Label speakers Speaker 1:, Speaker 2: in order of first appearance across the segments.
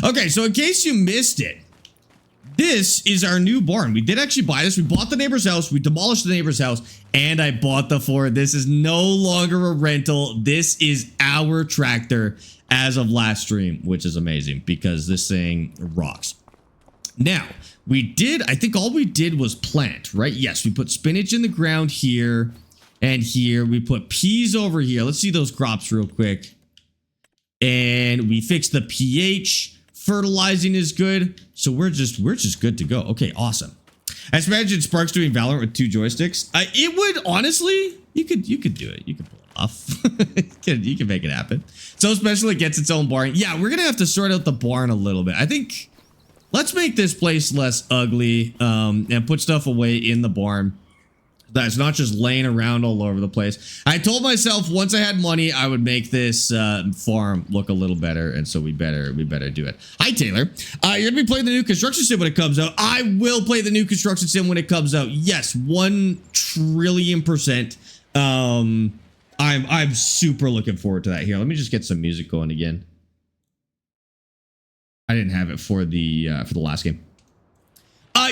Speaker 1: Okay, so in case you missed it, this is our new barn. We did actually buy this. We bought the neighbor's house. We demolished the neighbor's house. And I bought the Ford. This is no longer a rental. This is our tractor as of last stream, which is amazing because this thing rocks. Now, I think all we did was plant, right? Yes, we put spinach in the ground here and here. We put peas over here. Let's see those crops real quick. And we fixed the pH. Fertilizing is good, so we're just good to go. Okay, awesome. I just imagine Sparx doing Valorant with 2 joysticks. It would honestly, you could do it. You could pull it off. you can make it happen. So special it gets its own barn. Yeah, we're gonna have to sort out the barn a little bit. I think let's make this place less ugly and put stuff away in the barn. That's not just laying around all over the place. I told myself once I had money, I would make this farm look a little better, and so we better do it. Hi, Taylor. You're gonna be playing the new construction sim when it comes out. I will play the new construction sim when it comes out. Yes, 1,000,000,000%. I'm super looking forward to that. Here, let me just get some music going again. I didn't have it for the last game.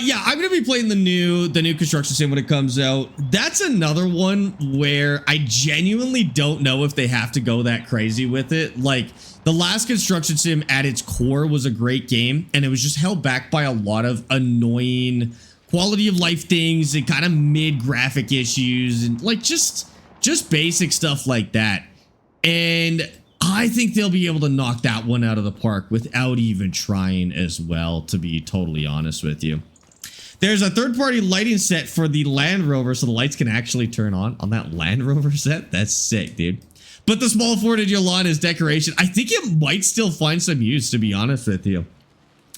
Speaker 1: Yeah, I'm gonna be playing the new construction sim when it comes out. That's another one where I genuinely don't know if they have to go that crazy with it. Like, the last construction sim at its core was a great game, and it was just held back by a lot of annoying quality of life things and kind of mid graphic issues and like just basic stuff like that. And I think they'll be able to knock that one out of the park without even trying as well, to be totally honest with you. There's a third-party lighting set for the Land Rover, so the lights can actually turn on that Land Rover set. That's sick, dude. But the small Ford in your lawn is decoration. I think it might still find some use, to be honest with you.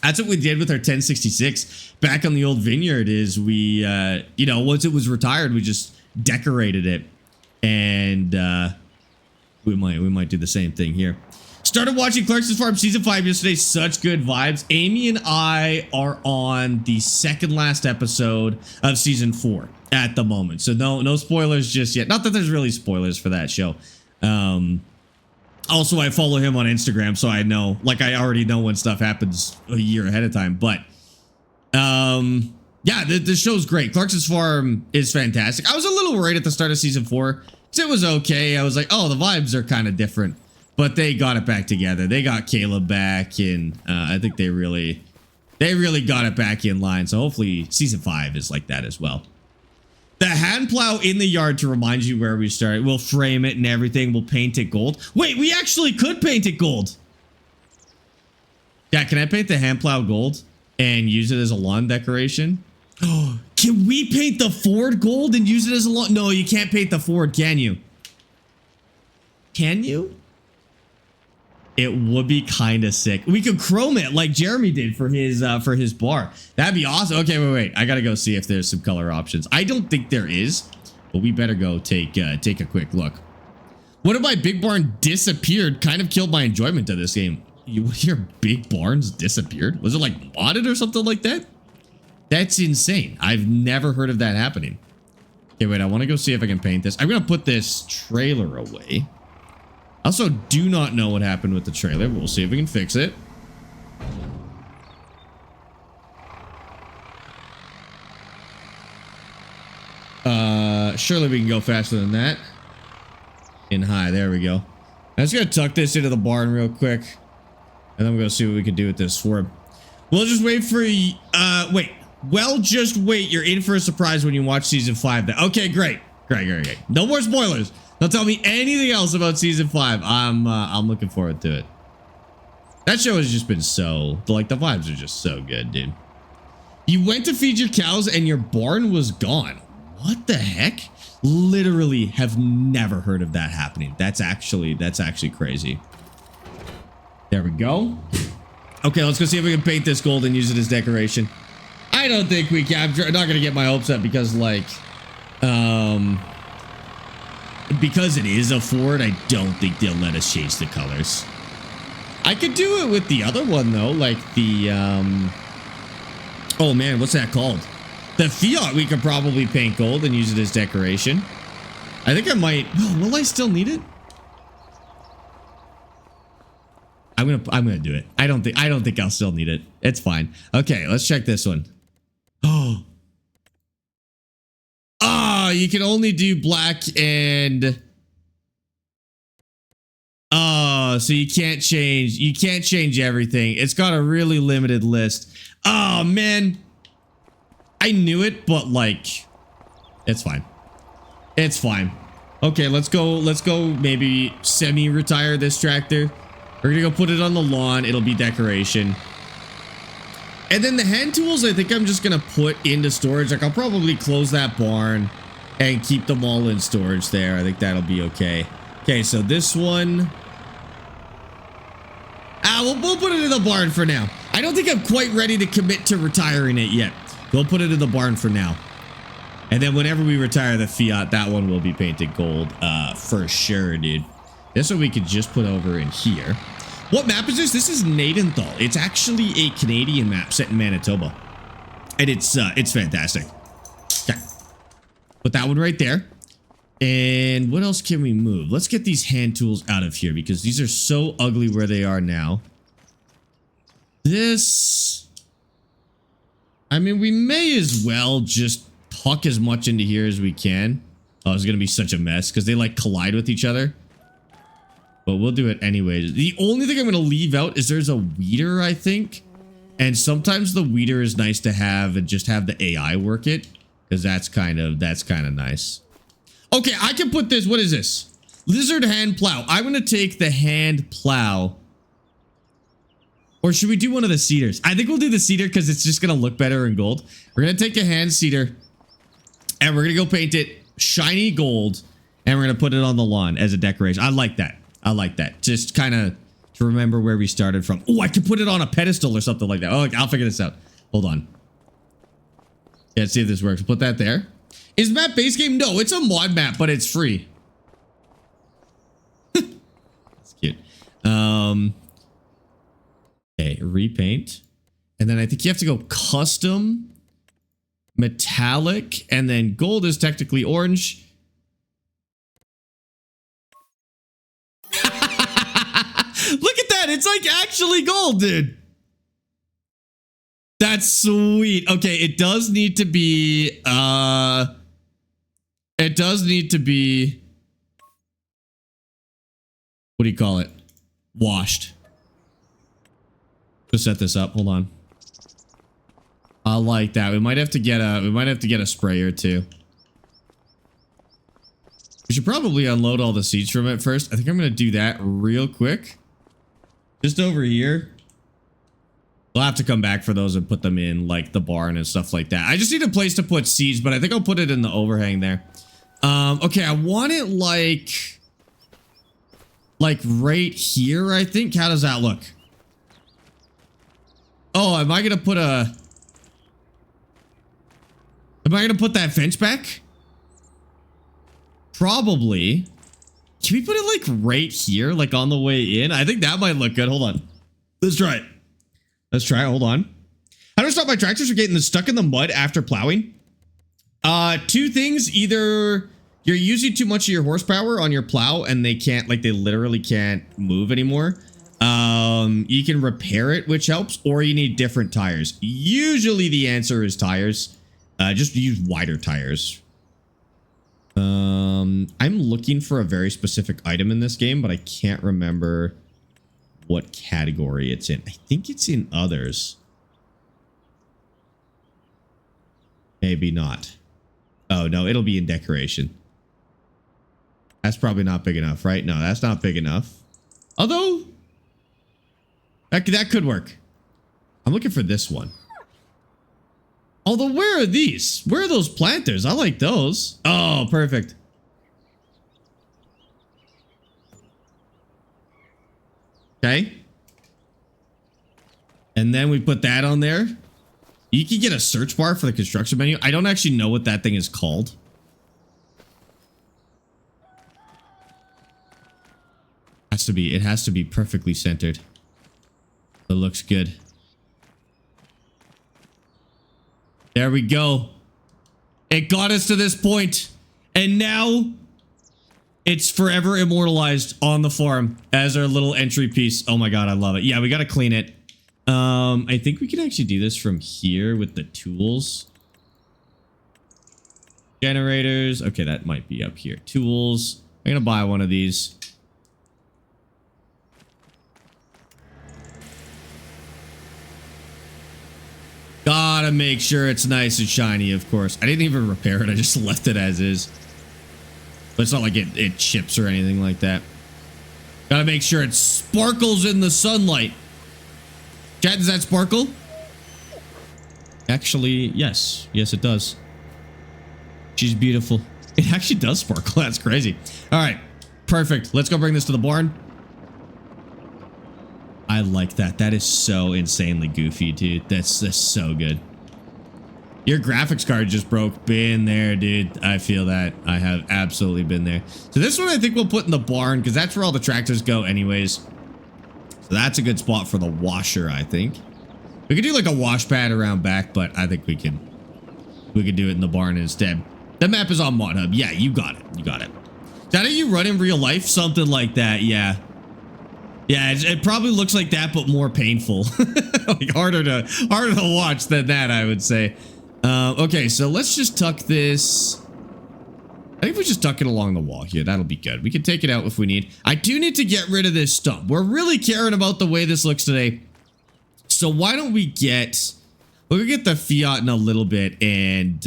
Speaker 1: That's what we did with our 1066 back on the old vineyard. Is we, you know, once it was retired, we just decorated it, and we might do the same thing here. Started watching Clarkson's Farm Season 5 yesterday. Such good vibes. Amy and I are on the second last episode of Season 4 at the moment. So no spoilers just yet. Not that there's really spoilers for that show. Also, I follow him on Instagram, so I know, like, I already know when stuff happens a year ahead of time. But, yeah, the show's great. Clarkson's Farm is fantastic. I was a little worried at the start of Season 4, because it was okay. I was like, oh, the vibes are kind of different. But they got it back together. They got Caleb back, and I think they really got it back in line. So hopefully Season 5 is like that as well. The hand plow in the yard, to remind you where we started. We'll frame it and everything. We'll paint it gold. Wait, we actually could paint it gold. Yeah, can I paint the hand plow gold and use it as a lawn decoration? Oh, can we paint the Ford gold and use it as a lawn? No, you can't paint the Ford, can you? Can you? It would be kind of sick. We could chrome it like Jeremy did for his bar. That'd be awesome. Okay, wait. I gotta go see if there's some color options. I don't think there is, but we better go take a quick look. One of my big barn disappeared. Kind of killed my enjoyment of this game. Your big barns disappeared? Was it like modded or something like that? That's insane. I've never heard of that happening. Okay, wait. I want to go see if I can paint this. I'm gonna put this trailer away. I also do not know what happened with the trailer, but we'll see if we can fix it. Surely we can go faster than that. In high, there we go. I'm just gonna tuck this into the barn real quick, and then we're gonna see what we can do with this Ford. We'll just wait for wait. Well, just wait. You're in for a surprise when you watch Season 5. Okay, great. No more spoilers. Don't tell me anything else about Season 5. I'm looking forward to it. That show has just been so, like, the vibes are just so good, dude. You went to feed your cows and your barn was gone. What the heck? Literally have never heard of that happening. That's actually crazy. There we go. Okay, let's go see if we can paint this gold and use it as decoration. I don't think we can. I'm not gonna get my hopes up because, like, because it is a Ford, I don't think they'll let us change the colors. I could do it with the other one though, like the oh man, what's that called? The Fiat we could probably paint gold and use it as decoration. I think I might. Oh, will I still need it? I'm gonna do it. I don't think I'll still need it. It's fine. Okay, let's check this one. Oh. Ah, you can only do black and oh, so you can't change everything. It's got a really limited list. Oh man. I knew it, but like it's fine. It's fine. Okay, let's go maybe semi-retire this tractor. We're gonna go put it on the lawn. It'll be decoration. And then the hand tools, I think I'm just gonna put into storage. Like I'll probably close that barn and keep them all in storage there. I think that'll be okay. Okay, so this one. We'll put it in the barn for now. I don't think I'm quite ready to commit to retiring it yet. We'll put it in the barn for now. And then whenever we retire the Fiat, that one will be painted gold for sure, dude. This one we could just put over in here. What map is this? This is Nadenthal. It's actually a Canadian map set in Manitoba. And it's fantastic. Okay. Put that one right there. And what else can we move? Let's get these hand tools out of here because these are so ugly where they are now. This... I mean, we may as well just tuck as much into here as we can. Oh, it's going to be such a mess because they like collide with each other. But we'll do it anyways. The only thing I'm going to leave out is there's a weeder, I think. And sometimes the weeder is nice to have and just have the AI work it. Because that's kind of nice. Okay, I can put this. What is this? Lizard hand plow. I'm going to take the hand plow. Or should we do one of the cedars? I think we'll do the cedar because it's just going to look better in gold. We're going to take a hand cedar. And we're going to go paint it shiny gold. And we're going to put it on the lawn as a decoration. I like that. I like that. Just kind of to remember where we started from. Oh, I could put it on a pedestal or something like that. Oh, I'll figure this out. Hold on. Yeah, let's see if this works. Put that there. Is map base game? No, it's a mod map, but it's free. It's cute. Okay, repaint. And then I think you have to go custom, metallic, and then gold is technically orange. Look at that. It's like actually gold, dude. That's sweet. Okay, it does need to be what do you call it? Washed. Just set this up. Hold on. I like that. We might have to get a sprayer too. We should probably unload all the seeds from it first. I think I'm going to do that real quick. Just over here. We'll have to come back for those and put them in like the barn and stuff like that. I just need a place to put seeds, but I think I'll put it in the overhang there. Okay, I want it like right here, I think. How does that look? Oh, am I going to put that fence back? Probably. Can we put it like right here, like on the way in? I think that might look good. Hold on. Let's try it. Let's try it. Hold on. How do I stop my tractors from getting stuck in the mud after plowing? Two things. Either you're using too much of your horsepower on your plow and they can't, like they literally can't move anymore. You can repair it, which helps, or you need different tires. Usually the answer is tires. Just use wider tires. I'm looking for a very specific item in this game, but I can't remember what category it's in. I think it's in others. Maybe not. Oh, no, it'll be in decoration. That's probably not big enough, right? No, that's not big enough. Although, that could work. I'm looking for this one. Although, where are these? Where are those planters? I like those. Oh, perfect. Okay. And then we put that on there. You can get a search bar for the construction menu. I don't actually know what that thing is called. It has to be perfectly centered. It looks good. There we go. It got us to this point. And now It's forever immortalized on the farm as our little entry piece. Oh my god, I love it. Yeah, we got to clean it. I think we can actually do this from here with the tools. Generators. Okay, that might be up here. Tools. I'm going to buy one of these. Gotta make sure it's nice and shiny, of course. I didn't even repair it. I just left it as is. But it's not like it chips or anything like that. Gotta make sure it sparkles in the sunlight. Chat, does that sparkle? Actually, yes. Yes, it does. She's beautiful. It actually does sparkle. That's crazy. All right. Perfect. Let's go bring this to the barn. I like that. That is so insanely goofy, dude. That's so good. Your graphics card just broke. Been there, dude. I feel that. I have absolutely been there. So this one I think we'll put in the barn because that's where all the tractors go anyways. So that's a good spot for the washer, I think. We could do like a wash pad around back, but I think we could do it in the barn instead. The map is on Mod Hub. Yeah, you got it. You got it. Is that how you run in real life? Something like that, yeah. Yeah, it probably looks like that, but more painful. Like harder to watch than that, I would say. Okay, so let's just tuck this. I think we just tuck it along the wall here. That'll be good. We can take it out if we need. I do need to get rid of this stump. We're really caring about the way this looks today. So why don't we get... We'll get the Fiat in a little bit and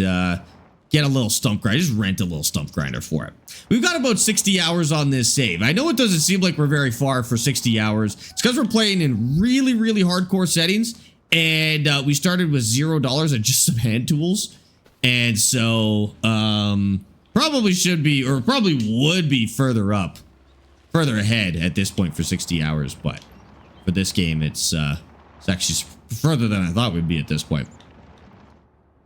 Speaker 1: get a little stump grinder. Just rent a little stump grinder for it. We've got about 60 hours on this save. I know it doesn't seem like we're very far for 60 hours. It's because we're playing in really, really hardcore settings. And we started with $0 and just some hand tools. And so probably should be, or probably would be further ahead at this point for 60 hours. But for this game, it's actually further than I thought we'd be at this point.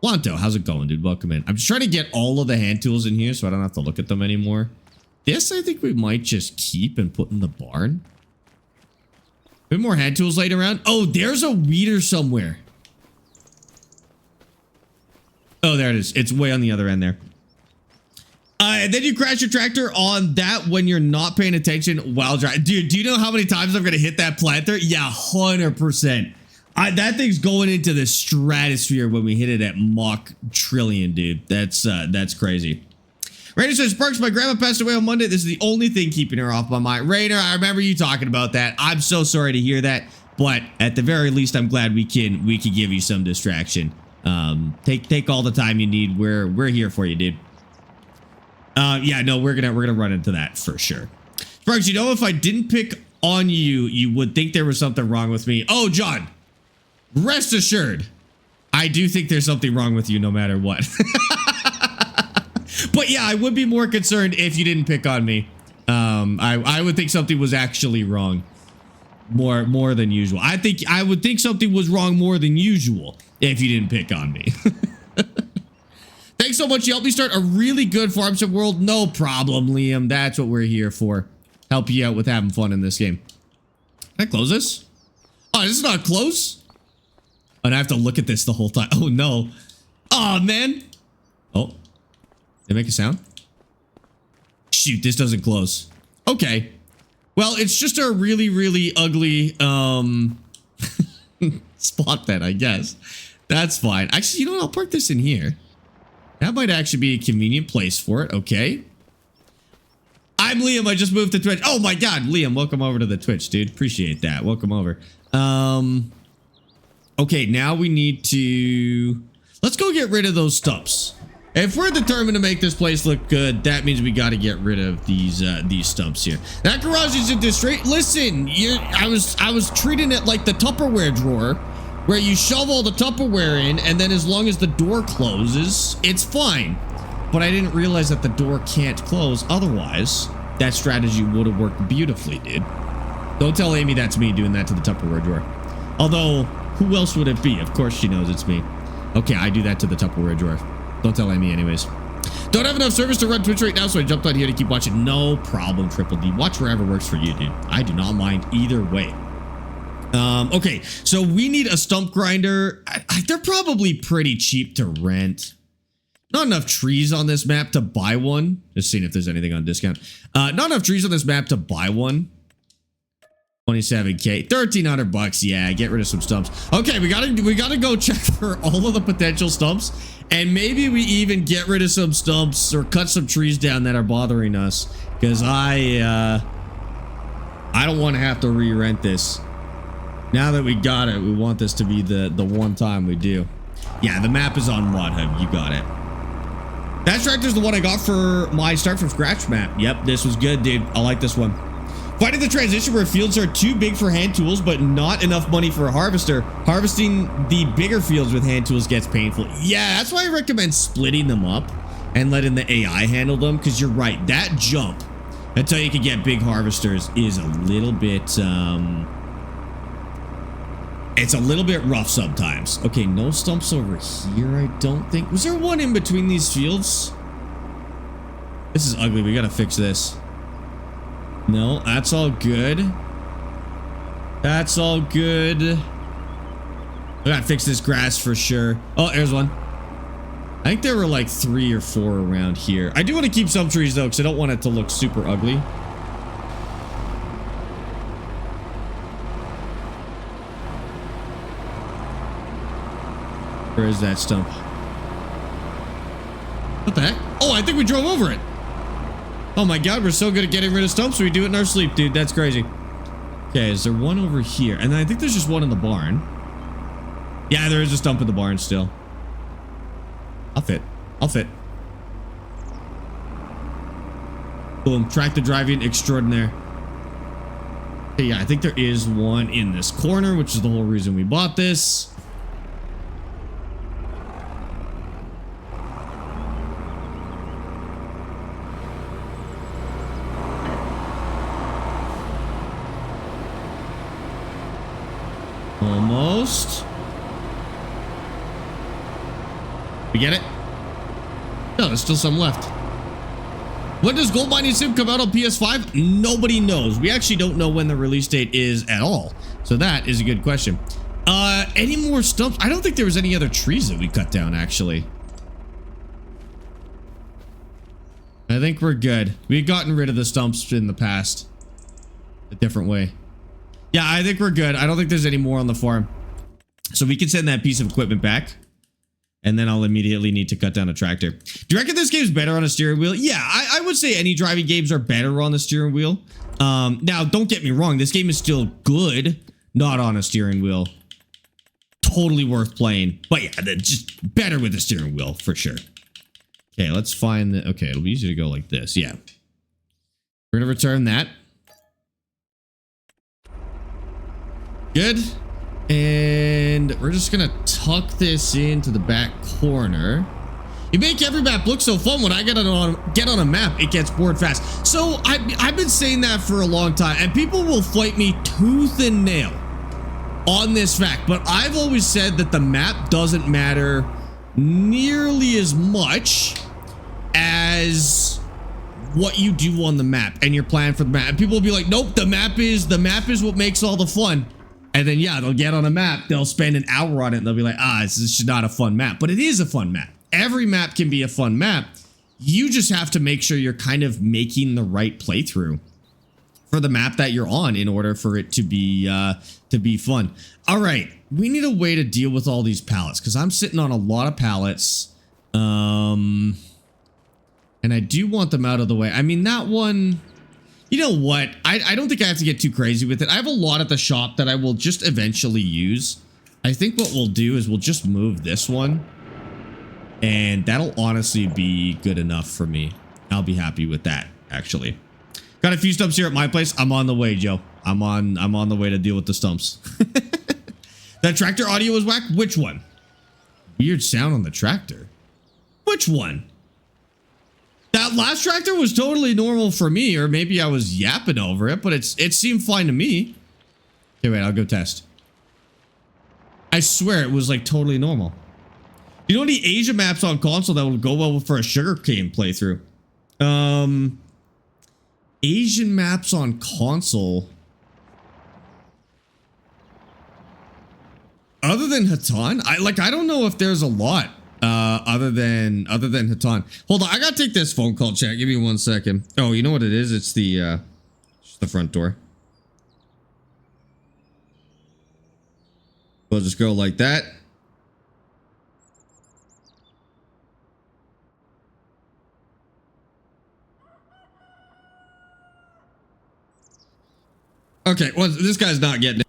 Speaker 1: Lanto, how's it going, dude? Welcome in. I'm just trying to get all of the hand tools in here so I don't have to look at them anymore. This, I think we might just keep and put in the barn. We have more hand tools laying around. Oh, there's a weeder somewhere. Oh, there it is. It's way on the other end there. And then you crash your tractor on that when you're not paying attention while driving. Dude, do you know how many times I'm going to hit that planter? Yeah, 100%. That thing's going into the stratosphere when we hit it at Mach trillion, dude. That's crazy. Rainer says, Sparx, my grandma passed away on Monday. This is the only thing keeping her off my mind. Rainer, I remember you talking about that. I'm so sorry to hear that. But at the very least, I'm glad we can give you some distraction. Take all the time you need. We're here for you, dude. Yeah, no, we're gonna run into that for sure. Sparx, you know, if I didn't pick on you, you would think there was something wrong with me. Oh, John, rest assured, I do think there's something wrong with you no matter what. But yeah, I would be more concerned if you didn't pick on me. I would think something was actually wrong more than usual. I would think something was wrong more than usual if you didn't pick on me. Thanks so much. You helped me start a really good farm sim world. No problem, Liam. That's what we're here for. Help you out with having fun in this game. Can I close this? Oh, this is not close. And I have to look at this the whole time. Oh, no. Oh, man. Oh. Did it make a sound? Shoot, this doesn't close. Okay. Well, it's just a really, really ugly spot then, I guess. That's fine. Actually, you know what? I'll park this in here. That might actually be a convenient place for it. Okay. I'm Liam. I just moved to Twitch. Oh my God, Liam, welcome over to the Twitch, dude. Appreciate that. Welcome over. Okay, now we need to... Let's go get rid of those stumps. If we're determined to make this place look good, that means we got to get rid of these stumps here. That garage is into straight. Listen, I was treating it like the Tupperware drawer, where you shove all the Tupperware in, and then as long as the door closes, it's fine. But I didn't realize that the door can't close. Otherwise, that strategy would have worked beautifully, dude. Don't tell Amy that's me doing that to the Tupperware drawer. Although, who else would it be? Of course she knows it's me. Okay, I do that to the Tupperware drawer. Don't tell Amy anyways. Don't have enough service to run Twitch right now, so I jumped on here to keep watching. No problem, Triple D. Watch wherever works for you, dude. I do not mind either way. Okay, so we need a stump grinder. They're probably pretty cheap to rent. Not enough trees on this map to buy one. Just seeing if there's anything on discount. Not enough trees on this map to buy one. 27k, 1,300 bucks. Yeah, get rid of some stumps. Okay, we gotta go check for all of the potential stumps, and maybe we even get rid of some stumps or cut some trees down that are bothering us. Because I don't want to have to re-rent this. Now that we got it, we want this to be the one time we do. Yeah, the map is on Mod Hub. You got it. That tractor's the one I got for my start from scratch map. Yep, this was good, dude. I like this one. Finding the transition where fields are too big for hand tools, but not enough money for a harvester. Harvesting the bigger fields with hand tools gets painful. Yeah, that's why I recommend splitting them up and letting the AI handle them. Because you're right, that jump until you can get big harvesters is a little bit, it's a little bit rough sometimes. Okay, no stumps over here, I don't think. Was there one in between these fields? This is ugly. We gotta fix this. No, that's all good. That's all good. We gotta fix this grass for sure. Oh, there's one. I think there were like 3 or 4 around here. I do want to keep some trees though, because I don't want it to look super ugly. Where is that stump? What the heck? Oh, I think we drove over it. Oh my god, we're so good at getting rid of stumps, we do it in our sleep, dude. That's crazy. Okay, is there one over here? And I think there's just one in the barn. Yeah, there is a stump in the barn still. I'll fit. I'll fit. Boom. Tractor driving extraordinaire. Okay, yeah, I think there is one in this corner, which is the whole reason we bought this. Almost. We get it? No, there's still some left. When does Gold Mining Sim come out on PS5? Nobody knows. We actually don't know when the release date is at all. So that is a good question. Any more stumps? I don't think there was any other trees that we cut down, actually. I think we're good. We've gotten rid of the stumps in the past. A different way. Yeah, I think we're good. I don't think there's any more on the farm. So we can send that piece of equipment back. And then I'll immediately need to cut down a tractor. Do you reckon this game's better on a steering wheel? Yeah, I would say any driving games are better on the steering wheel. Now, don't get me wrong. This game is still good, not on a steering wheel. Totally worth playing. But yeah, just better with the steering wheel, for sure. Okay, let's find the... Okay, it'll be easy to go like this. Yeah. We're going to return that. Good. And we're just gonna tuck this into the back corner. You make every map look so fun. When I get on a map, it gets bored fast. So I've been saying that for a long time, and people will fight me tooth and nail on this fact. But I've always said that the map doesn't matter nearly as much as what you do on the map and your plan for the map. And people will be like, nope, the map is what makes all the fun. And then, yeah, they'll get on a map, they'll spend an hour on it, and they'll be like, this is not a fun map. But it is a fun map. Every map can be a fun map. You just have to make sure you're kind of making the right playthrough for the map that you're on in order for it to be fun. All right, we need a way to deal with all these pallets, because I'm sitting on a lot of pallets. And I do want them out of the way. I mean, that one... You know what? I don't think I have to get too crazy with it. I have a lot at the shop that I will just eventually use. I think what we'll do is we'll just move this one. And that'll honestly be good enough for me. I'll be happy with that, actually. Got a few stumps here at my place. I'm on the way, Joe. I'm on the way to deal with the stumps. That tractor audio was whack? Which one? Weird sound on the tractor. Which one? That last tractor was totally normal for me, or maybe I was yapping over it, but it seemed fine to me. Okay, wait, I'll go test. I swear it was like totally normal. You know any Asia maps on console that would go well for a sugarcane playthrough? Asian maps on console. Other than Hatan, I don't know if there's a lot other than Hatan. Hold on, I gotta take this phone call, chat. Give me 1 second. Oh, you know what it is? It's the front door. We'll just go like that. Okay, well, this guy's not getting it.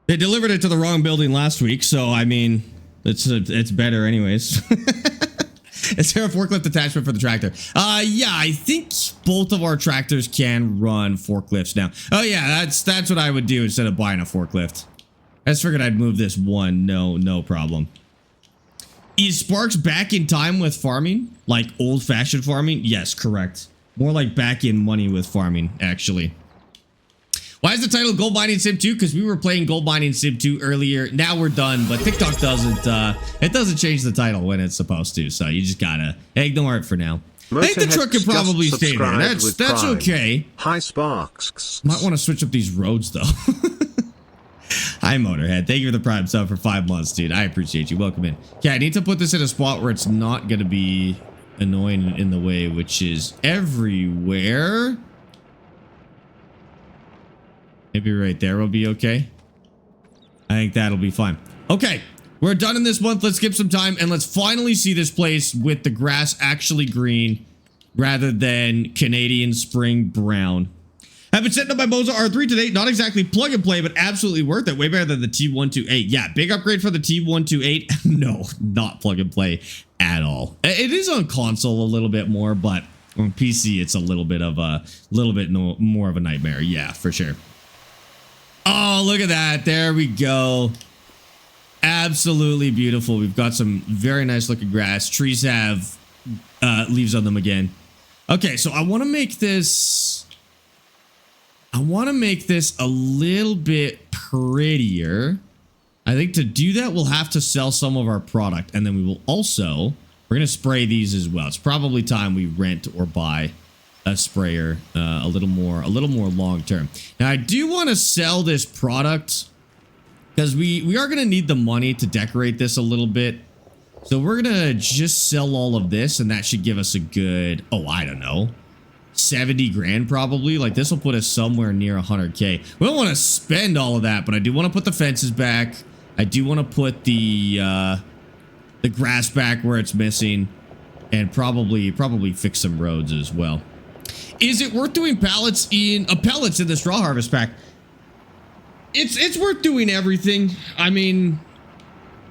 Speaker 1: They delivered it to the wrong building last week, so I mean, it's better anyways. Is there a forklift attachment for the tractor? Yeah, I think both of our tractors can run forklifts now. Oh yeah, that's what I would do instead of buying a forklift. I just figured I'd move this one. No problem. Is Sparx back in time with farming? Like old-fashioned farming? Yes, correct. More like back in money with farming, actually. Why is the title Gold Mining Sim 2? Because we were playing Gold Mining Sim 2 earlier. Now we're done, but TikTok doesn't, it doesn't change the title when it's supposed to, so you just gotta ignore it for now. I think the truck could probably stay there. That's okay.
Speaker 2: Hi, Sparx.
Speaker 1: Might want to switch up these roads, though. Hi, Motorhead. Thank you for the Prime sub for 5 months, dude. I appreciate you. Welcome in. Okay, I need to put this in a spot where it's not gonna be annoying in the way, which is everywhere. Maybe right there will be okay. I think that'll be fine. Okay, we're done in this month. Let's skip some time and let's finally see this place with the grass actually green rather than Canadian spring brown. I've been setting up my Moza R3 today. Not exactly plug and play, but absolutely worth it. Way better than the T128. Yeah, big upgrade for the T128. No, not plug and play at all. It is on console a little bit more, but on PC, it's a little bit more of a nightmare. Yeah, for sure. Oh, look at that. There we go. Absolutely beautiful. We've got some very nice looking grass. Trees have leaves on them again. Okay, so I want to make this a little bit prettier. I think to do that, we'll have to sell some of our product, and then we're going to spray these as well. It's probably time we rent or buy a sprayer a little more long term. Now I do want to sell this product because we are going to need the money to decorate this a little bit. So we're going to just sell all of this, and that should give us a good, oh, I don't know, 70 grand probably. Like this will put us somewhere near 100K. We don't want to spend all of that, but I do want to put the fences back. I do want to put the grass back where it's missing, and probably fix some roads as well. Is it worth doing pellets in the straw harvest pack? It's worth doing everything. I mean,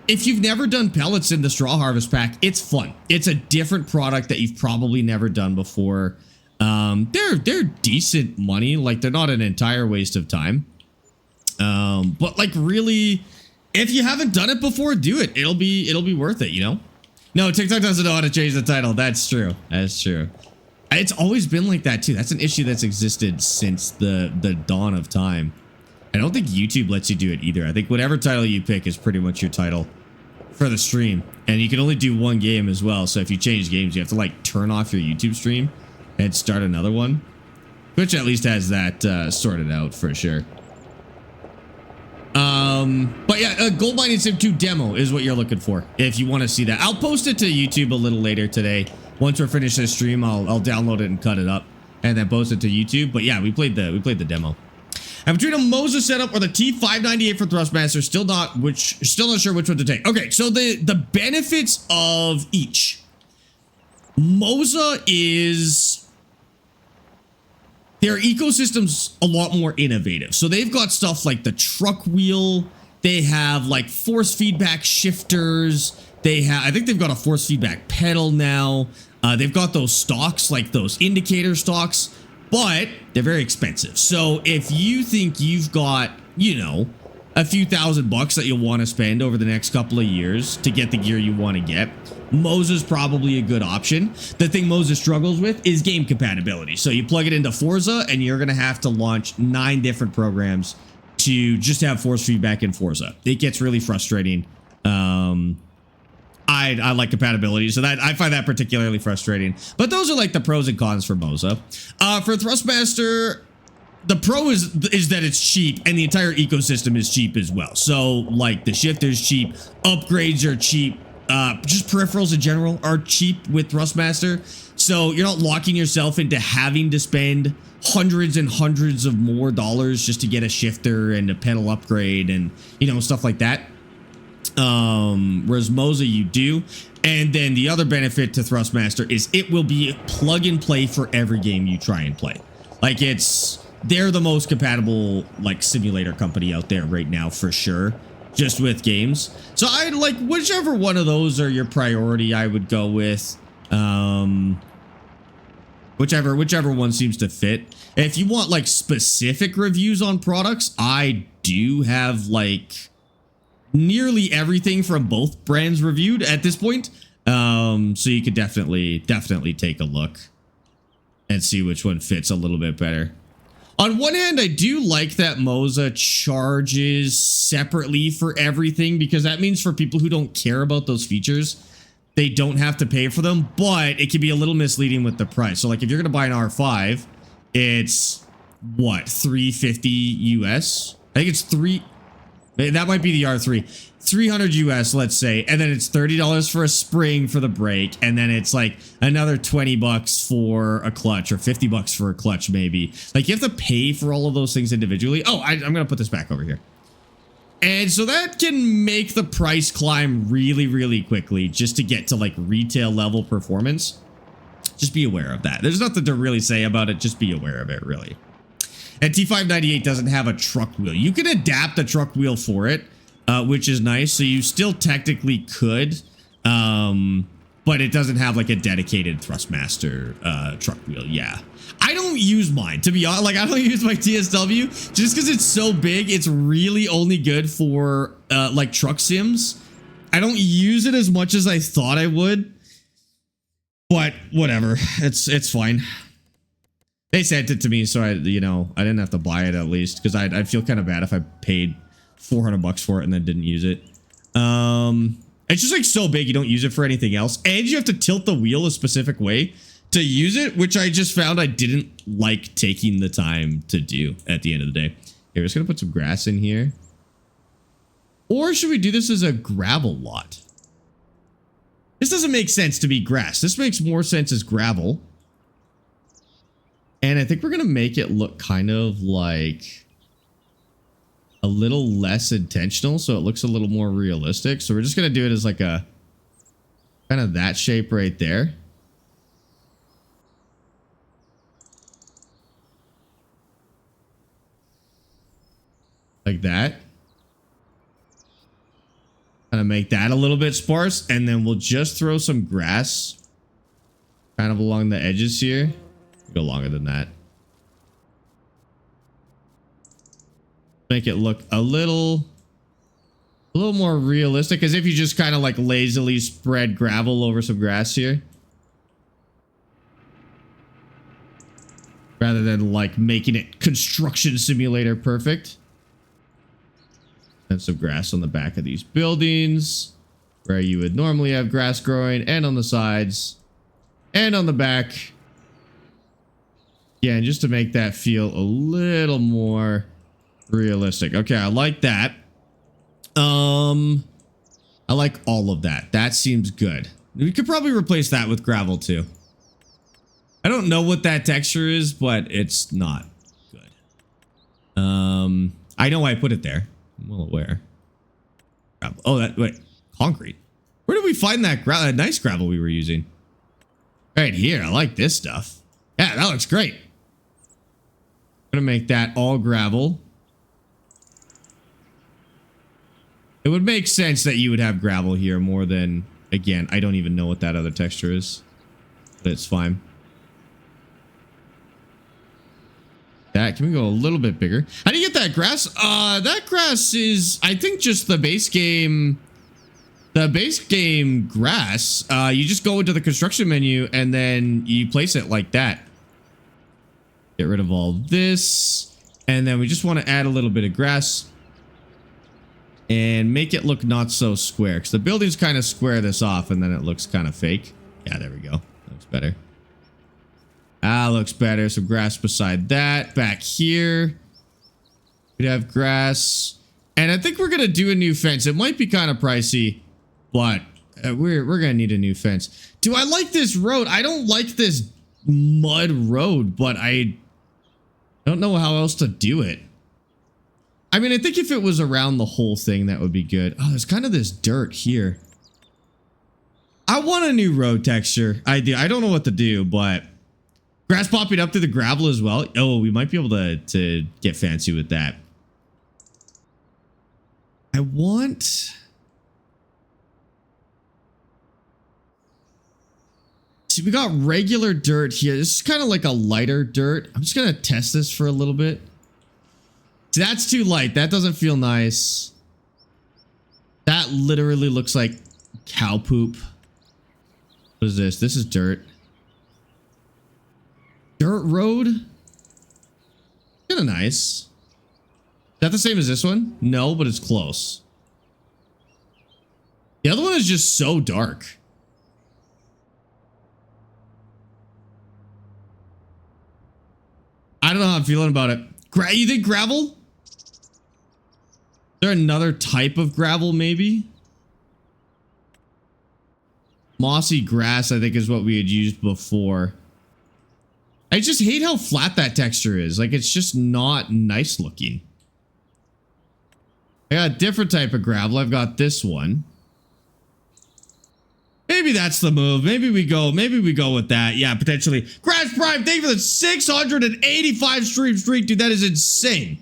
Speaker 1: if you've never done pellets in the straw harvest pack, it's fun. It's a different product that you've probably never done before. They're decent money. Like they're not an entire waste of time. But like really, if you haven't done it before, do it. It'll be worth it, you know? No, TikTok doesn't know how to change the title. That's true. That's true. It's always been like that too. That's an issue that's existed since the dawn of time. I don't think YouTube lets you do it either. I think whatever title you pick is pretty much your title for the stream. And you can only do one game as well. So if you change games, you have to like turn off your YouTube stream and start another one. Twitch at least has that sorted out for sure. But yeah, Gold Mining Sim 2 demo is what you're looking for if you want to see that. I'll post it to YouTube a little later today. Once we're finished this stream, I'll download it and cut it up and then post it to YouTube. But yeah, we played the demo. I'm between a Moza setup or the T598 for Thrustmaster. Still not sure which one to take. Okay, so the benefits of each. Moza is their ecosystem's a lot more innovative. So they've got stuff like the truck wheel. They have like force feedback shifters. I think they've got a force feedback pedal now. They've got those stalks, like those indicator stalks. but they're very expensive. So if you think you've got, you know, a few $1,000 that you'll want to spend over the next couple of years to get the gear you want to get, Moza's probably a good option. The thing Moza struggles with is game compatibility. So you plug it into Forza and you're going to have to launch 9 different programs to just have force feedback in Forza. It gets really frustrating. I like compatibility, so that I find that particularly frustrating. But those are like the pros and cons for Moza. For Thrustmaster, the pro is that it's cheap and the entire ecosystem is cheap as well. So like the shifter's cheap, upgrades are cheap, just peripherals in general are cheap with Thrustmaster. So you're not locking yourself into having to spend hundreds and hundreds of more dollars just to get a shifter and a pedal upgrade and, you know, stuff like that. Whereas Moza you do. And then the other benefit to Thrustmaster is it will be plug and play for every game you try and play. Like they're the most compatible like simulator company out there right now for sure, just with games. So I like whichever one of those are your priority, I would go with. Whichever one seems to fit. If you want like specific reviews on products, I do have like nearly everything from both brands reviewed at this point. So you could definitely take a look and see which one fits a little bit better. On one hand, I do like that Moza charges separately for everything, because that means for people who don't care about those features, they don't have to pay for them, but it can be a little misleading with the price. So like if you're going to buy an R5, it's what, $350 US? I think it's that might be the R3. 300 US, let's say, and then it's $30 for a spring for the brake, and then it's like another 20 bucks for a clutch, or 50 bucks for a clutch maybe. Like you have to pay for all of those things individually. Oh, I'm gonna put this back over here. And so that can make the price climb really, really quickly just to get to like retail level performance. Just be aware of that. There's nothing to really say about it. Just be aware of it, really. And T598 doesn't have a truck wheel. You can adapt the truck wheel for it, which is nice. So you still technically could, but it doesn't have like a dedicated Thrustmaster truck wheel. Yeah. I don't use mine, to be honest. Like I don't use my TSW just because it's so big. It's really only good for like truck sims. I don't use it as much as I thought I would, but whatever. It's fine. They sent it to me, so I didn't have to buy it at least, because I'd feel kind of bad if I paid 400 bucks for it and then didn't use it. It's just like so big you don't use it for anything else, and you have to tilt the wheel a specific way to use it, which I just found I didn't like taking the time to do at the end of the day. Here, we're just gonna put some grass in here. Or should we do this as a gravel lot? This doesn't make sense to be grass. This makes more sense as gravel. And I think we're going to make it look kind of like a little less intentional, so it looks a little more realistic. So we're just going to do it as like a kind of that shape right there. Like that. Kind of make that a little bit sparse, and then we'll just throw some grass kind of along the edges here. Go longer than that. Make it look a little more realistic, as if you just kind of like lazily spread gravel over some grass here, rather than like making it construction simulator perfect. And some grass on the back of these buildings where you would normally have grass growing, and on the sides and on the back. Yeah, and just to make that feel a little more realistic. Okay, I like that. I like all of that. That seems good. We could probably replace that with gravel too. I don't know what that texture is, but it's not good. I know why I put it there. I'm well aware. Gravel. Oh, wait, concrete. Where did we find that nice gravel we were using? Right here. I like this stuff. Yeah, that looks great. I'm gonna make that all gravel. It would make sense that you would have gravel here more than, again, I don't even know what that other texture is, but it's fine. that. Can we go a little bit bigger? How do you get that grass? That grass is, I think, just the base game. The base game grass. You just go into the construction menu and then you place it like that. Get rid of all this. And then we just want to add a little bit of grass. And make it look not so square. Because the buildings kind of square this off and then it looks kind of fake. Yeah, there we go. Looks better. Looks better. Some grass beside that. Back here, we'd have grass. And I think we're going to do a new fence. It might be kind of pricey, but we're going to need a new fence. Do I like this road? I don't like this mud road, but I don't know how else to do it. I mean, I think if it was around the whole thing, that would be good. Oh, there's kind of this dirt here. I want a new road texture. I do. I don't know what to do, but grass popping up through the gravel as well. Oh, we might be able to get fancy with that. I want... See, we got regular dirt here. This is kind of like a lighter dirt. I'm just going to test this for a little bit. See, that's too light. That doesn't feel nice. That literally looks like cow poop. What is this? This is dirt. Dirt road? Kind of nice. Is that the same as this one? No, but it's close. The other one is just so dark. I don't know how I'm feeling about it. You think gravel? Is there another type of gravel, maybe? Mossy grass, I think, is what we had used before. I just hate how flat that texture is. Like, it's just not nice looking. I got a different type of gravel. I've got this one. Maybe that's the move. Maybe we go with that. Yeah, potentially. Crash Prime, thank you for the 685 stream streak. Dude, that is insane.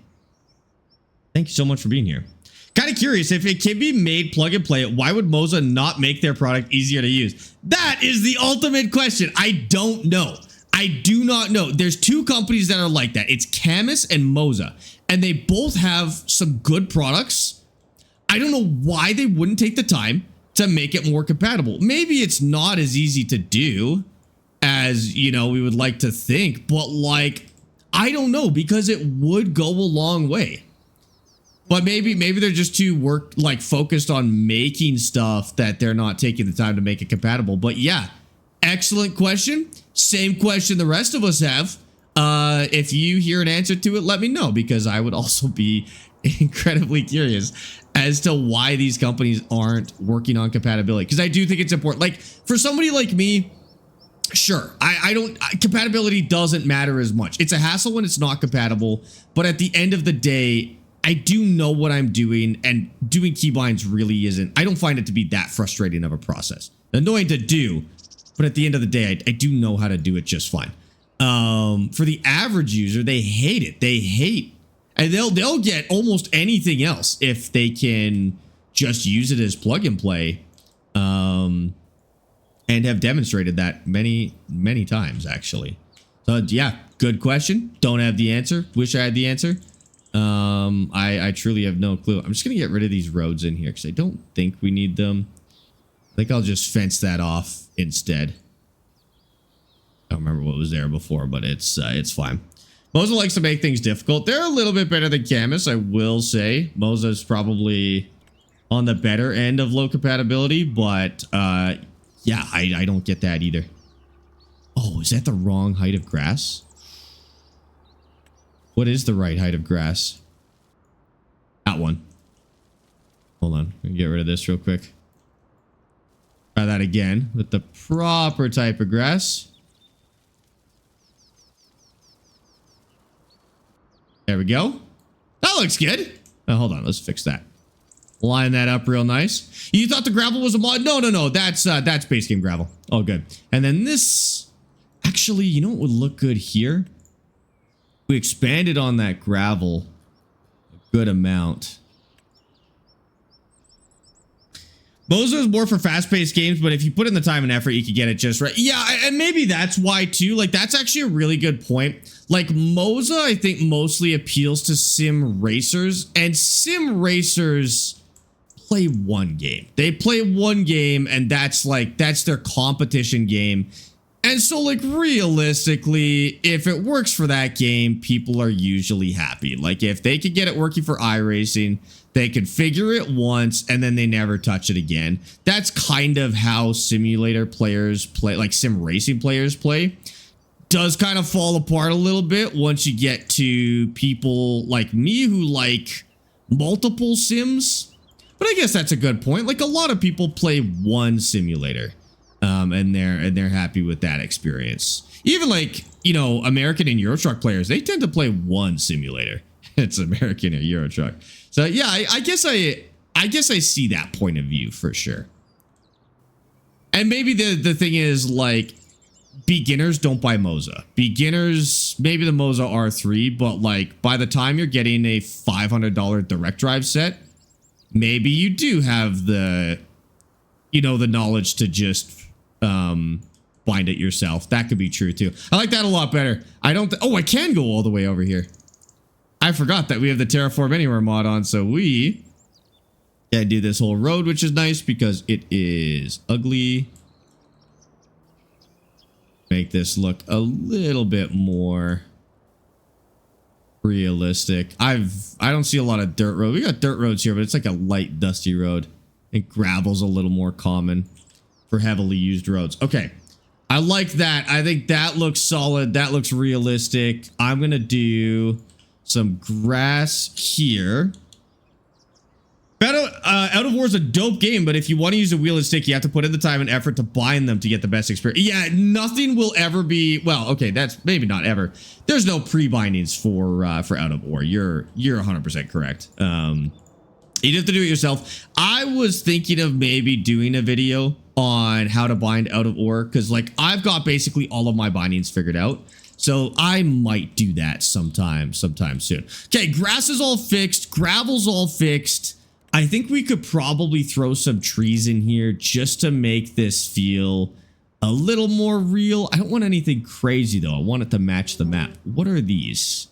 Speaker 1: Thank you so much for being here. Kind of curious, if it can be made plug and play, why would Moza not make their product easier to use? That is the ultimate question. I don't know. I do not know. There's two companies that are like that. It's Camus and Moza, and they both have some good products. I don't know why they wouldn't take the time to make it more compatible. Maybe it's not as easy to do as, you know, we would like to think, but like, I don't know, because it would go a long way. But maybe they're just too focused on making stuff that they're not taking the time to make it compatible. But yeah, excellent question. Same question the rest of us have. If you hear an answer to it, let me know, because I would also be incredibly curious as to why these companies aren't working on compatibility. Because I do think it's important. Like, for somebody like me, sure, compatibility doesn't matter as much. It's a hassle when it's not compatible, but at the end of the day, I do know what I'm doing, and doing keybinds really isn't. I don't find it to be that frustrating of a process. Annoying to do, but at the end of the day, I do know how to do it just fine. For the average user, they hate it. They hate, and they'll get almost anything else if they can just use it as plug and play, and have demonstrated that many times, actually. So yeah, good question. Don't have the answer. Wish I had the answer. I truly have no clue. I'm just gonna get rid of these roads in here because I don't think we need them. I think I'll just fence that off instead. I don't remember what was there before, but it's fine. Moza likes to make things difficult. They're a little bit better than Camus, I will say. Moza's probably on the better end of low compatibility, but yeah, I don't get that either. Oh, is that the wrong height of grass? What is the right height of grass? That one. Hold on. Let me get rid of this real quick. Try that again with the proper type of grass. There we go. That looks good. Oh, hold on. Let's fix that. Line that up real nice. You thought the gravel was a mod? No. That's base game gravel. Oh, good. And then this... Actually, you know what would look good here? We expanded on that gravel a good amount. Moza is more for fast-paced games, but if you put in the time and effort, you can get it just right. Yeah, and maybe that's why too. Like, that's actually a really good point. Like, Moza, I think, mostly appeals to sim racers, and sim racers play one game. They play one game, and that's their competition game. And so, like, realistically, if it works for that game, people are usually happy. Like, if they could get it working for iRacing, they could figure it once and then they never touch it again. That's kind of how simulator players play, like sim racing players play. Does kind of fall apart a little bit once you get to people like me who like multiple sims. But I guess that's a good point. Like, a lot of people play one simulator, and they're happy with that experience. Even like, you know, American and Euro Truck players, they tend to play one simulator. It's American or Euro Truck. So yeah, I guess I see that point of view for sure. And maybe the thing is, like, beginners don't buy Moza. Beginners, maybe the Moza R3, but like by the time you're getting a $500 direct drive set, maybe you do have the, you know, the knowledge to just bind it yourself. That could be true too. I like that a lot better. I can go all the way over here. I forgot that we have the Terraform Anywhere mod on, so we can do this whole road, which is nice because it is ugly. Make this look a little bit more realistic. I don't see a lot of dirt road. We got dirt roads here, but it's like a light, dusty road. I think gravel's a little more common for heavily used roads. Okay. I like that. I think that looks solid. That looks realistic. I'm going to do some grass here. Out of War is a dope game, but if you want to use a wheel and stick, you have to put in the time and effort to bind them to get the best experience. Yeah, nothing will ever be, well, okay, that's maybe not ever. There's no pre-bindings for Out of War. You're 100% correct. You have to do it yourself. I was thinking of maybe doing a video on how to bind Out of War, because like I've got basically all of my bindings figured out. So I might do that sometime soon. Okay, grass is all fixed. Gravel's all fixed. I think we could probably throw some trees in here just to make this feel a little more real. I don't want anything crazy though. I want it to match the map. What are these?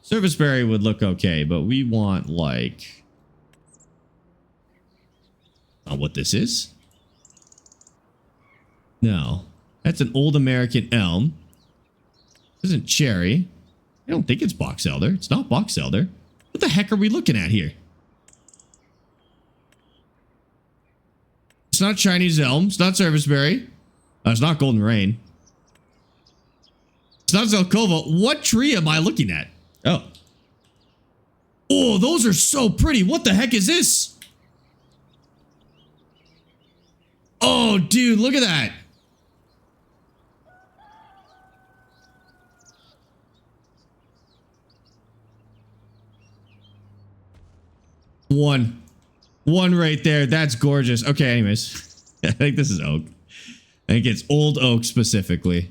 Speaker 1: Serviceberry would look okay, but we want like, what this is? No, that's an old American elm. This isn't cherry. I don't think it's box elder. It's not box elder. What the heck are we looking at here? It's not Chinese elm. It's not serviceberry. It's not golden rain. It's not Zelkova. What tree am I looking at? Oh. Oh, those are so pretty. What the heck is this? Oh, dude, look at that. One right there. That's gorgeous. Okay, anyways. I think this is oak. I think it's old oak specifically.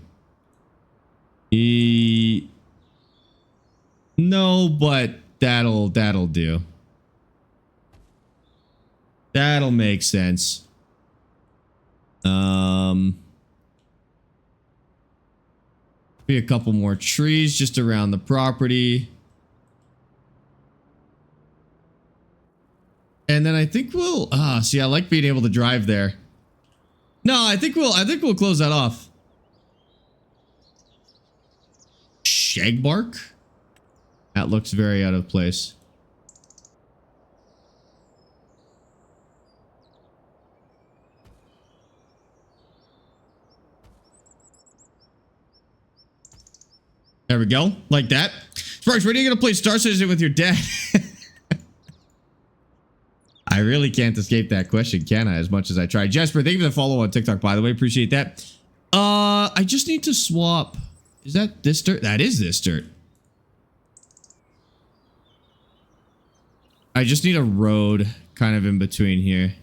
Speaker 1: No, but that'll do. That'll make sense. Maybe a couple more trees just around the property. And then I think we'll see, I like being able to drive there. No, I think we'll close that off. Shagbark? That looks very out of place. There we go. Like that. Sparx, when are you gonna play Star Citizen with your dad? I really can't escape that question, can I? As much as I try. Jasper, thank you for the follow on TikTok, by the way. Appreciate that. I just need to swap. Is that this dirt? That is this dirt. I just need a road kind of in between here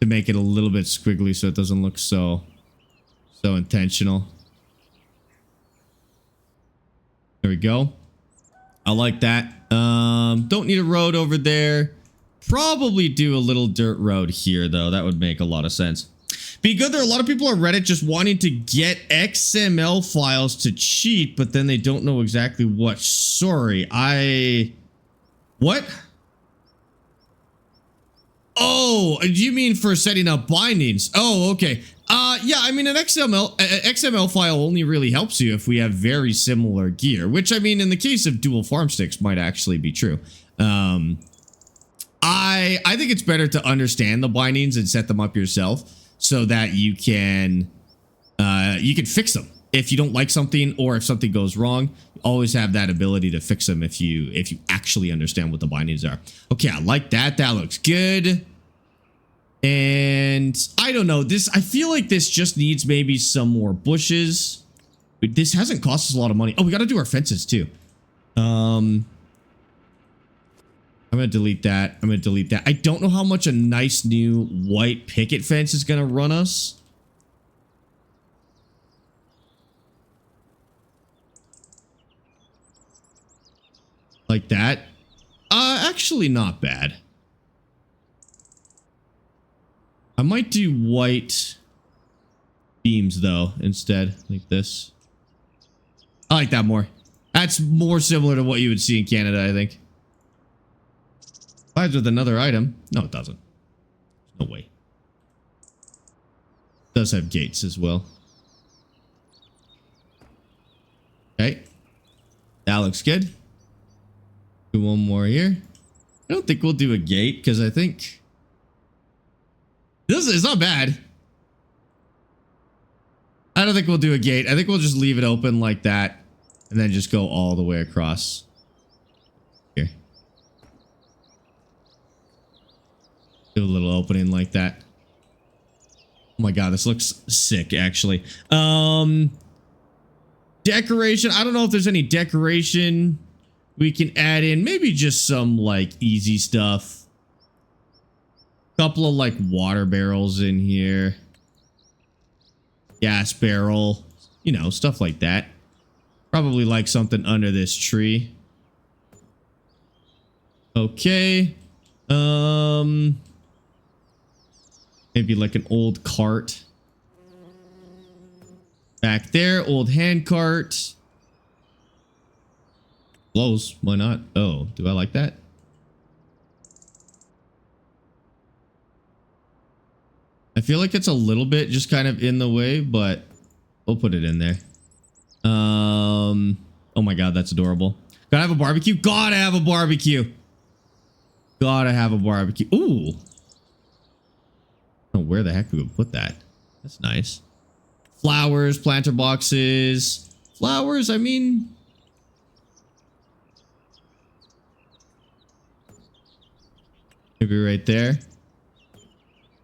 Speaker 1: to make it a little bit squiggly so it doesn't look so intentional. There we go. I like that. Don't need a road over there. Probably do a little dirt road here, though. That would make a lot of sense. Be good. There are a lot of people on Reddit just wanting to get XML files to cheat, but then they don't know exactly what. Sorry, what? Oh, do you mean for setting up bindings? Oh, okay. Yeah, I mean, an XML file only really helps you if we have very similar gear, which, I mean, in the case of dual farm sticks might actually be true. I think it's better to understand the bindings and set them up yourself so that you can fix them. If you don't like something or if something goes wrong, you always have that ability to fix them if you actually understand what the bindings are. Okay, I like that. That looks good. And I don't know, I feel like this just needs maybe some more bushes. This hasn't cost us a lot of money. Oh, we got to do our fences too. I'm going to delete that. I'm going to delete that. I don't know how much a nice new white picket fence is going to run us. Like that. Actually not bad. I might do white beams though instead, like this. I like that more. That's more similar to what you would see in Canada, I think. Provides with another item. No, it doesn't. No way. It does have gates as well. Okay. That looks good. Do one more here. I don't think we'll do a gate because I think this is not bad. I don't think we'll do a gate. I think we'll just leave it open like that and then just go all the way across here. Do a little opening like that. Oh my god, this looks sick actually. Decoration. I don't know if there's any decoration we can add in. Maybe just some like easy stuff. Couple of like water barrels in here. Gas barrel. You know, stuff like that. Probably like something under this tree. Okay. Maybe like an old cart. Back there, old hand cart. Close, why not? Oh, do I like that? I feel like it's a little bit just kind of in the way, but we'll put it in there. Oh my god, that's adorable. Gotta have a barbecue? Gotta have a barbecue. Gotta have a barbecue. Ooh. I don't know where the heck we would put that. That's nice. Flowers, planter boxes. Flowers, I mean... maybe right there.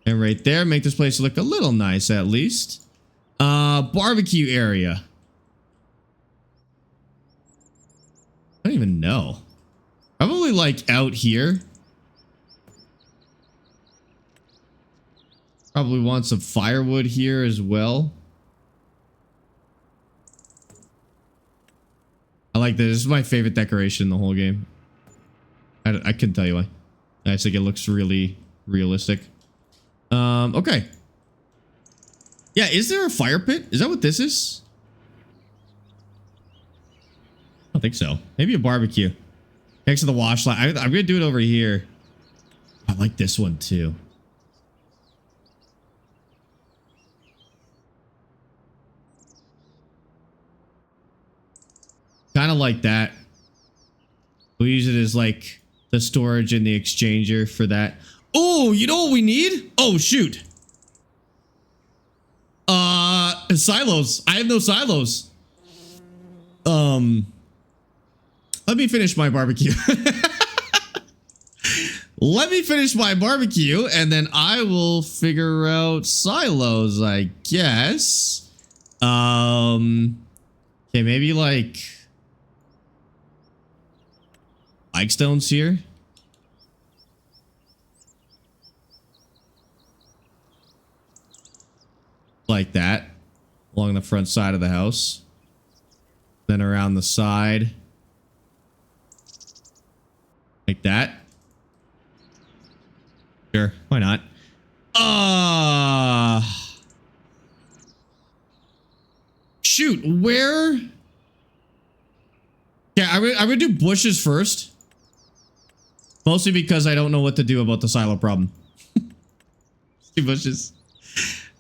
Speaker 1: And right there. Make this place look a little nice at least. Barbecue area. I don't even know. Probably like out here. Probably want some firewood here as well. I like this. This is my favorite decoration in the whole game. I couldn't tell you why. I just think it looks really realistic. Okay. Yeah, is there a fire pit? Is that what this is? I don't think so. Maybe a barbecue. Next to the wash line. I'm gonna do it over here. I like this one too. Kind of like that. We'll use it as like the storage and the exchanger for that. Oh, you know what we need? Oh, shoot. Silos. I have no silos. Let me finish my barbecue. Let me finish my barbecue and then I will figure out silos, I guess. Okay, maybe like flagstones here. Like that. Along the front side of the house. Then around the side. Like that. Sure, why not? Shoot, where? Yeah, I'm gonna do bushes first. Mostly because I don't know what to do about the silo problem. See bushes.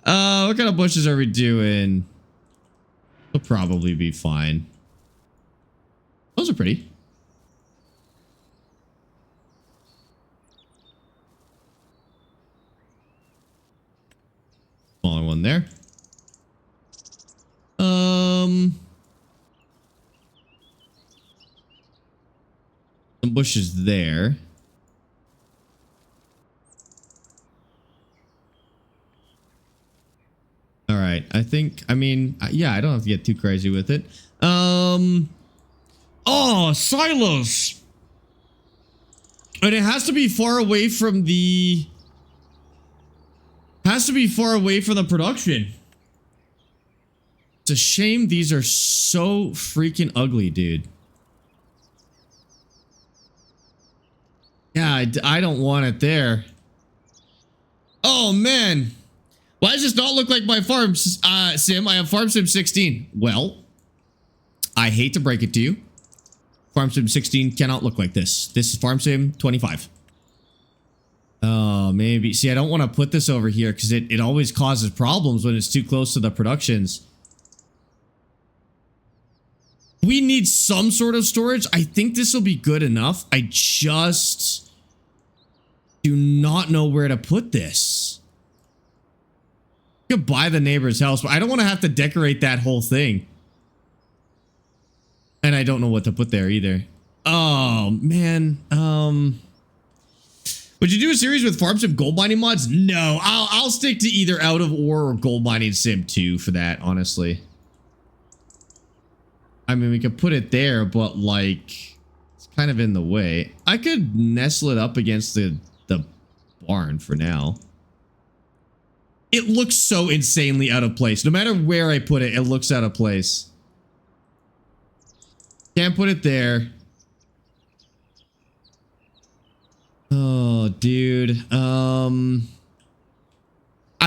Speaker 1: What kind of bushes are we doing? They'll probably be fine. Those are pretty. Smaller one there. Some bushes there. All right, I think, I mean, yeah, I don't have to get too crazy with it. Oh, silos. And it has to be far away from the... Has to be far away from the production. It's a shame these are so freaking ugly, dude. Yeah, I don't want it there. Oh, man. Why does this not look like my farm sim? I have Farm Sim 16. Well, I hate to break it to you. Farm Sim 16 cannot look like this. This is Farm Sim 25. Oh, maybe. See, I don't want to put this over here because it always causes problems when it's too close to the productions. We need some sort of storage. I think this will be good enough. I just do not know where to put this. I could buy the neighbor's house, but I don't want to have to decorate that whole thing. And I don't know what to put there either. Oh, man. Would you do a series with Farm Sim gold mining mods? No, I'll stick to either Out of Ore or Gold Mining Sim 2 for that, honestly. I mean, we could put it there, but like, it's kind of in the way. I could nestle it up against the barn for now. It looks so insanely out of place. No matter where I put it, it looks out of place. Can't put it there. Oh, dude. I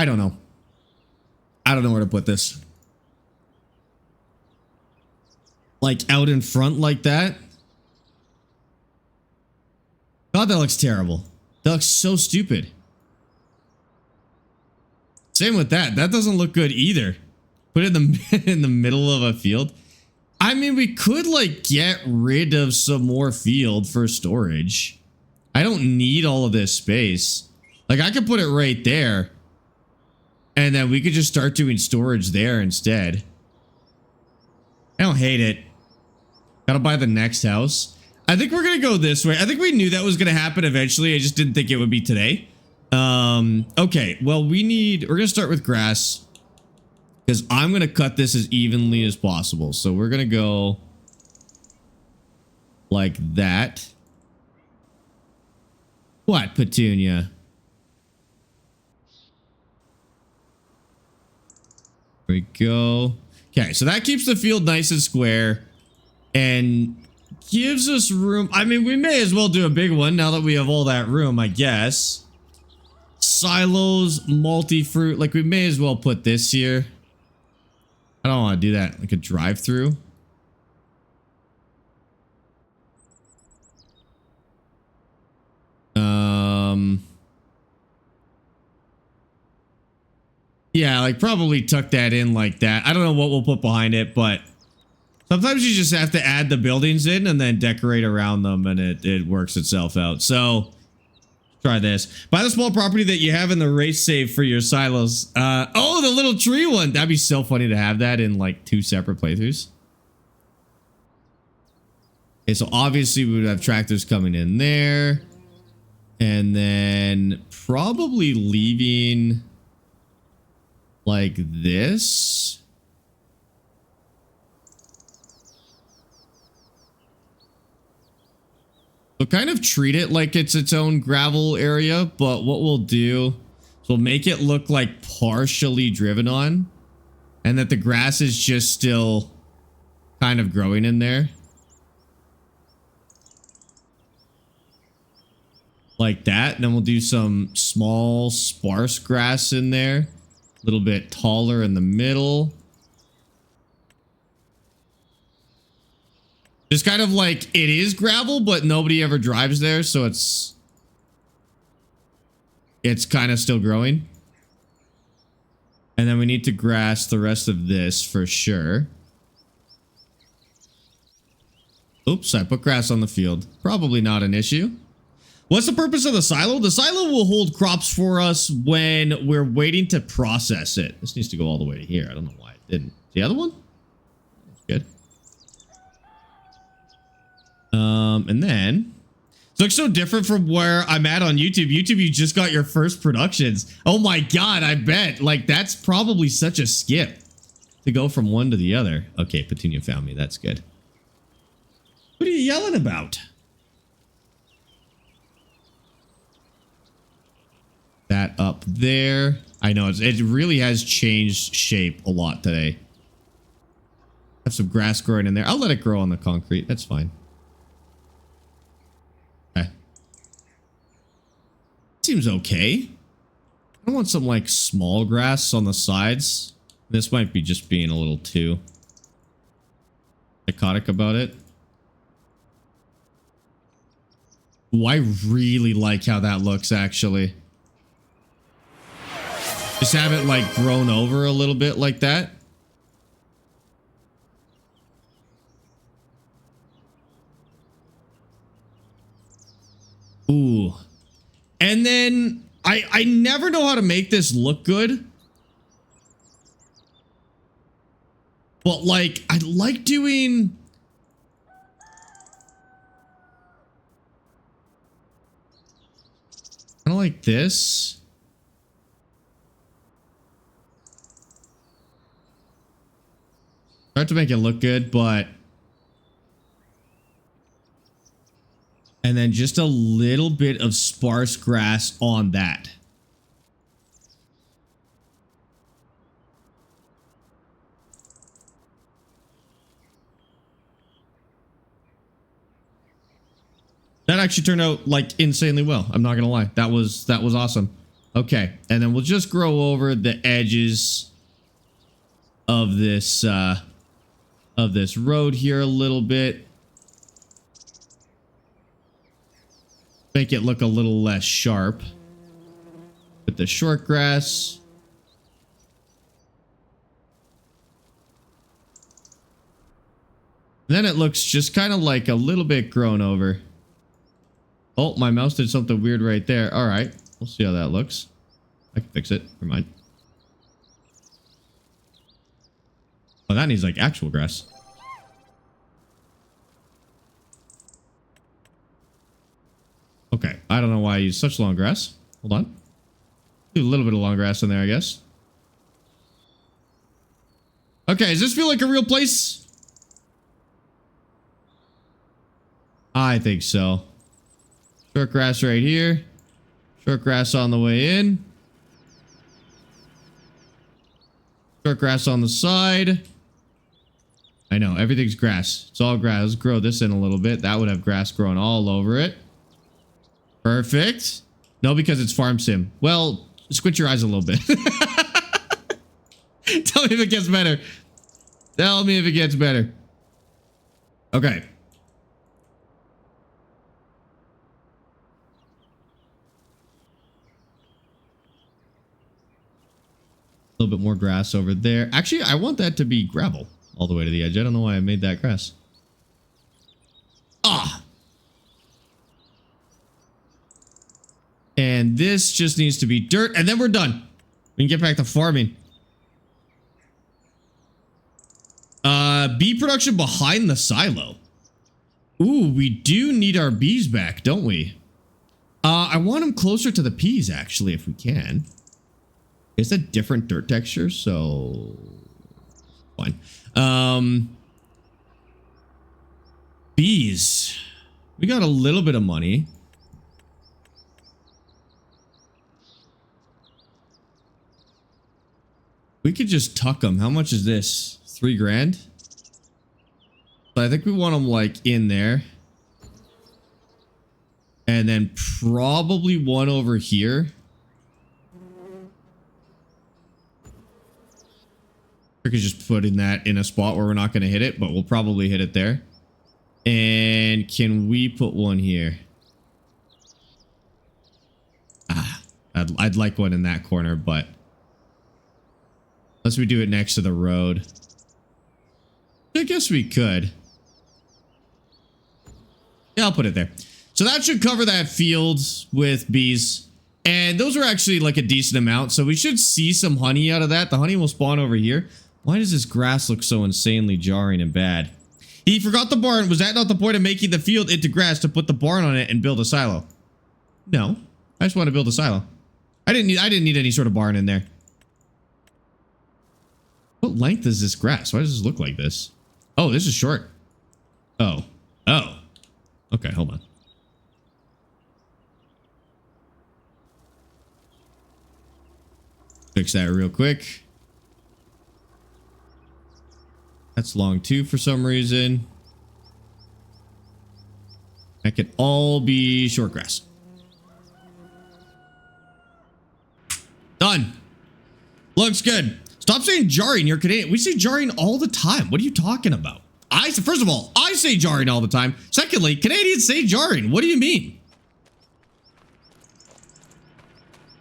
Speaker 1: don't know. I don't know where to put this. Like out in front like that. God, that looks terrible. That looks so stupid. Same with that. That doesn't look good either. Put it in the middle of a field. I mean, we could like get rid of some more field for storage. I don't need all of this space. Like I could put it right there. And then we could just start doing storage there instead. I don't hate it. Gotta buy the next house. I think we're gonna go this way. I think we knew that was gonna happen eventually. I just didn't think it would be today. Okay, well we're gonna start with grass. Because I'm gonna cut this as evenly as possible. So we're gonna go like that. What, Petunia? There we go. Okay, so that keeps the field nice and square. And gives us room. I mean, we may as well do a big one now that we have all that room, I guess. Silos, multi-fruit. Like, we may as well put this here. I don't want to do that. Like a drive-through. Yeah, like probably tuck that in like that. I don't know what we'll put behind it, but sometimes you just have to add the buildings in and then decorate around them and it works itself out. So try this. Buy the small property that you have in the race save for your silos. Oh, the little tree one. That'd be so funny to have that in like 2 separate playthroughs. Okay, so obviously we would have tractors coming in there. And then probably leaving like this. So kind of treat it like it's its own gravel area, but what we'll do is we'll make it look like partially driven on and that the grass is just still kind of growing in there. like that. And then we'll do some small sparse grass in there. A little bit taller in the middle. Just kind of like, it is gravel, but nobody ever drives there. So it's kind of still growing. And then we need to grass the rest of this for sure. Oops, I put grass on the field. Probably not an issue. What's the purpose of the silo? The silo will hold crops for us when we're waiting to process it. This needs to go all the way to here. I don't know why it didn't. The other one? Good. And then it looks so different from where I'm at on YouTube. YouTube, you just got your first productions. Oh my God, I bet. Like, that's probably such a skip to go from one to the other. Okay, Petunia found me. That's good. What are you yelling about? That up there. I know it really has changed shape a lot today. Have some grass growing in there. I'll let it grow on the concrete. That's fine. Okay. Seems okay. I want some like small grass on the sides. This might be just being a little too psychotic about it. Ooh, I really like how that looks, actually. Just have it like grown over a little bit like that. Ooh. And then I never know how to make this look good. But like, I like doing... kind of like this. Start to make it look good, but... and then just a little bit of sparse grass on that. That actually turned out like insanely well. I'm not gonna lie. That was awesome. Okay, and then we'll just grow over the edges of this road here a little bit. Make it look a little less sharp. With the short grass. Then it looks just kind of like a little bit grown over. Oh, my mouse did something weird right there. All right. We'll see how that looks. I can fix it. Never mind. Oh, that needs like actual grass. Okay. I don't know why I use such long grass. Hold on. Do a little bit of long grass in there, I guess. Okay. Does this feel like a real place? I think so. Short grass right here. Short grass on the way in. Short grass on the side. I know, everything's grass. It's all grass. Let's grow this in a little bit. That would have grass growing all over it. Perfect. No, because it's farm sim. Well, squint your eyes a little bit. Tell me if it gets better. Tell me if it gets better. Okay. A little bit more grass over there. Actually, I want that to be gravel all the way to the edge. I don't know why I made that grass. Ah. And this just needs to be dirt, and then we're done. We can get back to farming. Bee production behind the silo. Ooh, we do need our bees back, don't we? I want them closer to the peas, actually, if we can. It's a different dirt texture, so fine. Bees. We got a little bit of money. We could just tuck them. How much is this? 3 grand? But I think we want them like in there. And And then probably one over here. We could just put in that in a spot where we're not going to hit it, but we'll probably hit it there. And can we put one here? Ah, I'd like one in that corner, but unless we do it next to the road. I guess we could. Yeah, I'll put it there. So that should cover that field with bees. And those are actually like a decent amount. So we should see some honey out of that. The honey will spawn over here. Why does this grass look so insanely jarring and bad? He forgot the barn. Was that not the point of making the field into grass to put the barn on it and build a silo? No. I just want to build a silo. I didn't need any sort of barn in there. What length is this grass? Why does this look like this? Oh, this is short. Oh. Oh. Okay, hold on. Fix that real quick. That's long too for some reason. That could all be short grass. Done. Looks good. Stop saying jarring. You're Canadian. We say jarring all the time. What are you talking about? First of all, I say jarring all the time. Secondly, Canadians say jarring. What do you mean?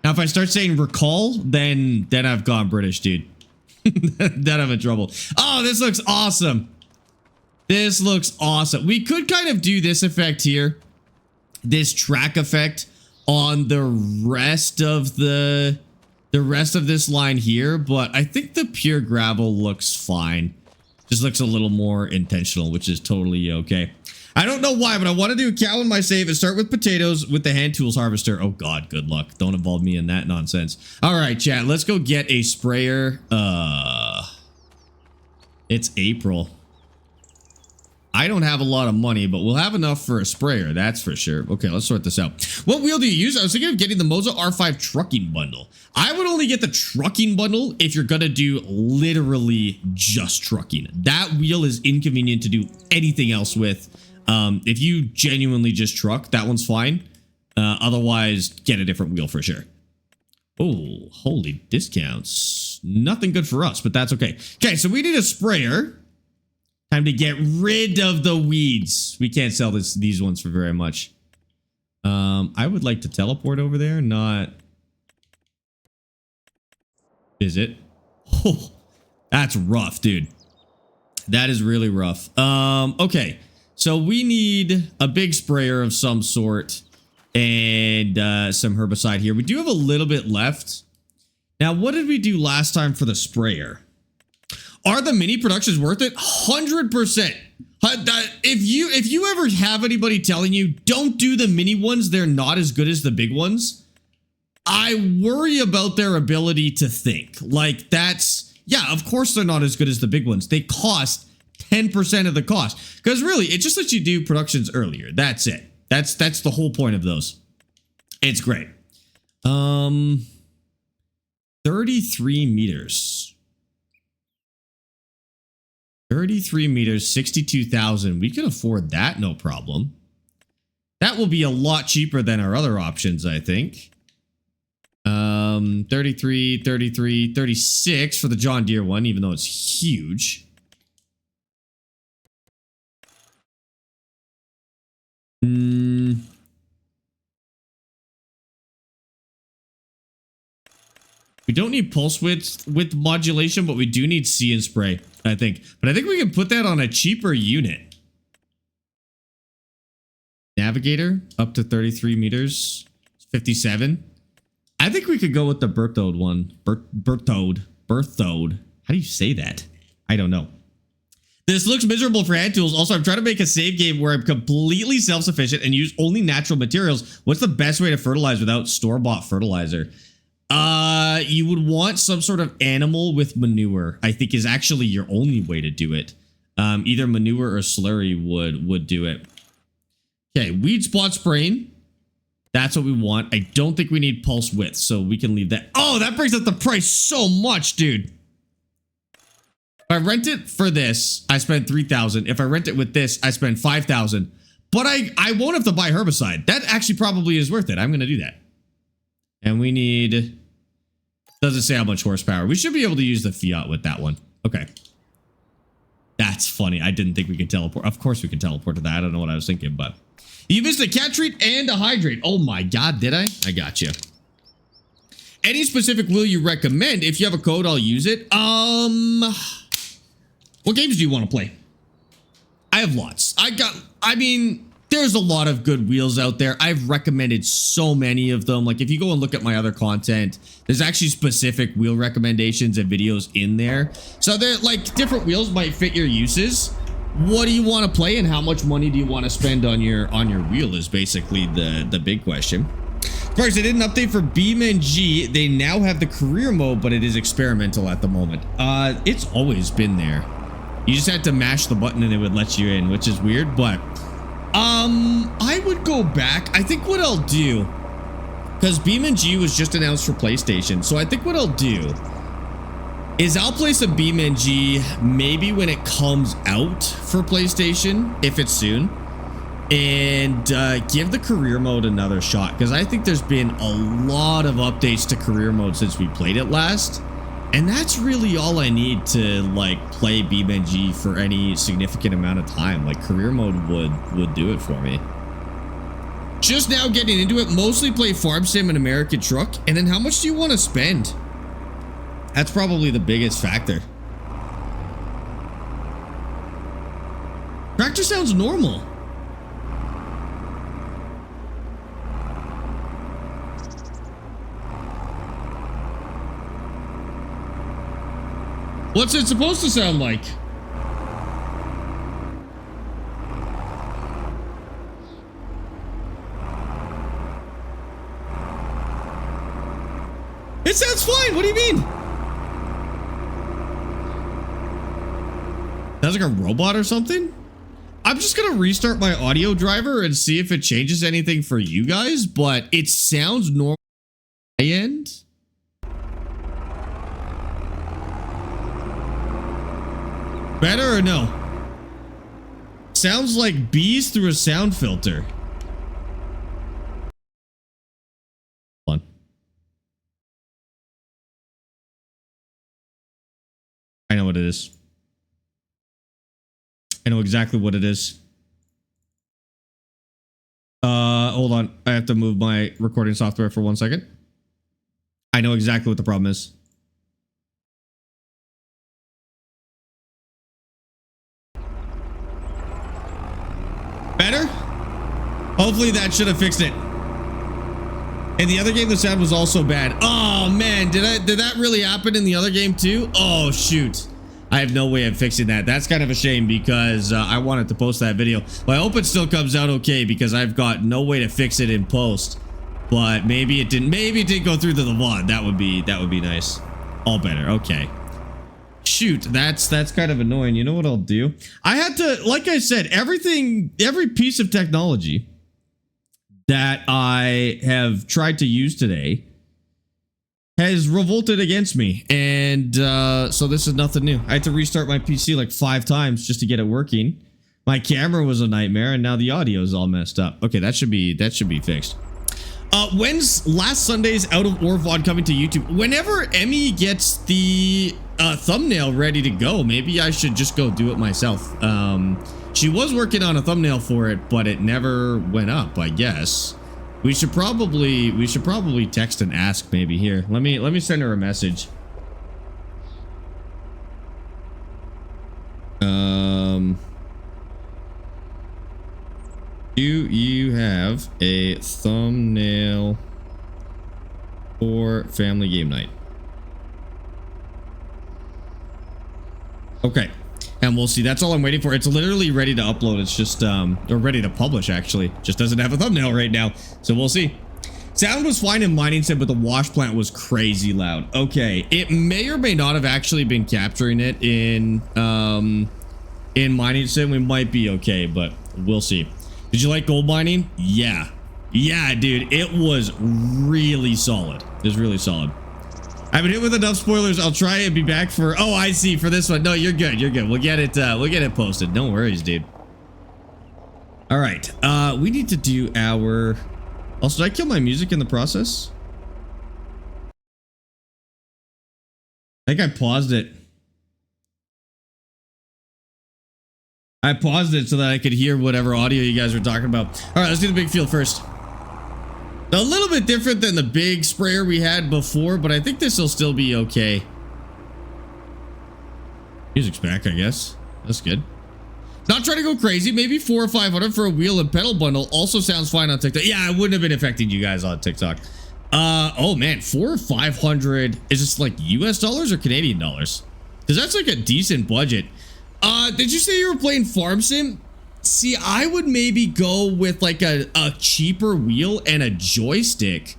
Speaker 1: Now, if I start saying recall, then I've gone British, dude. Then I'm in trouble. Oh, this looks awesome. This looks awesome. We could kind of do this effect here. This track effect on the rest of this line here, but I think the pure gravel looks fine. Just looks a little more intentional, which is totally okay. I don't know why, but I want to do a cow in my save and start with potatoes with the hand tools harvester. Oh God, good luck. Don't involve me in that nonsense. All right, chat, let's go get a sprayer. It's April. I don't have a lot of money, but we'll have enough for a sprayer, that's for sure. Okay, let's sort this out. What wheel do you use? I was thinking of getting the Moza R5 trucking bundle. I would only get the trucking bundle if you're gonna do literally just trucking. That wheel is inconvenient to do anything else with. If you genuinely just truck, that one's fine. Otherwise, get a different wheel for sure. Oh, holy discounts. Nothing good for us, but that's okay. Okay, so we need a sprayer. Time to get rid of the weeds. We can't sell these ones for very much. I would like to teleport over there, not visit. Oh, that's rough, dude. That is really rough. Okay. So we need a big sprayer of some sort and some herbicide here. We do have a little bit left. Now, what did we do last time for the sprayer? Are the mini productions worth it? 100%. If you ever have anybody telling you don't do the mini ones, they're not as good as the big ones, I worry about their ability to think. Like yeah, of course they're not as good as the big ones. They cost 10% of the cost. Because really, it just lets you do productions earlier. That's it. That's the whole point of those. It's great. 33 meters. 33 meters, 62,000. We can afford that, no problem. That will be a lot cheaper than our other options, I think. 33, 33, 36 for the John Deere one, even though it's huge. We don't need pulse width with modulation, but we do need see and spray, I think. But I think we can put that on a cheaper unit. Navigator, up to 33 meters, 57. I think we could go with the Berthold one. Berthold. How do you say that? I don't know. This looks miserable for hand tools. Also, I'm trying to make a save game where I'm completely self-sufficient and use only natural materials. What's the best way to fertilize without store-bought fertilizer? You would want some sort of animal with manure, I think is actually your only way to do it. Either manure or slurry would do it. Okay, weed spot spraying. That's what we want. I don't think we need pulse width, so we can leave that. Oh, that brings up the price so much, dude. If I rent it for this, I spend 3,000. If I rent it with this, I spend 5,000. But I won't have to buy herbicide. That actually probably is worth it. I'm going to do that. And we need... Doesn't say how much horsepower. We should be able to use the Fiat with that one. Okay. That's funny. I didn't think we could teleport. Of course we could teleport to that. I don't know what I was thinking, but... You missed a cat treat and a hydrate. Oh my god, did I? I got you. Any specific wheel you recommend? If you have a code, I'll use it. What games do you want to play? I have lots. I mean, there's a lot of good wheels out there. I've recommended so many of them. Like if you go and look at my other content, there's actually specific wheel recommendations and videos in there. So they're like different wheels might fit your uses. What do you want to play and how much money do you want to spend on your wheel is basically the big question. Sparx, they did an update for BeamNG. They now have the career mode, but it is experimental at the moment. It's always been there. You just had to mash the button and it would let you in, which is weird, but I would go back. I think what I'll do, because BeamNG was just announced for PlayStation, so I think what I'll do is I'll play some BeamNG maybe when it comes out for PlayStation, if it's soon, and give the career mode another shot, because I think there's been a lot of updates to career mode since we played it last, and that's really all I need to like play BeamNG for any significant amount of time. Like career mode would do it for me. Just now getting into it, mostly play Farm Sim and American Truck, and then how much do you want to spend? That's probably the biggest factor. Tractor sounds normal. What's it supposed to sound like? It sounds fine. What do you mean? Sounds like a robot or something? I'm just gonna restart my audio driver and see if it changes anything for you guys, but it sounds normal on my end. Better or no? Sounds like bees through a sound filter. Hold on. I know what it is. I know exactly what it is. Hold on. I have to move my recording software for 1 second. I know exactly what the problem is. Better? Hopefully that should have fixed it. In the other game, the sound was also bad. Oh man, did that really happen in the other game too? Oh shoot. I have no way of fixing that. That's kind of a shame because I wanted to post that video. But I hope it still comes out okay because I've got no way to fix it in post. But maybe it didn't. Maybe it did go through to the VOD. That would be nice. All better. Okay. Shoot, that's kind of annoying. You know what I'll do? I had to, like I said, every piece of technology that I have tried to use today has revolted against me, and so this is nothing new. I had to restart my PC like 5 times just to get it working. My camera was a nightmare, and now the audio is all messed up. Okay, that should be fixed. When's last Sunday's Out of Ore VOD coming to YouTube? Whenever Emmy gets the thumbnail ready to go, maybe I should just go do it myself. She was working on a thumbnail for it, but it never went up, I guess. We should probably text and ask maybe here. Let me send her a message. Do you have a thumbnail for family game night? Okay. And we'll see. That's all I'm waiting for. It's literally ready to upload. It's just, or ready to publish, actually. Just doesn't have a thumbnail right now. So we'll see. Sound was fine in mining sim, but the wash plant was crazy loud. Okay. It may or may not have actually been capturing it in mining sim. We might be okay, but we'll see. Did you like gold mining? Yeah. Yeah, dude. It was really solid. It was really solid. I've been hit with enough spoilers. I'll try and be back for... Oh, I see. For this one. No, you're good. You're good. We'll get it posted. No worries, dude. All right. We need to do our... Also, did I kill my music in the process? I think I paused it. I paused it so that I could hear whatever audio you guys were talking about. All right, let's do the big field first. A little bit different than the big sprayer we had before, but I think this will still be okay. Music's back, I guess. That's good. Not trying to go crazy. Maybe 400 or 500 for a wheel and pedal bundle also sounds fine on TikTok. Yeah, it wouldn't have been affecting you guys on TikTok. Oh man, 400 or 500. Is this like US dollars or Canadian dollars? Because that's like a decent budget. Did you say you were playing Farm Sim? See, I would maybe go with like a cheaper wheel and a joystick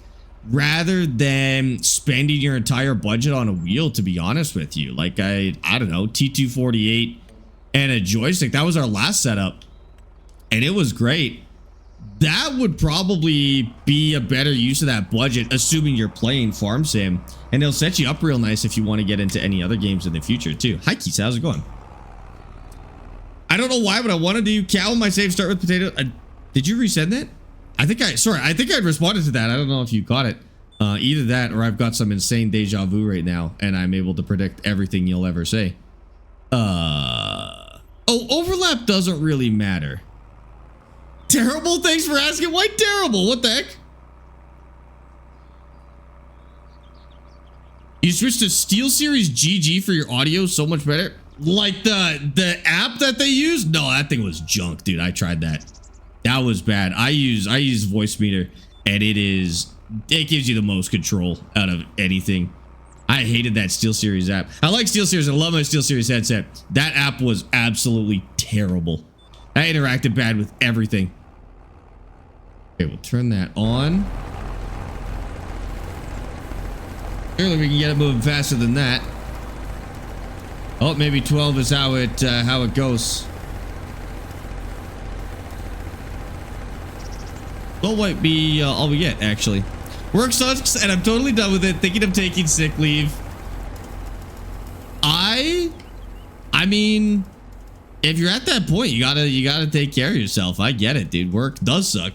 Speaker 1: rather than spending your entire budget on a wheel, to be honest with you. Like I don't know, T248 and a joystick. That was our last setup and it was great. That would probably be a better use of that budget, assuming you're playing Farm Sim, and it'll set you up real nice if you want to get into any other games in the future too. Hi Keith, how's it going? I don't know why, but I wanted to cow my save start with potato. Did you resend that? I think I responded to that. I don't know if you caught it. Either that or I've got some insane deja vu right now and I'm able to predict everything you'll ever say. Oh, overlap doesn't really matter. Terrible, thanks for asking. Why terrible? What the heck? You switched to SteelSeries GG for your audio, so much better. Like the app that they use? No, that thing was junk, dude. I tried that. That was bad. I use Voicemeeter and it gives you the most control out of anything. I hated that SteelSeries app. I like SteelSeries. I love my SteelSeries headset. That app was absolutely terrible. I interacted bad with everything. Okay, we'll turn that on. Clearly we can get it moving faster than that. Oh, maybe 12 is how it goes. That might be all we get, actually. Work sucks, and I'm totally done with it. Thinking of taking sick leave. I mean, if you're at that point, you gotta take care of yourself. I get it, dude. Work does suck.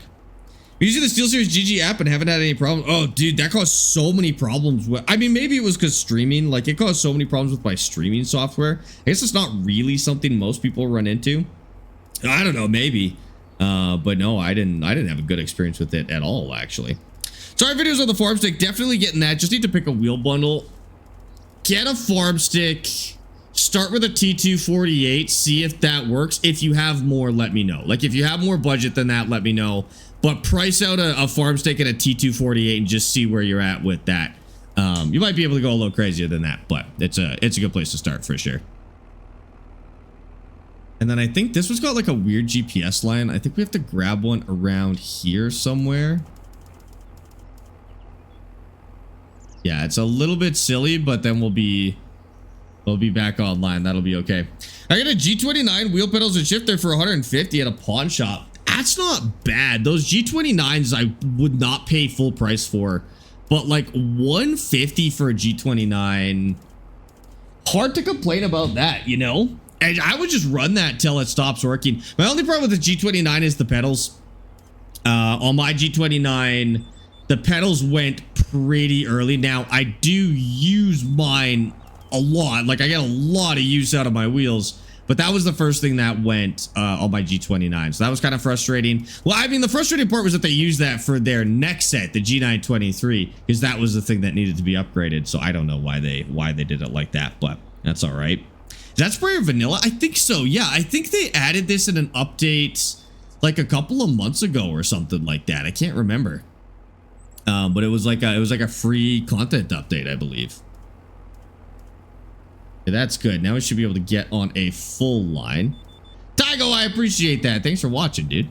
Speaker 1: Using the SteelSeries GG app and haven't had any problems. Oh, dude, that caused so many problems. I mean, maybe it was because streaming. Like, it caused so many problems with my streaming software. I guess it's not really something most people run into. I don't know, maybe. But no, I didn't have a good experience with it at all, actually. Sorry, videos on the farm stick. Definitely getting that. Just need to pick a wheel bundle. Get a farm stick. Start with a T248. See if that works. If you have more, let me know. Like, if you have more budget than that, let me know. But price out a farm stick and a T248 and just see where you're at with that. You might be able to go a little crazier than that, but it's a good place to start for sure. And then I think this one's got like a weird GPS line. I think we have to grab one around here somewhere. Yeah, it's a little bit silly, but then we'll be back online. That'll be okay. I got a G29 wheel pedals and shifter for 150 at a pawn shop. That's not bad. Those G29s I would not pay full price for, but like 150 for a G29, hard to complain about that, you know? And I would just run that till it stops working. My only problem with the G29 is the pedals. On my G29, the pedals went pretty early. Now, I do use mine a lot. Like, I get a lot of use out of my wheels. But that was the first thing that went on my G29. So that was kind of frustrating. Well, I mean, the frustrating part was that they used that for their next set, the G923, because that was the thing that needed to be upgraded. So I don't know why they did it like that, but that's all right. Is that sprayer vanilla? I think so. Yeah, I think they added this in an update like a couple of months ago or something like that. I can't remember. But it was like a free content update, I believe. Okay, that's good. Now we should be able to get on a full line. Tygo, I appreciate that. Thanks for watching, dude.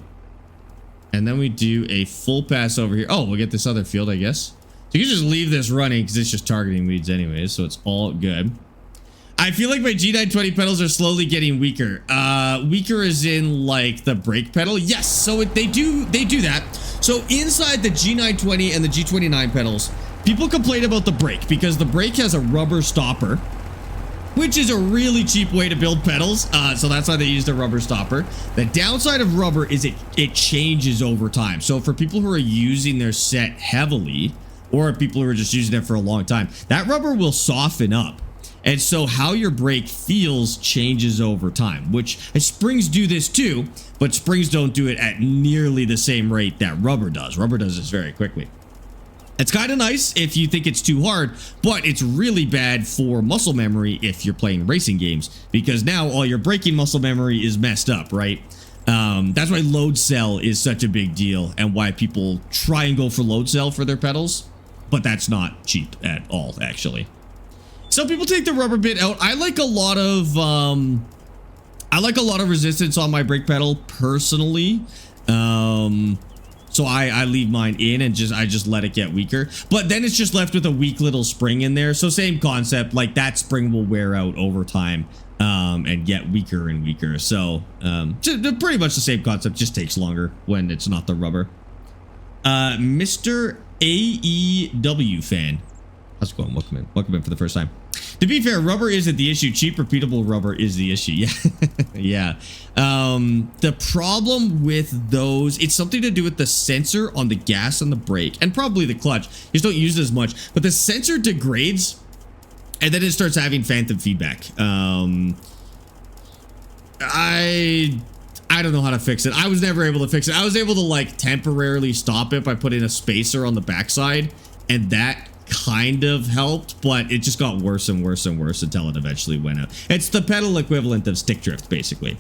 Speaker 1: And then we do a full pass over here. Oh, we'll get this other field, I guess. So you can just leave this running because it's just targeting weeds anyways, so it's all good. I feel like my G920 pedals are slowly getting weaker. Weaker as in like the brake pedal. Yes, so they do that. So inside the G920 and the G29 pedals, people complain about the brake because the brake has a rubber stopper. which is a really cheap way to build pedals. So that's why they used a rubber stopper. The downside of rubber is it changes over time. So for people who are using their set heavily, or people who are just using it for a long time, that rubber will soften up. And so how your brake feels changes over time, which springs do this too, but springs don't do it at nearly the same rate that rubber does. Rubber does this very quickly. It's kind of nice if you think it's too hard, but it's really bad for muscle memory if you're playing racing games, because now all your braking muscle memory is messed up, right? That's why load cell is such a big deal and why people try and go for load cell for their pedals, but that's not cheap at all, actually. Some people take the rubber bit out. I like a lot of resistance on my brake pedal personally. So I leave mine in and I just let it get weaker, but then it's just left with a weak little spring in there. So same concept, like that spring will wear out over time and get weaker and weaker. So pretty much the same concept, just takes longer when it's not the rubber. Mr. AEW fan, how's it going? Welcome in for the first time. To be fair, rubber isn't the issue. Cheap, repeatable rubber is the issue. Yeah. Yeah. The problem with those, it's something to do with the sensor on the gas and the brake, and probably the clutch. You just don't use it as much, but the sensor degrades and then it starts having phantom feedback. I don't know how to fix it. I was never able to fix it. I was able to like temporarily stop it by putting a spacer on the backside, and that kind of helped, but it just got worse and worse and worse until it eventually went out. It's the pedal equivalent of stick drift, basically.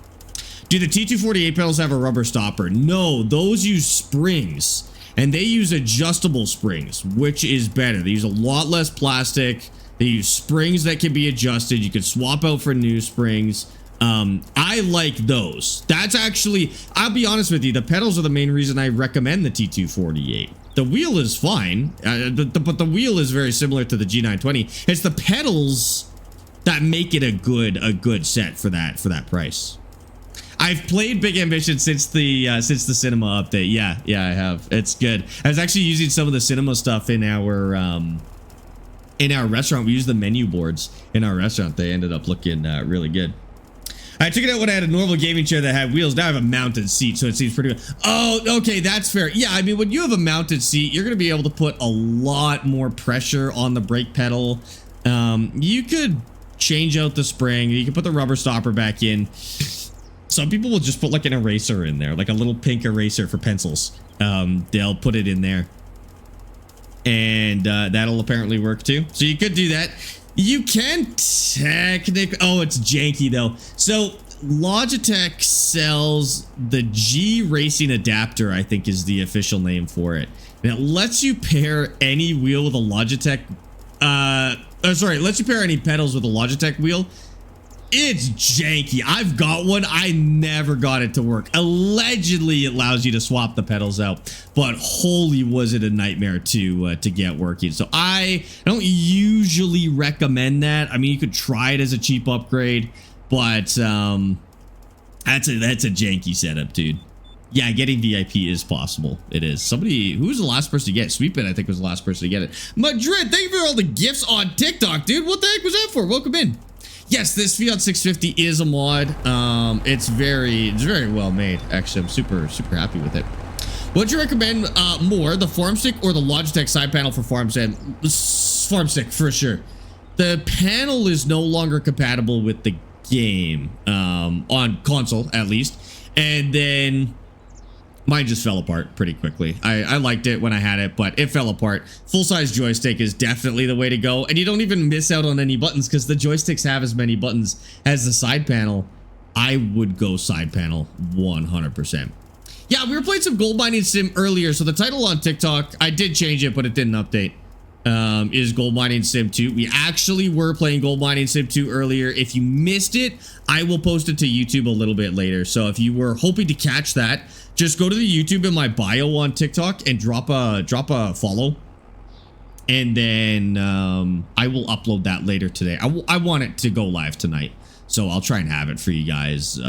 Speaker 1: Do the T248 pedals have a rubber stopper? No, those use springs, and they use adjustable springs, which is better. They use a lot less plastic. They use springs that can be adjusted. You can swap out for new springs. I like those. That's actually, I'll be honest with you, the pedals are the main reason I recommend the T248. The wheel is fine, but the wheel is very similar to the G920. It's the pedals that make it a good set for that price. I've played Big Ambition since the cinema update. Yeah, I have. It's good. I was actually using some of the cinema stuff in our restaurant. We used the menu boards in our restaurant. They ended up looking really good. I took it out when I had a normal gaming chair that had wheels. Now I have a mounted seat, so it seems pretty good. Oh, okay, that's fair. Yeah, I mean, when you have a mounted seat, you're going to be able to put a lot more pressure on the brake pedal. You could change out the spring. You can put the rubber stopper back in. Some people will just put like an eraser in there, like a little pink eraser for pencils. They'll put it in there, and that'll apparently work too. So you could do that. You can technically, oh, it's janky though. So Logitech sells the G Racing adapter, I think is the official name for it. And it lets you pair any wheel with a Logitech, lets you pair any pedals with a Logitech wheel. It's janky. I've got one. I never got it to work. Allegedly, it allows you to swap the pedals out, but holy was it a nightmare to get working. So I don't usually recommend that. I mean, you could try it as a cheap upgrade, but that's a janky setup, dude. Yeah, getting VIP is possible. It is. Somebody, who was the last person to get it? Sweetbit, I think, was the last person to get it. Madrid, thank you for all the gifts on TikTok, dude. What the heck was that for? Welcome in. Yes, this Fiat 650 is a mod. It's very well made. Actually, I'm super happy with it. Would you recommend more, the farm stick or the Logitech side panel for farm sim? Farm stick for sure. The panel is no longer compatible with the game on console, at least, and then mine just fell apart pretty quickly. I liked it when I had it, but it fell apart. Full-size joystick is definitely the way to go, and you don't even miss out on any buttons because the joysticks have as many buttons as the side panel. I would go side panel 100%. Yeah, we were playing some gold mining sim earlier, so the title on TikTok, I did change it, but it didn't update, is Gold Mining Sim 2. We actually were playing Gold Mining Sim 2 earlier. If you missed it, I will post it to YouTube a little bit later. So if you were hoping to catch that, just go to the YouTube in my bio on TikTok and drop a follow, and then I will upload that later today. I want it to go live tonight, so I'll try and have it for you guys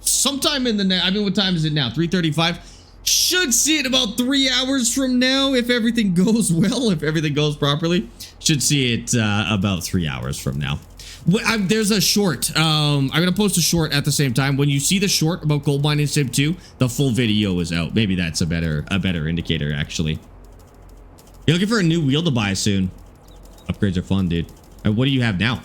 Speaker 1: sometime in the I mean, what time is it now? 3:35. Should see it about 3 hours from now if everything goes well, if everything goes properly. Should see it about 3 hours from now. There's a short. I'm gonna post a short at the same time. When you see the short about gold mining sim 2, the full video is out. Maybe that's a better indicator actually. You're looking for a new wheel to buy soon. Upgrades are fun, dude. And what do you have now?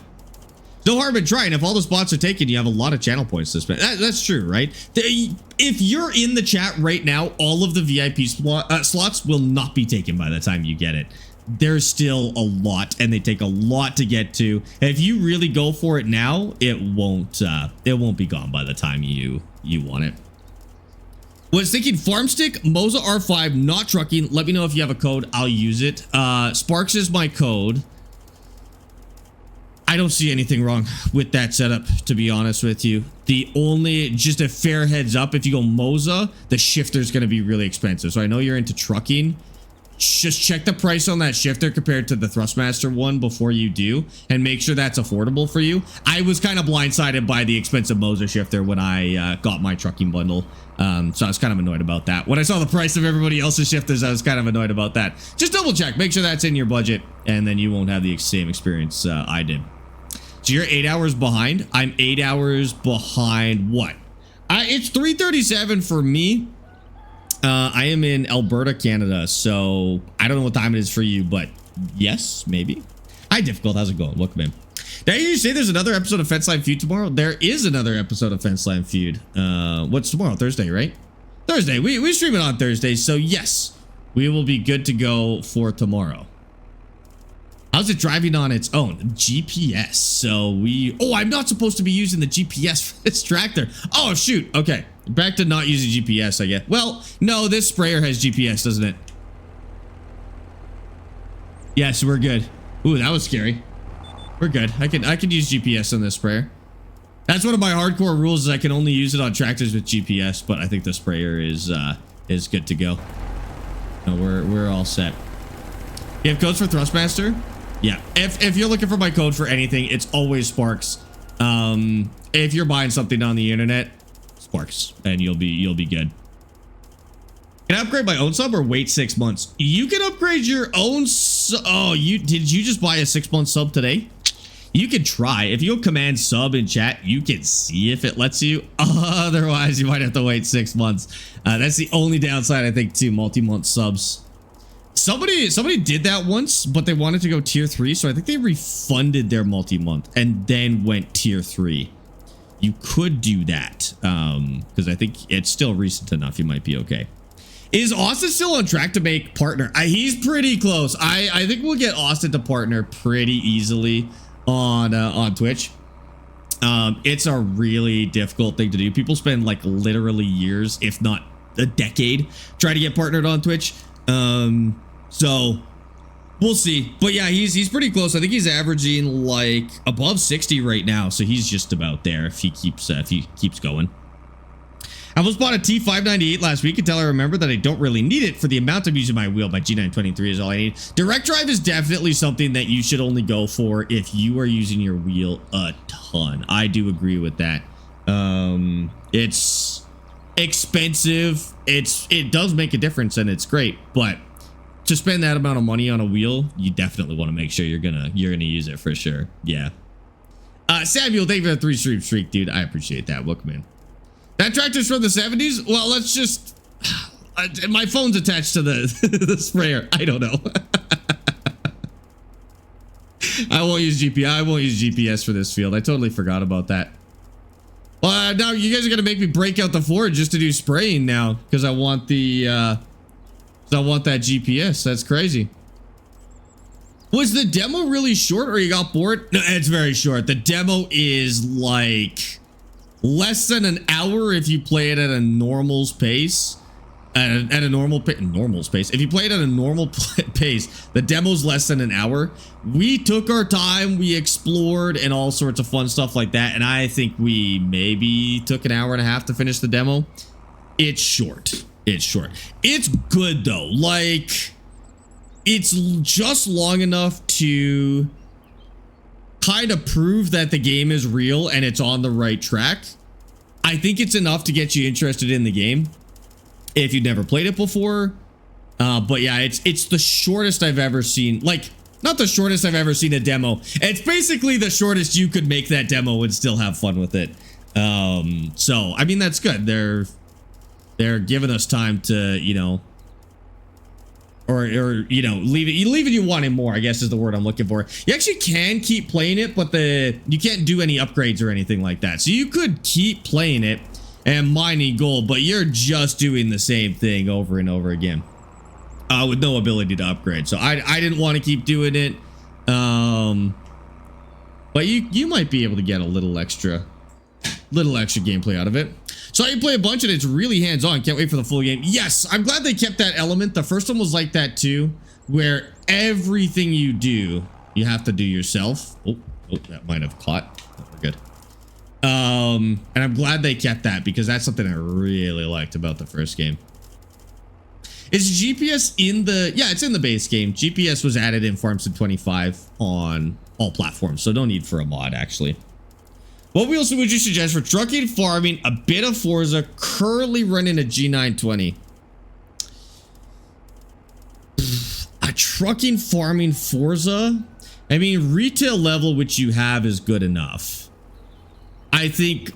Speaker 1: No harm in trying. If all the spots are taken, you have a lot of channel points to spend. That's true, right? If you're in the chat right now, all of the VIP slots will not be taken by the time you get it. There's still a lot, and they take a lot to get to. If you really go for it now, it won't be gone by the time you want it. Was thinking farm stick, Moza R5, not trucking. Let me know if you have a code. I'll use it. Sparx is my code. I don't see anything wrong with that setup, to be honest with you. The only, just a fair heads up, if you go Moza, the shifter's going to be really expensive. So I know you're into trucking. Just check the price on that shifter compared to the Thrustmaster one before you do, and make sure that's affordable for you. I was kind of blindsided by the expensive Moza shifter when I got my trucking bundle. So I was kind of annoyed about that. When I saw the price of everybody else's shifters, I was kind of annoyed about that. Just double check, make sure that's in your budget, and then you won't have the same experience I did. So you're 8 hours behind. I'm 8 hours behind what? It's 3:37 for me. I am in Alberta, Canada, so I don't know what time it is for you, but yes, maybe. Hi, Difficult. How's it going? Welcome in. Now, you say there's another episode of Fenceline Feud tomorrow? There is another episode of Fenceline Feud. What's tomorrow? Thursday, right? Thursday. We stream it on Thursday, so yes, we will be good to go for tomorrow. How's it driving on its own? GPS. So oh, I'm not supposed to be using the GPS for this tractor. Oh, shoot. Okay. Back to not using GPS, I guess. Well, no, this sprayer has GPS, doesn't it? Yes, we're good. Ooh, that was scary. We're good. I could use GPS on this sprayer. That's one of my hardcore rules, is I can only use it on tractors with GPS, but I think the sprayer is good to go. No, we're all set. You have codes for Thrustmaster? Yeah. If you're looking for my code for anything, it's always Sparx. If you're buying something on the internet, Sparx, and you'll be good. Can I upgrade my own sub or wait 6 months? You can upgrade your own oh, did you just buy a 6-month sub today? You can try. If you go command sub in chat, you can see if it lets you. Otherwise, you might have to wait 6 months. That's the only downside, I think, to multi-month subs. Somebody did that once, but they wanted to go tier 3, so I think they refunded their multi-month and then went tier 3. You could do that, because I think it's still recent enough. You might be okay. Is Austin still on track to make partner? He's pretty close. I think we'll get Austin to partner pretty easily on Twitch. It's a really difficult thing to do. People spend like literally years, if not a decade, trying to get partnered on Twitch. So we'll see. But yeah, he's pretty close. I think he's averaging like above 60 right now. So he's just about there if he keeps going. I almost bought a T598 last week until I remember that I don't really need it for the amount I'm using my wheel. My G923 is all I need. Direct drive is definitely something that you should only go for if you are using your wheel a ton. I do agree with that. It's expensive. It does make a difference and it's great, but to spend that amount of money on a wheel, you definitely want to make sure you're gonna use it for sure. Yeah. Samuel, thank you for the 3-stream streak, dude. I appreciate that. Welcome in. That tractor's from the 70s? Well, let's just... my phone's attached to the, the sprayer. I don't know. I won't use GPS. I won't use GPS for this field. I totally forgot about that. Well, now you guys are going to make me break out the Ford just to do spraying now. Because I want the... I want that GPS. That's crazy. Was the demo really short or you got bored? No, it's very short. The demo is like... less than an hour if you play it at a normal pace. At a normal pace. If you play it at a normal pace, the demo's less than an hour. We took our time, we explored, and all sorts of fun stuff like that. And I think we maybe took an hour and a half to finish the demo. It's short. It's short. It's good though. Like, it's just long enough to kind of prove that the game is real and it's on the right track. I think it's enough to get you interested in the game if you've never played it before. But yeah, it's the shortest I've ever seen. Like, Not the shortest I've ever seen a demo. It's basically the shortest you could make that demo and still have fun with it. So I mean, that's good. They're giving us time to, you know, or you know, leaving you wanting more, I guess is the word I'm looking for. You actually can keep playing it, but you can't do any upgrades or anything like that. So you could keep playing it and mining gold, but you're just doing the same thing over and over again. With no ability to upgrade. So I didn't want to keep doing it. But you might be able to get a little extra gameplay out of it. So you play a bunch and it's really hands-on. Can't wait for the full game. Yes, I'm glad they kept that element. The first one was like that too, where everything you do, you have to do yourself. Oh, that might have caught. Oh, we're good. And I'm glad they kept that because that's something I really liked about the first game. Is GPS in the... Yeah, it's in the base game. GPS was added in Farm Sim 25 on all platforms, so no need for a mod, actually. What wheels would you suggest for trucking, farming, a bit of Forza, currently running a G920? A trucking, farming, Forza? I mean, retail level, which you have, is good enough. I think...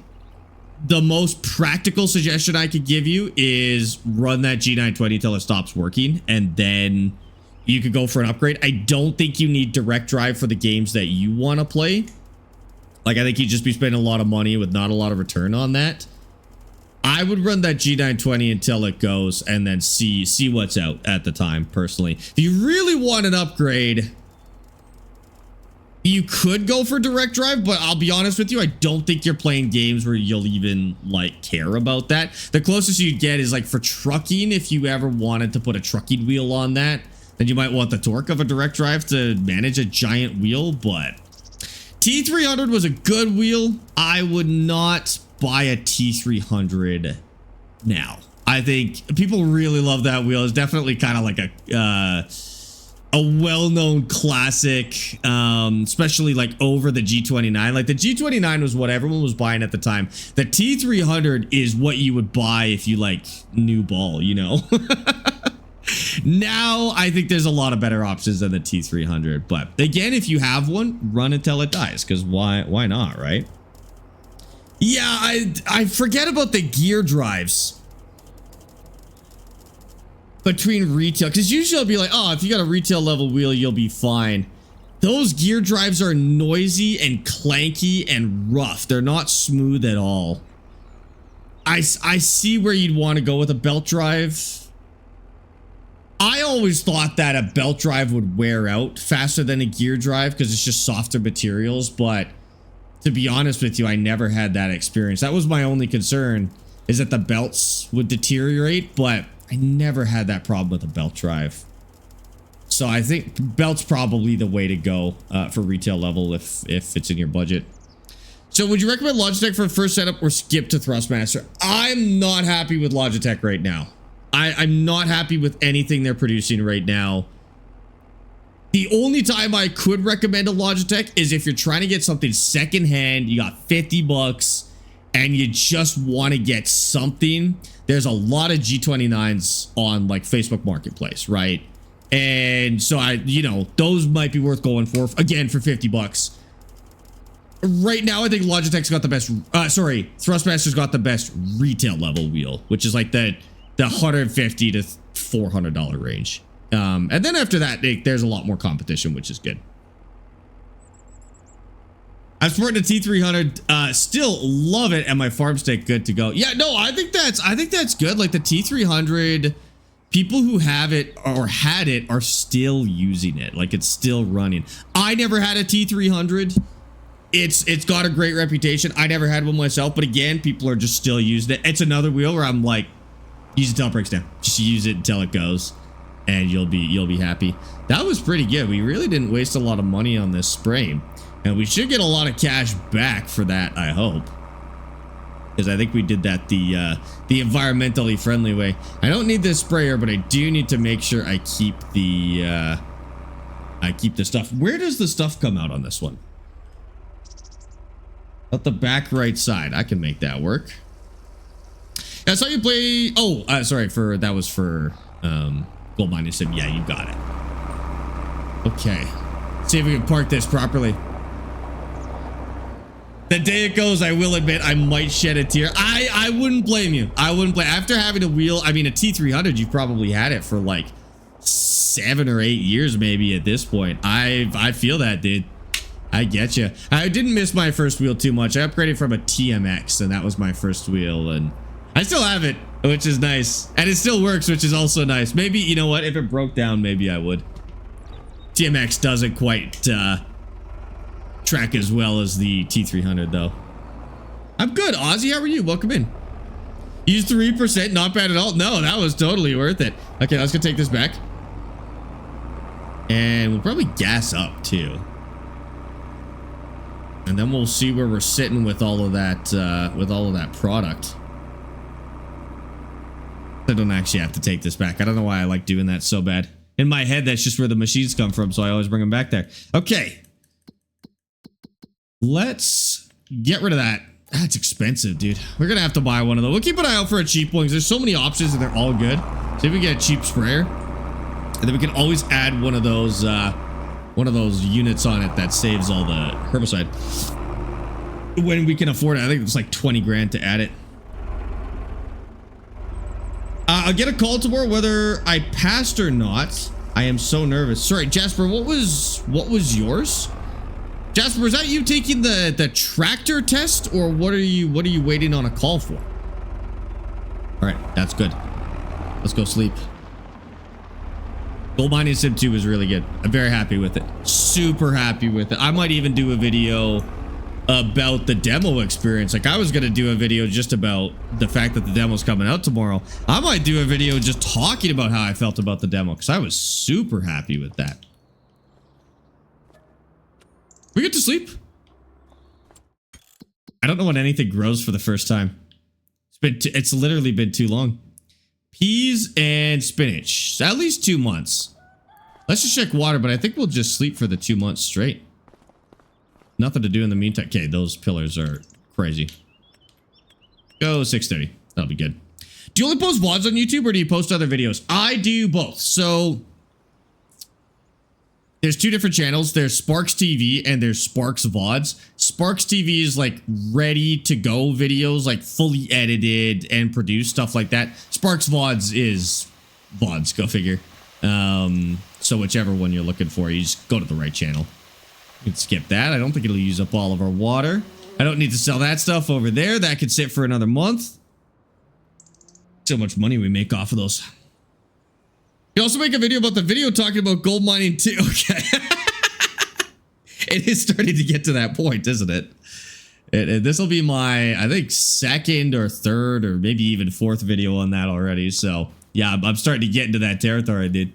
Speaker 1: the most practical suggestion I could give you is run that G920 until it stops working, and then you could go for an upgrade. I don't think you need direct drive for the games that you want to play. Like, I think you'd just be spending a lot of money with not a lot of return on that. I would run that G920 until it goes, and then see what's out at the time, personally. If you really want an upgrade... you could go for direct drive, but I'll be honest with you, I don't think you're playing games where you'll even, like, care about that. The closest you'd get is, like, for trucking, if you ever wanted to put a trucking wheel on that, then you might want the torque of a direct drive to manage a giant wheel, but T300 was a good wheel. I would not buy a T300 now. I think people really love that wheel. It's definitely kind of like a well-known classic, especially like over the G29. Like the G29 was what everyone was buying at the time. The T300 is what you would buy if you like new ball, you know. Now I think there's a lot of better options than the T300, but again, if you have one, run until it dies, because why not, right? Yeah, I forget about the gear drives between retail, because usually I'll be like, oh, if you got a retail level wheel, you'll be fine. Those gear drives are noisy and clanky and rough. They're not smooth at all. I see where you'd want to go with a belt drive. I always thought that a belt drive would wear out faster than a gear drive because it's just softer materials, but to be honest with you, I never had that experience. That was my only concern, is that the belts would deteriorate, but I never had that problem with a belt drive. So I think belt's probably the way to go for retail level if it's in your budget. So would you recommend Logitech for first setup or skip to Thrustmaster? I'm not happy with Logitech right now. I'm not happy with anything they're producing right now. The only time I could recommend a Logitech is if you're trying to get something secondhand, you got 50 bucks, and you just want to get something. There's a lot of G29s on like Facebook Marketplace, right? And so those might be worth going for, again, for 50 bucks. Right now, I think Logitech's got the best, Thrustmaster's got the best retail level wheel, which is like the $150 to $400 range. And then after that, there's a lot more competition, which is good. I'm sporting a T300, still love it, and my farm stick good to go. Yeah, no, I think that's good. Like the T300, people who have it or had it are still using it. Like it's still running. I never had a T300. It's got a great reputation. I never had one myself, but again, people are just still using it. It's another wheel where I'm like, use it until it breaks down. Just use it until it goes, and you'll be happy. That was pretty good. We really didn't waste a lot of money on this spraying, and we should get a lot of cash back for that, I hope, because I think we did that the environmentally friendly way. I don't need this sprayer, but I do need to make sure I keep the stuff. Where does the stuff come out on this one? Out the back right side. I can make that work. Yeah, I saw you play. Oh, sorry. That was for gold mining sim. Yeah, you got it. Okay. See if we can park this properly. The day it goes, I will admit I might shed a tear. I wouldn't blame you. I wouldn't blame. After having a wheel, I mean, a T300, you've probably had it for like 7 or 8 years maybe at this point. I feel that, dude. I get you. I didn't miss my first wheel too much. I upgraded from a TMX, and that was my first wheel, and I still have it, which is nice. And it still works, which is also nice. Maybe, you know what? If it broke down, maybe I would. TMX doesn't quite track as well as the T300, though. I'm good. Ozzy, how are you? Welcome in. Use 3%, not bad at all. No, that was totally worth it. Okay, let's go take this back. And we'll probably gas up, too. And then we'll see where we're sitting with all of that, product. I don't actually have to take this back. I don't know why I like doing that so bad. In my head, that's just where the machines come from, so I always bring them back there. Okay. Let's get rid of that. That's expensive, dude. We're gonna have to buy one of those. We'll keep an eye out for a cheap one, because there's so many options and they're all good. See if we get a cheap sprayer. And then we can always add one of those units on it that saves all the herbicide. When we can afford it. I think it's like 20 grand to add it. I'll get a call tomorrow whether I passed or not. I am so nervous. Sorry, Jasper, what was yours? Jasper, is that you taking the tractor test, or what are you waiting on a call for? All right, that's good. Let's go sleep. Gold Mining Sim 2 is really good. I'm very happy with it. Super happy with it. I might even do a video about the demo experience. Like, I was gonna do a video just about the fact that the demo's coming out tomorrow. I might do a video just talking about how I felt about the demo, because I was super happy with that. We get to sleep. I don't know when anything grows for the first time. It's literally been too long. Peas and spinach. At least 2 months. Let's just check water, but I think we'll just sleep for the 2 months straight. Nothing to do in the meantime. Okay, those pillars are crazy. Go 6:30. That'll be good. Do you only post VODs on YouTube, or do you post other videos? I do both. So there's 2 different channels. There's Sparx TV and there's Sparx VODs. Sparx TV is like ready to go videos, like fully edited and produced, stuff like that. Sparx VODs is VODs, go figure. So whichever one you're looking for, you just go to the right channel. You can skip that. I don't think it'll use up all of our water. I don't need to sell that stuff over there. That could sit for another month. So much money we make off of those. You also make a video about the video talking about gold mining too. Okay. It is starting to get to that point, isn't it? This will be my, I think, 2nd or 3rd or maybe even 4th video on that already. So yeah, I'm starting to get into that territory, dude.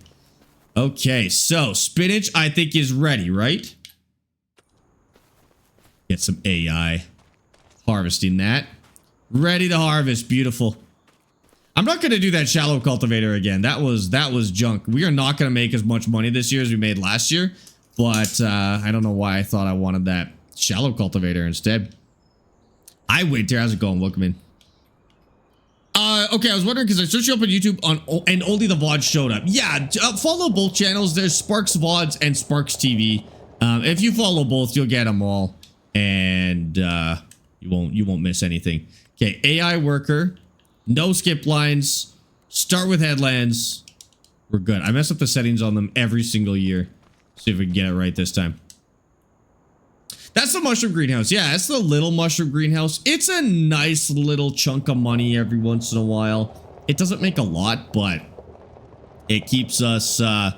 Speaker 1: Okay, so spinach I think is ready, right? Get some AI harvesting that. Ready to harvest. Beautiful. I'm not going to do that shallow cultivator again. That was junk. We are not going to make as much money this year as we made last year. But I don't know why I thought I wanted that shallow cultivator instead. Hi, Winter. How's it going? Welcome in. Okay, I was wondering because I searched you up on YouTube and only the VODs showed up. Yeah, follow both channels. There's Sparx VODs and Sparx TV. If you follow both, you'll get them all. And you won't miss anything. Okay, AI worker, no skip lines, start with headlands. We're good. I mess up the settings on them every single year. See if we can get it right this time. That's the mushroom greenhouse. Yeah, that's the little mushroom greenhouse. It's a nice little chunk of money every once in a while. It doesn't make a lot, but it keeps us kind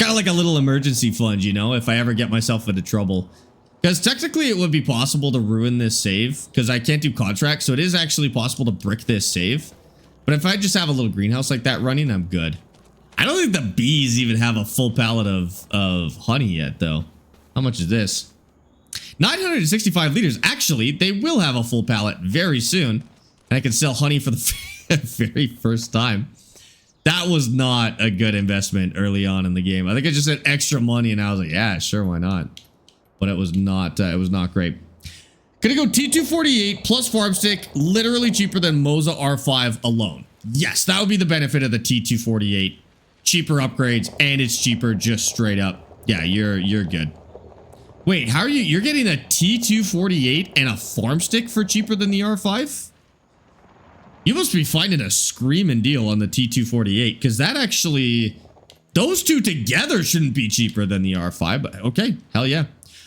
Speaker 1: of like a little emergency fund, you know, if I ever get myself into trouble. Because technically it would be possible to ruin this save because I can't do contracts. So it is actually possible to brick this save. But if I just have a little greenhouse like that running, I'm good. I don't think the bees even have a full pallet of honey yet, though. How much is this? 965 liters. Actually, they will have a full pallet very soon. And I can sell honey for the very first time. That was not a good investment early on in the game. I think I just had extra money and I was like, yeah, sure, why not? But it was not great. Gonna go T248 plus farm stick, literally cheaper than Moza R5 alone. Yes, that would be the benefit of the T248. Cheaper upgrades, and it's cheaper just straight up. Yeah, you're good. Wait, how are you? You're getting a T248 and a farm stick for cheaper than the R5? You must be finding a screaming deal on the T248, because that actually, those two together shouldn't be cheaper than the R5, but okay, hell yeah.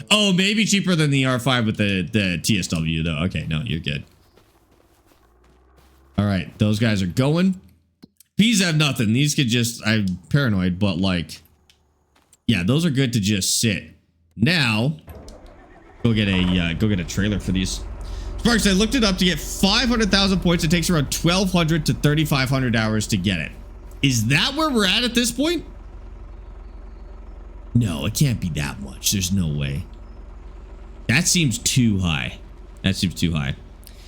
Speaker 1: Oh, maybe cheaper than the R5 with the TSW though. Okay, no, you're good. All right, those guys are going. These have nothing. These could just, I'm paranoid, but like, yeah, those are good to just sit. Now, go get a trailer for these. Sparx, I looked it up. To get 500,000 points, it takes around 1,200 to 3,500 hours to get it. Is that where we're at this point? No, it can't be that much. There's no way. That seems too high. That seems too high.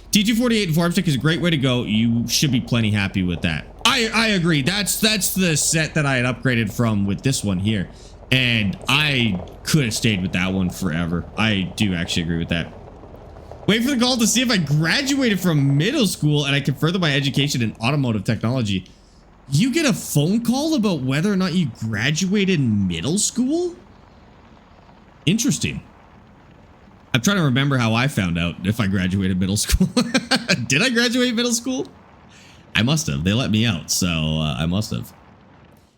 Speaker 1: T248 and farm stick is a great way to go. You should be plenty happy with that. I agree. That's the set that I had upgraded from with this one here. And I could have stayed with that one forever. I do actually agree with that. Wait for the call to see if I graduated from middle school and I can further my education in automotive technology. You get a phone call about whether or not you graduated middle school? Interesting. I'm trying to remember how I found out if I graduated middle school. Did I graduate middle school? I must have. They let me out, so I must have.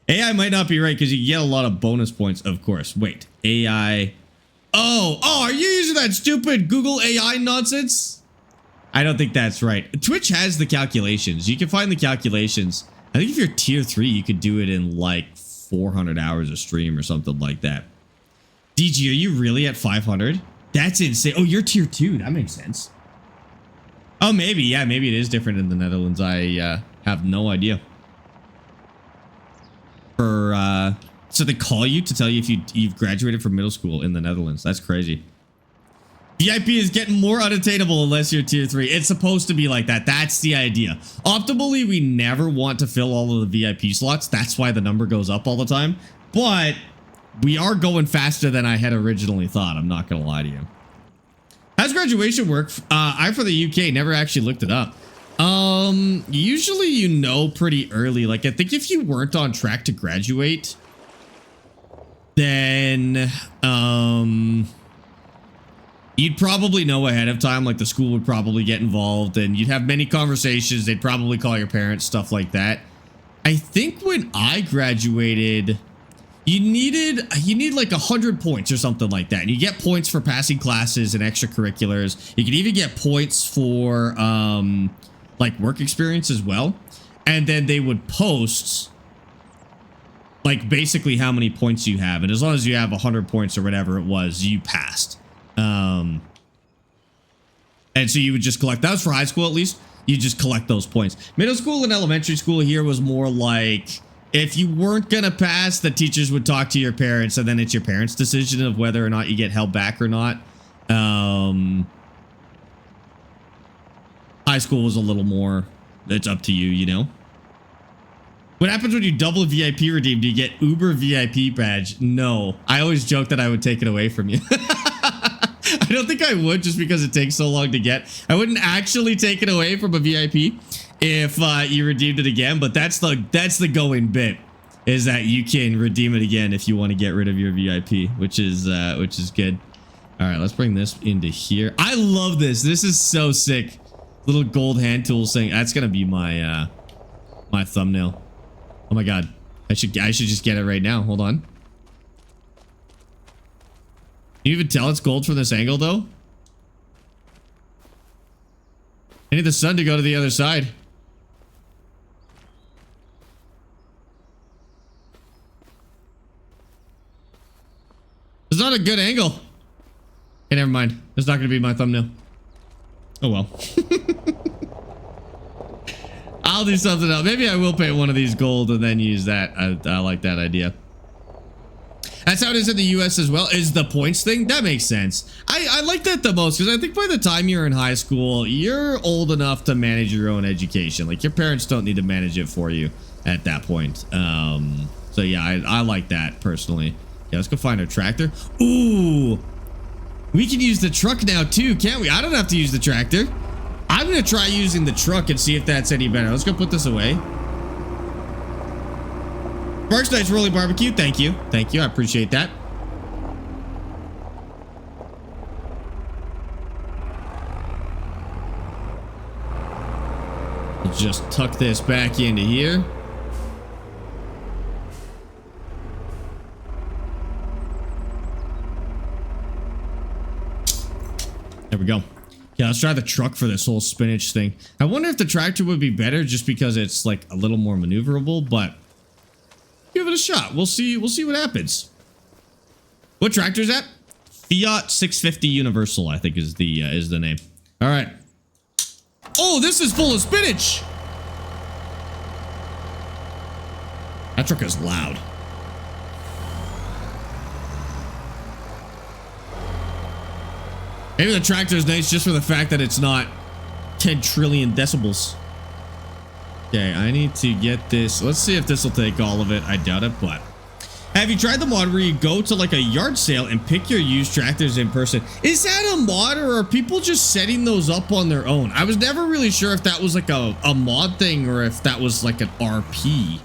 Speaker 1: AI might not be right because you get a lot of bonus points, of course. Wait, AI. Oh, are you using that stupid Google AI nonsense? I don't think that's right. Twitch has the calculations. You can find the calculations. I think if you're tier 3, you could do it in like 400 hours of stream or something like that. DG, are you really at 500? That's insane. Oh, you're tier 2. That makes sense. Oh, maybe. Yeah, maybe it is different in the Netherlands. I have no idea. So they call you to tell you if you've graduated from middle school in the Netherlands. That's crazy. VIP is getting more unattainable unless you're tier 3. It's supposed to be like that. That's the idea. Optimally, we never want to fill all of the VIP slots. That's why the number goes up all the time. But we are going faster than I had originally thought. I'm not going to lie to you. How's graduation work? I'm from the UK. Never actually looked it up. Usually you know pretty early. Like, I think if you weren't on track to graduate, then you'd probably know ahead of time. Like, the school would probably get involved and you'd have many conversations. They'd probably call your parents, stuff like that. I think when I graduated, you need like 100 points or something like that. And you get points for passing classes and extracurriculars. You can even get points for like work experience as well. And then they would post like basically how many points you have. And as long as you have 100 points or whatever it was, you passed. And so you would just collect, that was for high school at least, you just collect those points. Middle school and elementary school here was more like, if you weren't gonna pass, the teachers would talk to your parents, and then it's your parents' decision of whether or not you get held back or not. High school was a little more, it's up to you, you know? What happens when you double VIP redeem? Do you get Uber VIP badge? No. I always joke that I would take it away from you. I don't think I would, just because it takes so long to get. I wouldn't actually take it away from a VIP if you redeemed it again, but that's the going bit, is that you can redeem it again if you want to get rid of your VIP, which is good. All right, let's bring this into here. I love this. This is so sick. Little gold hand tool saying that's gonna be my my thumbnail. Oh my god, I should just get it right now. Hold on. Can you even tell it's gold from this angle though? I need the sun to go to the other side. It's not a good angle. Okay, never mind. It's not going to be my thumbnail. Oh well. I'll do something else. Maybe I will paint one of these gold and then use that. I like that idea. That's how it is in the US as well, is the points thing. That makes sense. I like that the most, because I think by the time you're in high school, you're old enough to manage your own education. Like, your parents don't need to manage it for you at that point. So yeah, I like that personally. Yeah, let's go find our tractor. Ooh, we can use the truck now too, can't we? I don't have to use the tractor. I'm gonna try using the truck and see if that's any better. Let's go put this away. Sparx Nice Rolling Barbecue, thank you. Thank you, I appreciate that. Let's just tuck this back into here. There we go. Yeah, let's try the truck for this whole spinach thing. I wonder if the tractor would be better just because it's like a little more maneuverable, but give it a shot. We'll see what happens. What tractor is that? Fiat 650 Universal, I think is the name. All right. Oh, this is full of spinach. That truck is loud. Maybe the tractor is nice just for the fact that it's not 10 trillion decibels. Okay, I need to get this. Let's see if this will take all of it. I doubt it, but... Have you tried the mod where you go to like a yard sale and pick your used tractors in person? Is that a mod or are people just setting those up on their own? I was never really sure if that was like a mod thing or if that was like an RP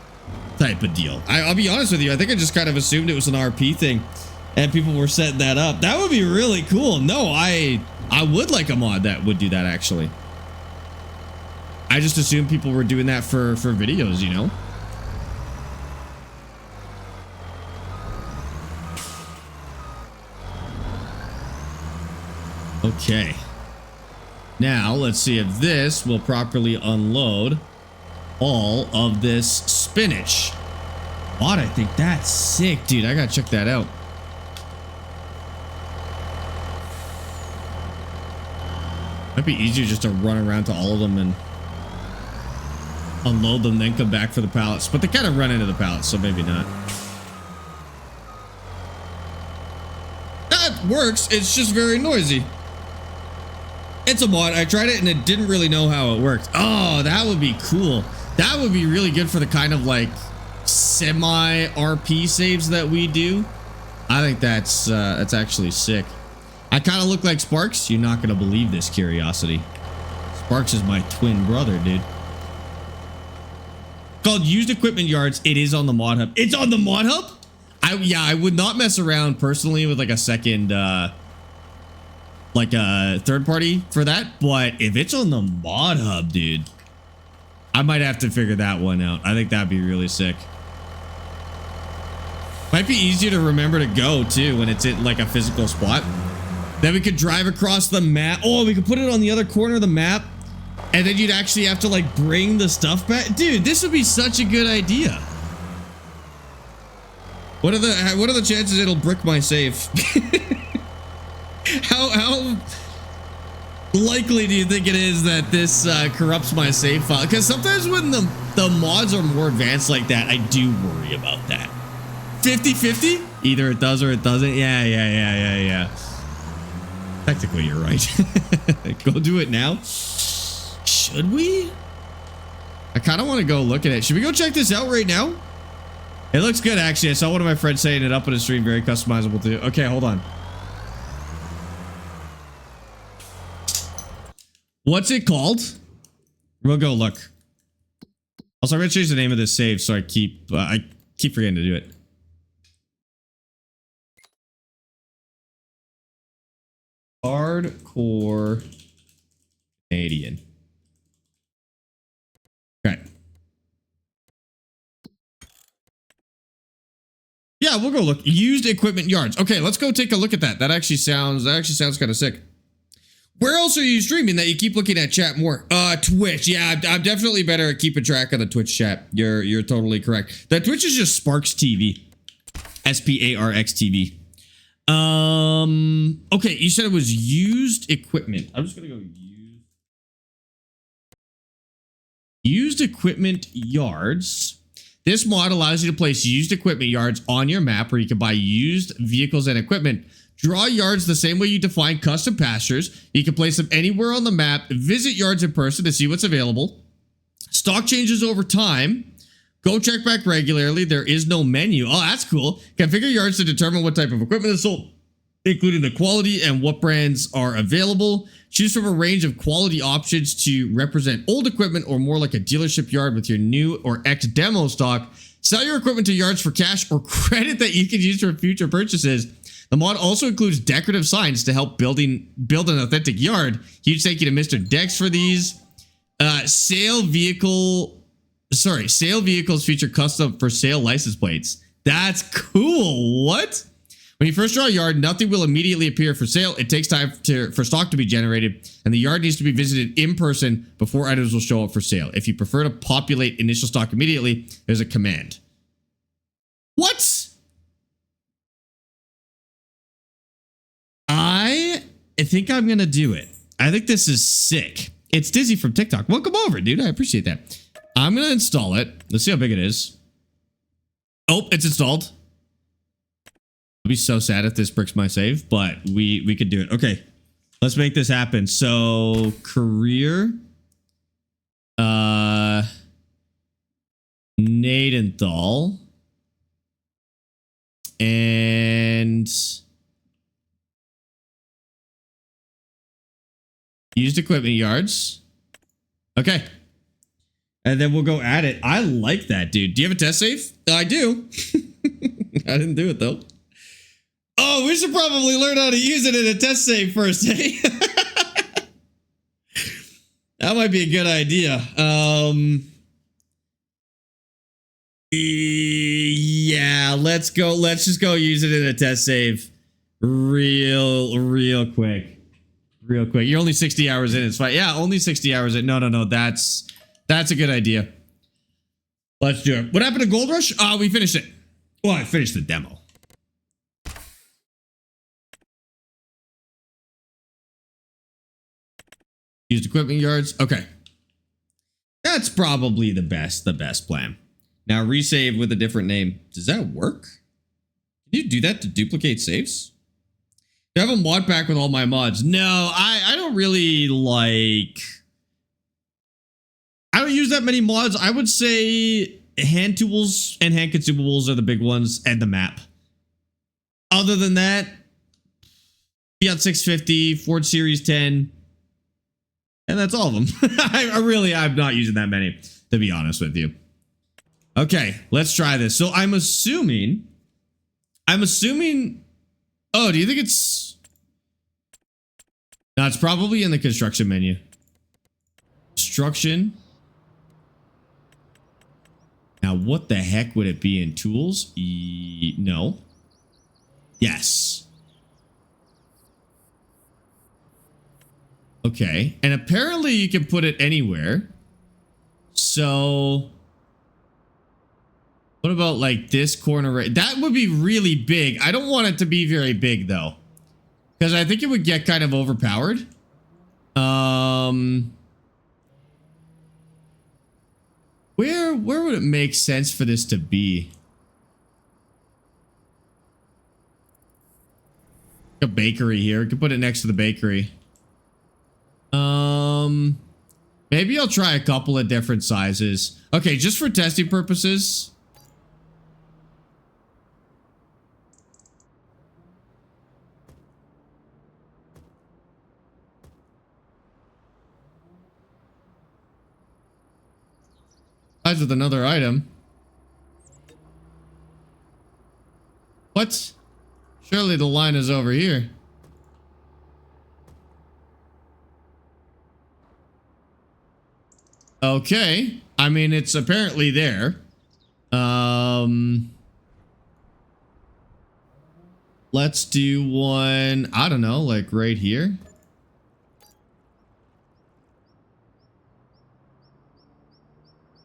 Speaker 1: type of deal. I'll be honest with you. I think I just kind of assumed it was an RP thing and people were setting that up. That would be really cool. No, I would like a mod that would do that actually. I just assumed people were doing that for videos, you know? Okay. Now, let's see if this will properly unload all of this spinach. What? I think that's sick, dude. I gotta check that out. Might be easier just to run around to all of them and unload them, then come back for the pallets. But they kind of run into the pallets, so maybe not. That works. It's just very noisy. It's a mod. I tried it and it didn't really know how it worked. Oh, that would be cool. That would be really good for the kind of like semi RP saves that we do. I think that's actually sick. I kind of look like Sparx. You're not gonna believe this curiosity. Sparx is my twin brother, dude. Called Used Equipment Yards. It is on the mod hub. It's on the mod hub? I would not mess around personally with like a second like a third party for that, but if it's on the mod hub, dude, I might have to figure that one out. I think that'd be really sick. Might be easier to remember to go too when it's in like a physical spot. Then we could drive across the map. Oh, we could put it on the other corner of the map, and then you'd actually have to like bring the stuff back. Dude, this would be such a good idea. What are the chances it'll brick my safe? How likely do you think it is that this corrupts my save file? Because sometimes when the mods are more advanced like that, I do worry about that. 50-50? Either it does or it doesn't. Yeah. Technically, you're right. Go do it now. Should we? I kind of want to go look at it. Should we go check this out right now? It looks good, actually. I saw one of my friends saying it up on his stream. Very customizable, too. Okay, hold on. What's it called? We'll go look. Also, I'm gonna change the name of this save so I keep forgetting to do it. Hardcore Canadian. Okay. Yeah, we'll go look. Used Equipment Yards. Okay, let's go take a look at that. That actually sounds kind of sick. Where else are you streaming that you keep looking at chat more? Twitch. Yeah, I'm definitely better at keeping track of the Twitch chat. You're totally correct. That Twitch is just Sparx TV. SPARX TV. Okay, you said it was used equipment. I'm just gonna go used equipment yards. This mod allows you to place used equipment yards on your map where you can buy used vehicles and equipment. Draw yards the same way you define custom pastures. You can place them anywhere on the map. Visit yards in person to see what's available. Stock changes over time. Go check back regularly. There is no menu. Oh, that's cool. Configure yards to determine what type of equipment is sold, including the quality and what brands are available. Choose from a range of quality options to represent old equipment or more like a dealership yard with your new or ex-demo stock. Sell your equipment to yards for cash or credit that you can use for future purchases. The mod also includes decorative signs to help build an authentic yard. Huge thank you to Mr. Dex for these. Sale vehicles feature custom for sale license plates. That's cool. What? When you first draw a yard, nothing will immediately appear for sale. It takes time for stock to be generated, and the yard needs to be visited in person before items will show up for sale. If you prefer to populate initial stock immediately, there's a command. What? I think I'm going to do it. I think this is sick. It's Dizzy from TikTok. Welcome over, dude. I appreciate that. I'm going to install it. Let's see how big it is. Oh, it's installed. I'll be so sad if this bricks my save, but we could do it. Okay, let's make this happen. So career, Nadenthal, and used equipment yards. Okay, and then we'll go at it. I like that, dude. Do you have a test save? I do. I didn't do it though. Oh, we should probably learn how to use it in a test save first, eh? That might be a good idea. Yeah, let's go. Let's just go use it in a test save real quick. Real quick. You're only 60 hours in. It's fine. Yeah, only 60 hours in. No. That's a good idea. Let's do it. What happened to Gold Rush? We finished it. Well, I finished the demo. Used equipment yards. Okay. That's probably the best plan. Now resave with a different name. Does that work? Can you do that to duplicate saves? Do I have a mod pack with all my mods? No, I don't really like... I don't use that many mods. I would say hand tools and hand consumables are the big ones, and the map. Other than that, Fiat 650, Ford Series 10... and that's all of them. I'm not using that many, to be honest with you. Okay, let's try this. So I'm assuming, oh, do you think it's, no, it's probably in the construction menu. Construction. Now, what the heck would it be in tools? No. Yes. Okay, and apparently you can put it anywhere. So what about like this corner right? That would be really big. I don't want it to be very big though, because I think it would get kind of overpowered. Where would it make sense for this to be? A bakery here. We could put it next to the bakery. Maybe I'll try a couple of different sizes. Okay, just for testing purposes. Size with another item. What? Surely the line is over here. Okay, I mean, it's apparently there. Let's do one, I don't know, like right here.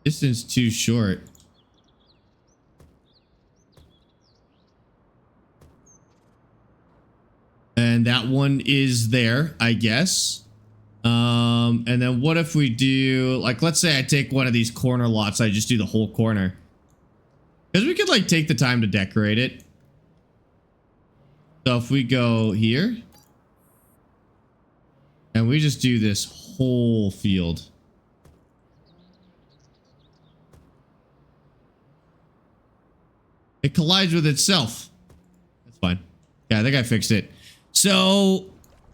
Speaker 1: Distance too short. And that one is there, I guess. And then what if we do, like, let's say I take one of these corner lots, I just do the whole corner. Because we could, like, take the time to decorate it. So if we go here. And we just do this whole field. It collides with itself. That's fine. Yeah, I think I fixed it. So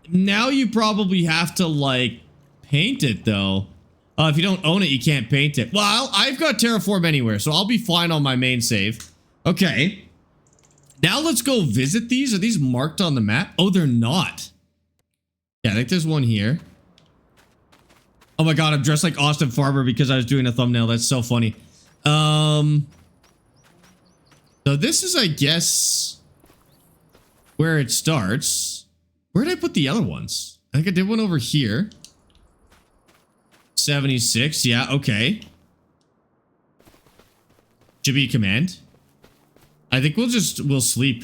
Speaker 1: now you probably have to like paint it though. If you don't own it, you can't paint it. Well, I've got Terraform Anywhere, so I'll be fine on my main save. Okay. Now let's go visit these. Are these marked on the map? Oh, they're not. Yeah, I think there's one here. Oh my god, I'm dressed like Austin Farmer because I was doing a thumbnail. That's so funny. So this is, I guess, where it starts. Where did I put the other ones? I think I did one over here. 76, yeah, okay. Should be command. I think we'll sleep.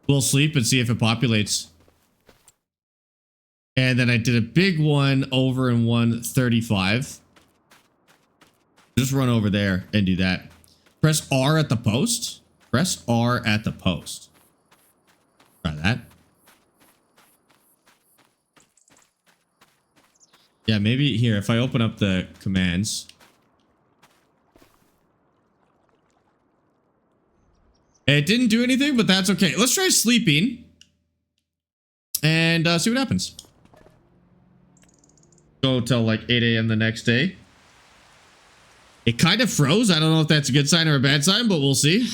Speaker 1: We'll sleep and see if it populates. And then I did a big one over in 135. Just run over there and do that. Press R at the post. Press R at the post. Try that. Yeah, maybe here, if I open up the commands. It didn't do anything, but that's okay. Let's try sleeping. And see what happens. Go till like 8 a.m. the next day. It kind of froze. I don't know if that's a good sign or a bad sign, but we'll see.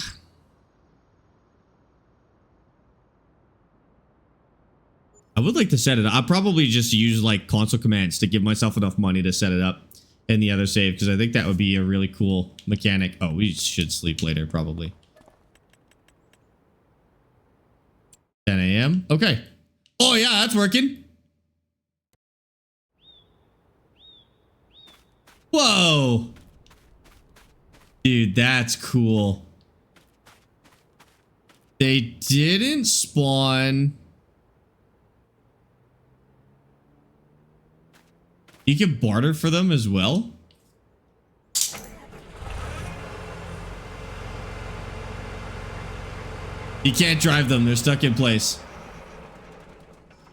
Speaker 1: I would like to set it up. I'll probably just use like console commands to give myself enough money to set it up in the other save, because I think that would be a really cool mechanic. Oh, we should sleep later probably. 10 a.m. Okay. Oh yeah, that's working. Whoa. Dude, that's cool. They didn't spawn. You can barter for them as well. You can't drive them. They're stuck in place.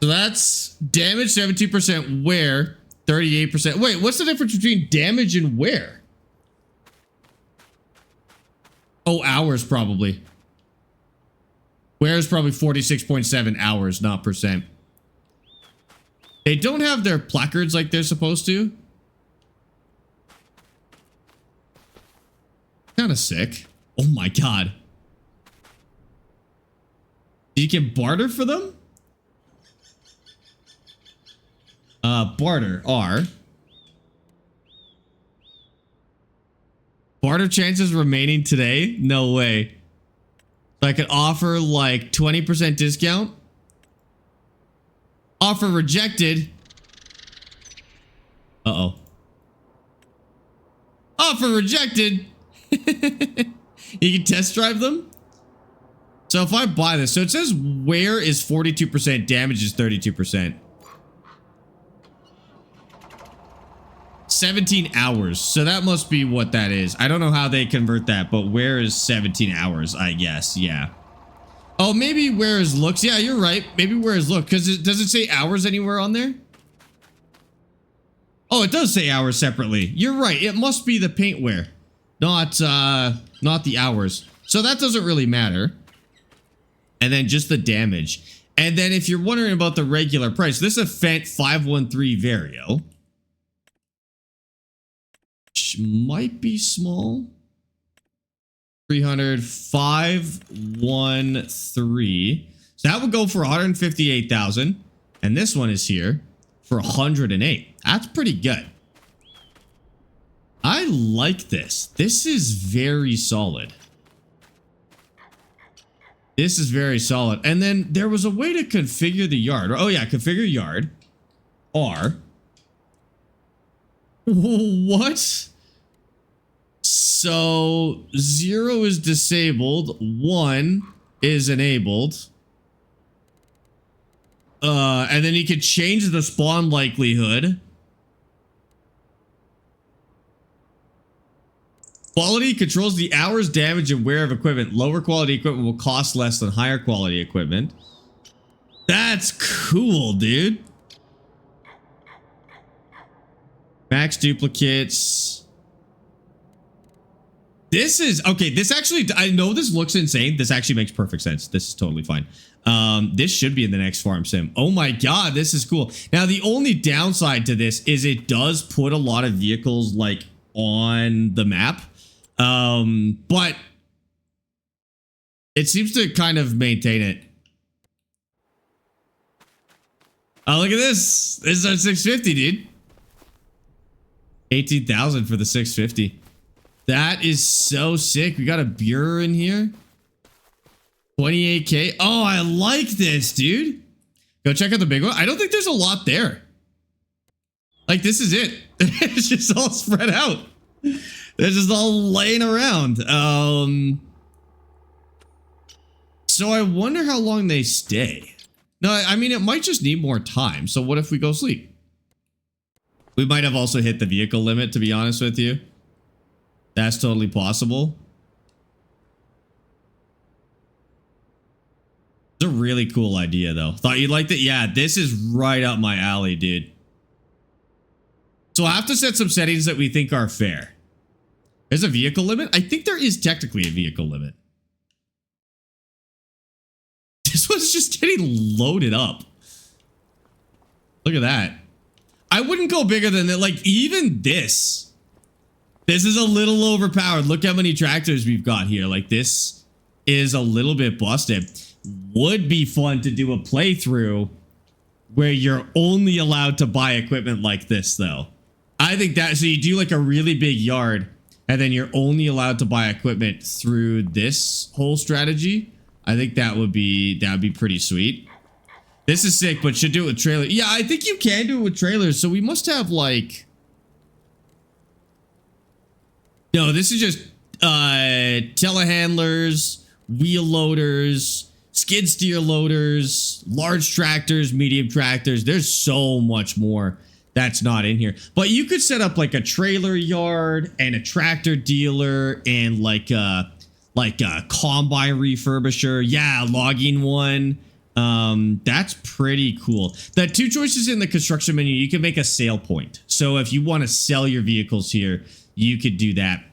Speaker 1: So that's damage 72%, wear 38%. Wait, what's the difference between damage and wear? Oh, hours probably. Wear is probably 46.7 hours, not percent. They don't have their placards like they're supposed to. Kind of sick. Oh my god. You can barter for them? Barter, R. Barter chances remaining today? No way. So I could offer like 20% discount. Offer rejected. Uh-oh. Offer rejected. You can test drive them? So if I buy this, so it says wear is 42%, damage is 32%. 17 hours. So that must be what that is. I don't know how they convert that, but where is 17 hours, I guess. Yeah. Oh, maybe where is looks. Yeah, you're right. Maybe where is look, because it doesn't say hours anywhere on there. Oh, it does say hours separately. You're right. It must be the paint wear, not the hours. So that doesn't really matter. And then just the damage. And then if you're wondering about the regular price, this is a Fent 513 Vario. Which might be small. 300, 513. So that would go for 158,000. And this one is here for 108. That's pretty good. I like this. This is very solid. This is very solid. And then there was a way to configure the yard. Oh yeah, configure yard. R. What? So 0 is disabled. 1 is enabled. And then you can change the spawn likelihood. Quality controls the hours, damage, and wear of equipment. Lower quality equipment will cost less than higher quality equipment. That's cool, dude. Max duplicates. This is okay. This actually, I know this looks insane. This actually makes perfect sense. This is totally fine. This should be in the next farm sim. Oh my god, this is cool. Now the only downside to this is it does put a lot of vehicles like on the map. But it seems to kind of maintain it. Oh, look at this. This is our 650, dude. 18,000 for the 650. That is so sick. We got a Bureau in here. 28K. Oh, I like this, dude. Go check out the big one. I don't think there's a lot there. Like, this is it. It's just all spread out. They're just all laying around. So I wonder how long they stay. No, I mean, it might just need more time. So what if we go sleep? We might have also hit the vehicle limit, to be honest with you. That's totally possible. It's a really cool idea, though. Thought you'd like that? Yeah, this is right up my alley, dude. So I have to set some settings that we think are fair. There's a vehicle limit? I think there is technically a vehicle limit. This one's just getting loaded up. Look at that. I wouldn't go bigger than that. Like, even this. This is a little overpowered. Look how many tractors we've got here. Like, this is a little bit busted. Would be fun to do a playthrough where you're only allowed to buy equipment like this, though. I think that, so you do like a really big yard, and then you're only allowed to buy equipment through this whole strategy. I think that would be pretty sweet. This is sick, but should do it with trailers. Yeah, I think you can do it with trailers. So we must have like... No, this is just telehandlers, wheel loaders, skid steer loaders, large tractors, medium tractors. There's so much more that's not in here. But you could set up like a trailer yard and a tractor dealer and like a combine refurbisher. Yeah, logging one. That's pretty cool. The two choices in the construction menu, you can make a sale point. So if you want to sell your vehicles here, you could do that.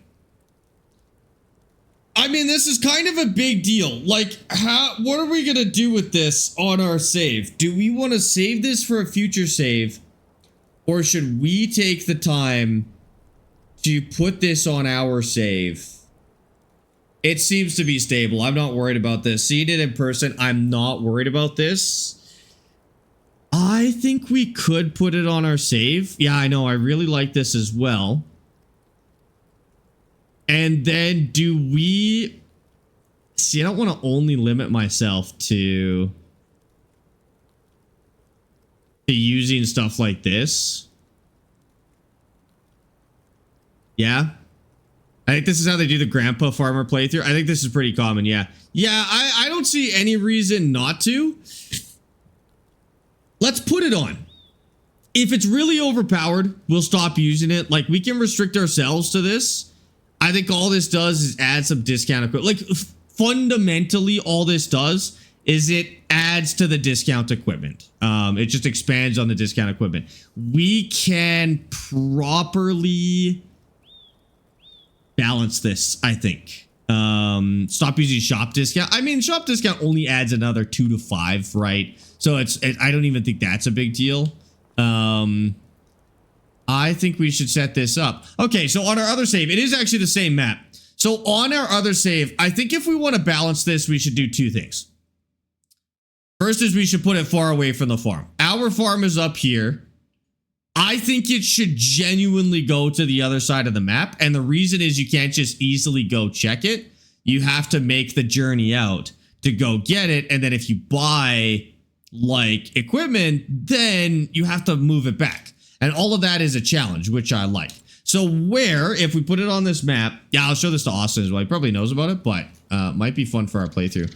Speaker 1: I mean, this is kind of a big deal. Like, what are we going to do with this on our save? Do we want to save this for a future save? Or should we take the time to put this on our save? It seems to be stable. I'm not worried about this. Seeing it in person, I'm not worried about this. I think we could put it on our save. Yeah, I know. I really like this as well. And then do we... See, I don't want to only limit myself to using stuff like this. Yeah. I think this is how they do the grandpa farmer playthrough. I think this is pretty common, yeah. Yeah, I don't see any reason not to. Let's put it on. If it's really overpowered, we'll stop using it. Like, we can restrict ourselves to this. I think all this does is add some discount equipment. Like, fundamentally, all this does is it adds to the discount equipment. It just expands on the discount equipment. We can properly balance this, I think. Stop using shop discount. I mean, shop discount only adds another 2 to 5, right? So I don't even think that's a big deal. I think we should set this up. Okay, so on our other save, it is actually the same map. So on our other save, I think if we want to balance this, we should do two things. First is we should put it far away from the farm. Our farm is up here. I think it should genuinely go to the other side of the map. And the reason is you can't just easily go check it. You have to make the journey out to go get it. And then if you buy like equipment, then you have to move it back. And all of that is a challenge, which I like. So where, if we put it on this map, yeah, I'll show this to Austin as well. He probably knows about it, but might be fun for our playthrough.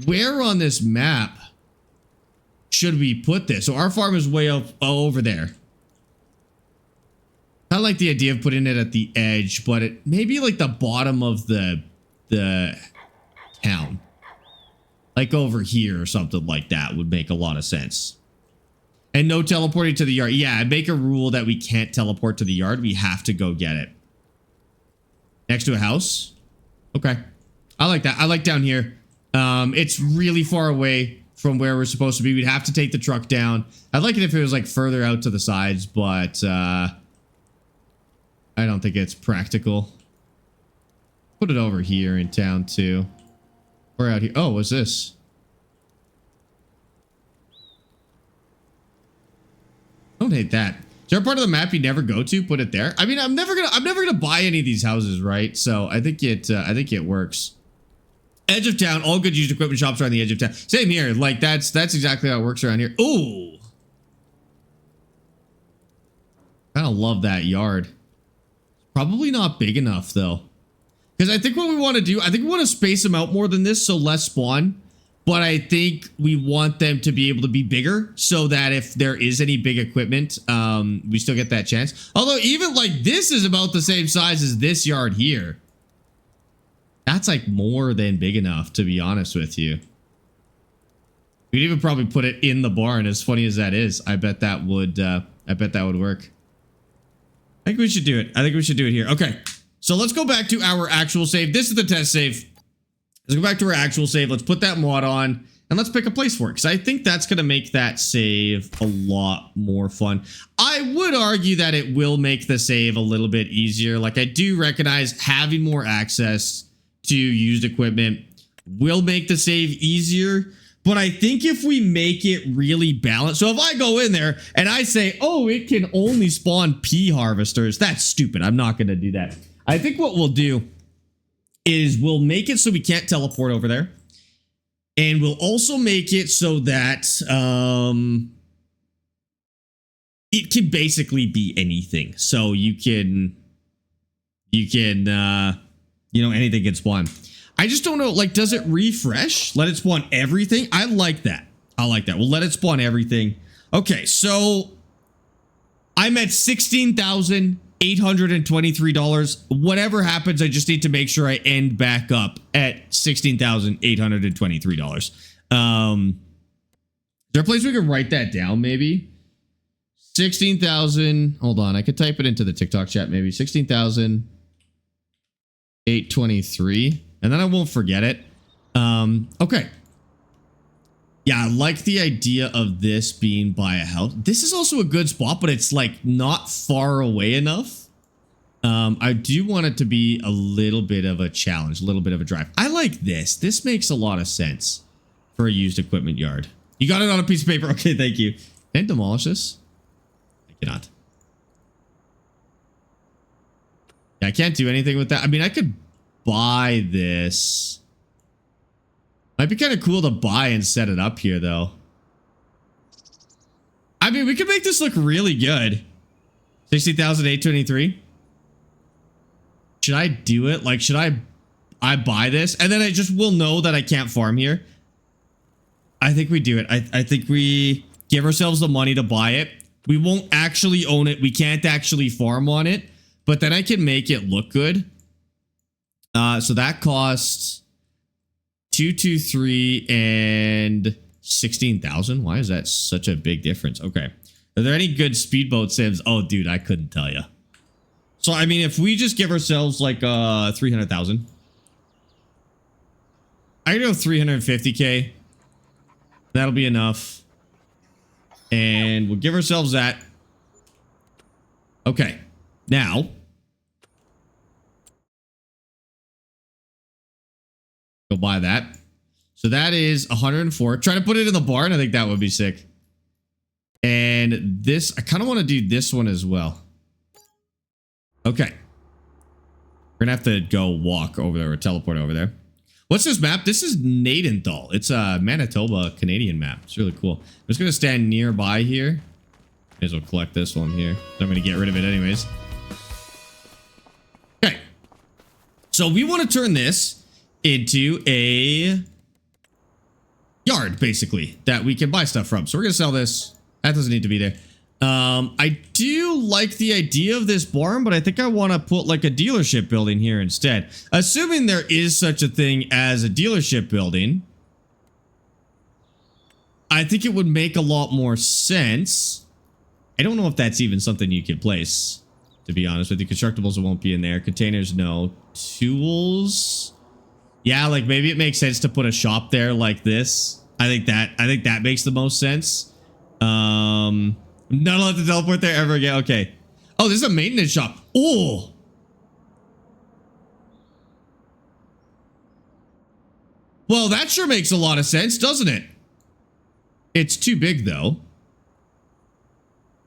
Speaker 1: Where on this map should we put this? So our farm is way up over there. I like the idea of putting it at the edge, but it maybe like the bottom of the town. Like over here or something like that would make a lot of sense. And no teleporting to the yard. Yeah, make a rule that we can't teleport to the yard. We have to go get it. Next to a house? Okay. I like that. I like down here. It's really far away from where we're supposed to be. We'd have to take the truck down. I'd like it if it was like further out to the sides, but I don't think it's practical. Put it over here in town too. Or out here. Oh, what's this? Don't hate that. there a part of the map you never go to? Put it there. I mean, I'm never gonna buy any of these houses, right? So I think it works. Edge of town, all good used equipment shops are on the edge of town. Same here. Like that's exactly how it works around here. Ooh. Kind of love that yard. Probably not big enough though. Because I think what we want to do, I think we want to space them out more than this, so less spawn. But I think we want them to be able to be bigger so that if there is any big equipment, we still get that chance. Although even like this is about the same size as this yard here. That's like more than big enough, to be honest with you. We'd even probably put it in the barn, as funny as that is. I bet that would work. I think we should do it. I think we should do it here. Okay. So let's go back to our actual save. This is the test save. Let's go back to our actual save. Let's put that mod on and let's pick a place for it, because I think that's going to make that save a lot more fun. I would argue that it will make the save a little bit easier. Like, I do recognize having more access to used equipment will make the save easier. But I think if we make it really balanced, so if I go in there and I say, oh, it can only spawn pea harvesters, that's stupid. I'm not going to do that. I think what we'll do is we'll make it so we can't teleport over there. And we'll also make it so that it can basically be anything. So you can, anything can spawn. I just don't know, like, does it refresh? Let it spawn everything? I like that. I like that. We'll let it spawn everything. Okay, so I'm at $16,823. Whatever happens, I just need to make sure I end back up at $16,823. Is there a place we can write that down, maybe? 16,000. Hold on, I could type it into the TikTok chat, maybe. 16,823. And then I won't forget it. Okay. Yeah, I like the idea of this being by a house. This is also a good spot, but it's like not far away enough. I do want it to be a little bit of a challenge, a little bit of a drive. I like this. This makes a lot of sense for a used equipment yard. You got it on a piece of paper. Okay, thank you. Can I demolish this? I cannot. Yeah, I can't do anything with that. I mean, I could buy this. Might be kind of cool to buy and set it up here, though. I mean, we could make this look really good. 60,823. Should I do it? Like, should I buy this? And then I just will know that I can't farm here. I think we do it. I think we give ourselves the money to buy it. We won't actually own it. We can't actually farm on it. But then I can make it look good. So that costs 223 and 16,000. Why is that such a big difference? Okay. Are there any good speedboat sims? Oh, dude, I couldn't tell you. So, I mean, if we just give ourselves like 300,000. I can go 350K. That'll be enough. And we'll give ourselves that. Okay. Now, go buy that. So that is 104. Try to put it in the barn. I think that would be sick. And this, I kind of want to do this one as well. Okay. We're going to have to go walk over there or teleport over there. What's this map? This is Nadenthal. It's a Manitoba Canadian map. It's really cool. I'm just going to stand nearby here. May as well collect this one here. I'm going to get rid of it anyways. Okay. So we want to turn this into a yard, basically, that we can buy stuff from. So we're going to sell this. That doesn't need to be there. I do like the idea of this barn, but I think I want to put like a dealership building here instead. Assuming there is such a thing as a dealership building, I think it would make a lot more sense. I don't know if that's even something you could place, to be honest with you. Constructibles won't be in there. Containers, no. Tools. Yeah, like maybe it makes sense to put a shop there like this. I think that makes the most sense. Not allowed to teleport there ever again. Okay. Oh, this is a maintenance shop. Oh. Well, that sure makes a lot of sense, doesn't it? It's too big, though.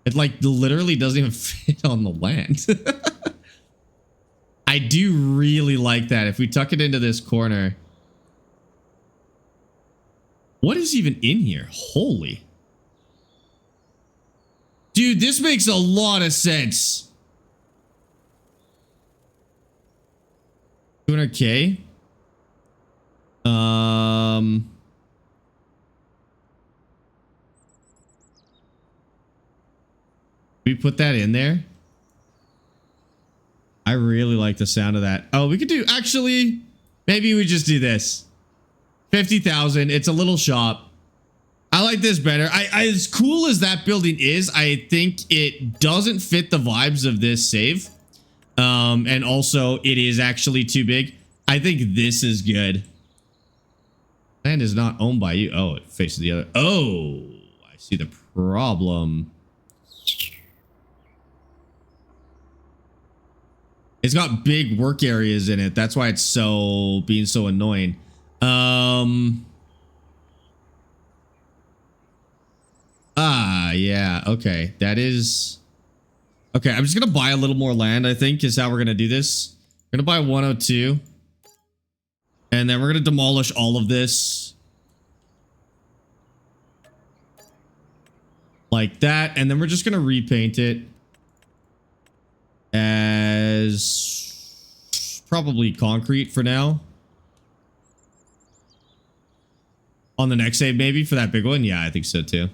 Speaker 1: It like literally doesn't even fit on the land. I do really like that. If we tuck it into this corner. What is even in here? Holy. Dude, this makes a lot of sense. 200K. We put that in there. I really like the sound of that. Oh, we could do, actually, maybe we just do this. 50,000. It's a little shop. I like this better. As cool as that building is, I think it doesn't fit the vibes of this save. And also it is actually too big. I think this is good. Land is not owned by you. Oh, it faces the other. Oh, I see the problem. It's got big work areas in it. That's why it's so being so annoying. Yeah, okay. That is okay. I'm just gonna buy a little more land, I think, is how we're gonna do this. We're gonna buy 102. And then we're gonna demolish all of this. Like that. And then we're just gonna repaint it as probably concrete for now. On the next save, maybe for that big one. Yeah, I think so too.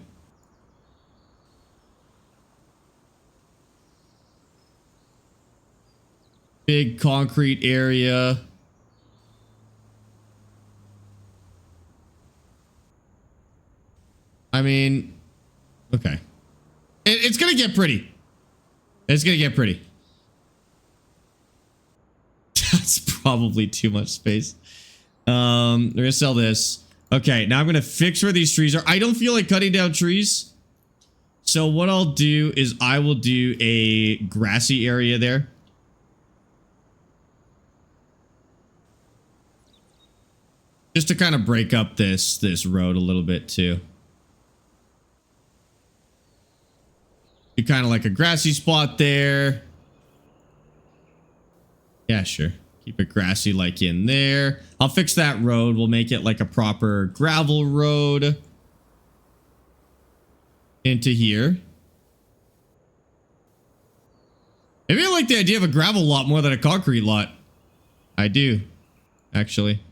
Speaker 1: Big concrete area. I mean, okay. It's gonna get pretty. It's gonna get pretty. That's probably too much space. We're gonna sell this. Okay, now I'm gonna fix where these trees are. I don't feel like cutting down trees. So what I'll do is I will do a grassy area there. Just to kind of break up this road a little bit too. Do kind of like a grassy spot there. Yeah, sure. Keep it grassy like in there. I'll fix that road. We'll make it like a proper gravel road. Into here. Maybe I like the idea of a gravel lot more than a concrete lot. I do, actually.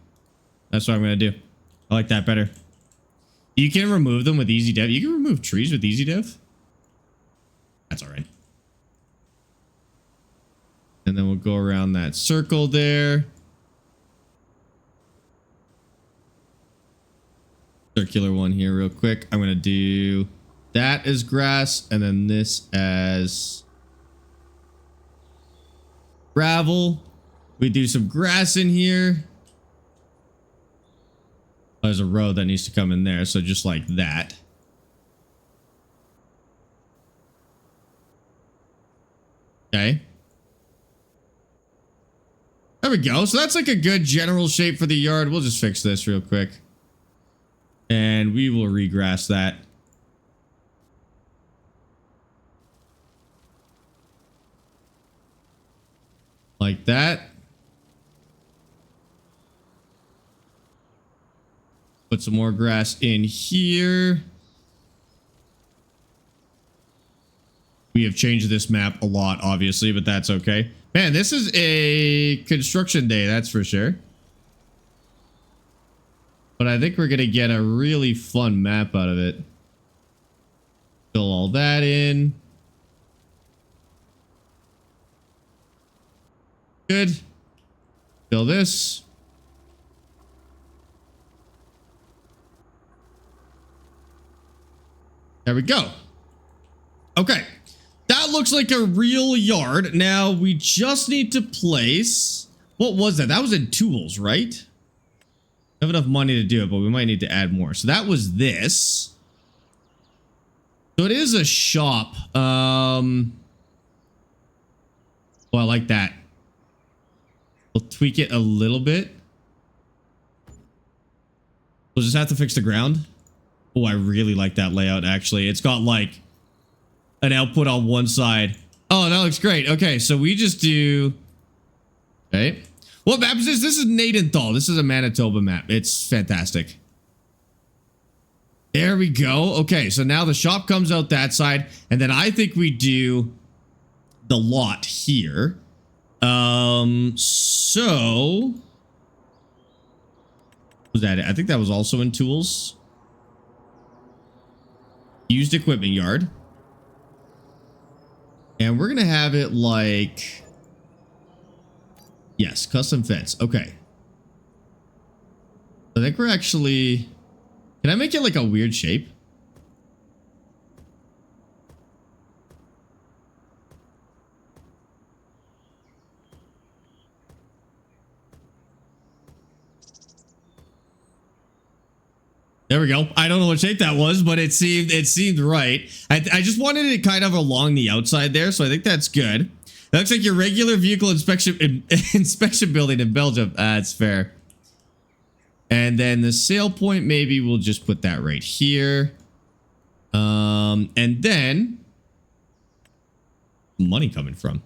Speaker 1: That's what I'm going to do. I like that better. You can remove them with easy dev. You can remove trees with easy dev. That's all right. And then we'll go around that circle there. Circular one here real quick. I'm going to do that as grass and then this as gravel. We do some grass in here. There's a road that needs to come in there. So just like that. Okay. There we go. So that's like a good general shape for the yard. We'll just fix this real quick. And we will regrass that. Like that. Put some more grass in here. We have changed this map a lot, obviously, but that's okay. Man, this is a construction day, that's for sure. But I think we're going to get a really fun map out of it. Fill all that in. Good. Fill this. There we go. Okay. That looks like a real yard. Now we just need to place... What was that? That was in tools, right? I have enough money to do it, but we might need to add more. So that was this. So it is a shop. Well, I like that. We'll tweak it a little bit. We'll just have to fix the ground. Oh, I really like that layout, actually. It's got like an output on one side. Oh, that looks great. Okay, so we just do... Okay. What map is this? This is Nadenthal. This is a Manitoba map. It's fantastic. There we go. Okay, so now the shop comes out that side. And then I think we do the lot here. So... Was that it? I think that was also in tools. Used equipment yard. And we're going to have it like... Yes, custom fence. Okay. I think we're actually... Can I make it like a weird shape? There we go. I don't know what shape that was, but it seemed right. I just wanted it kind of along the outside there, so I think that's good. That looks like your regular vehicle inspection building in Belgium. That's fair. And then the sale point, maybe we'll just put that right here. And then money coming from.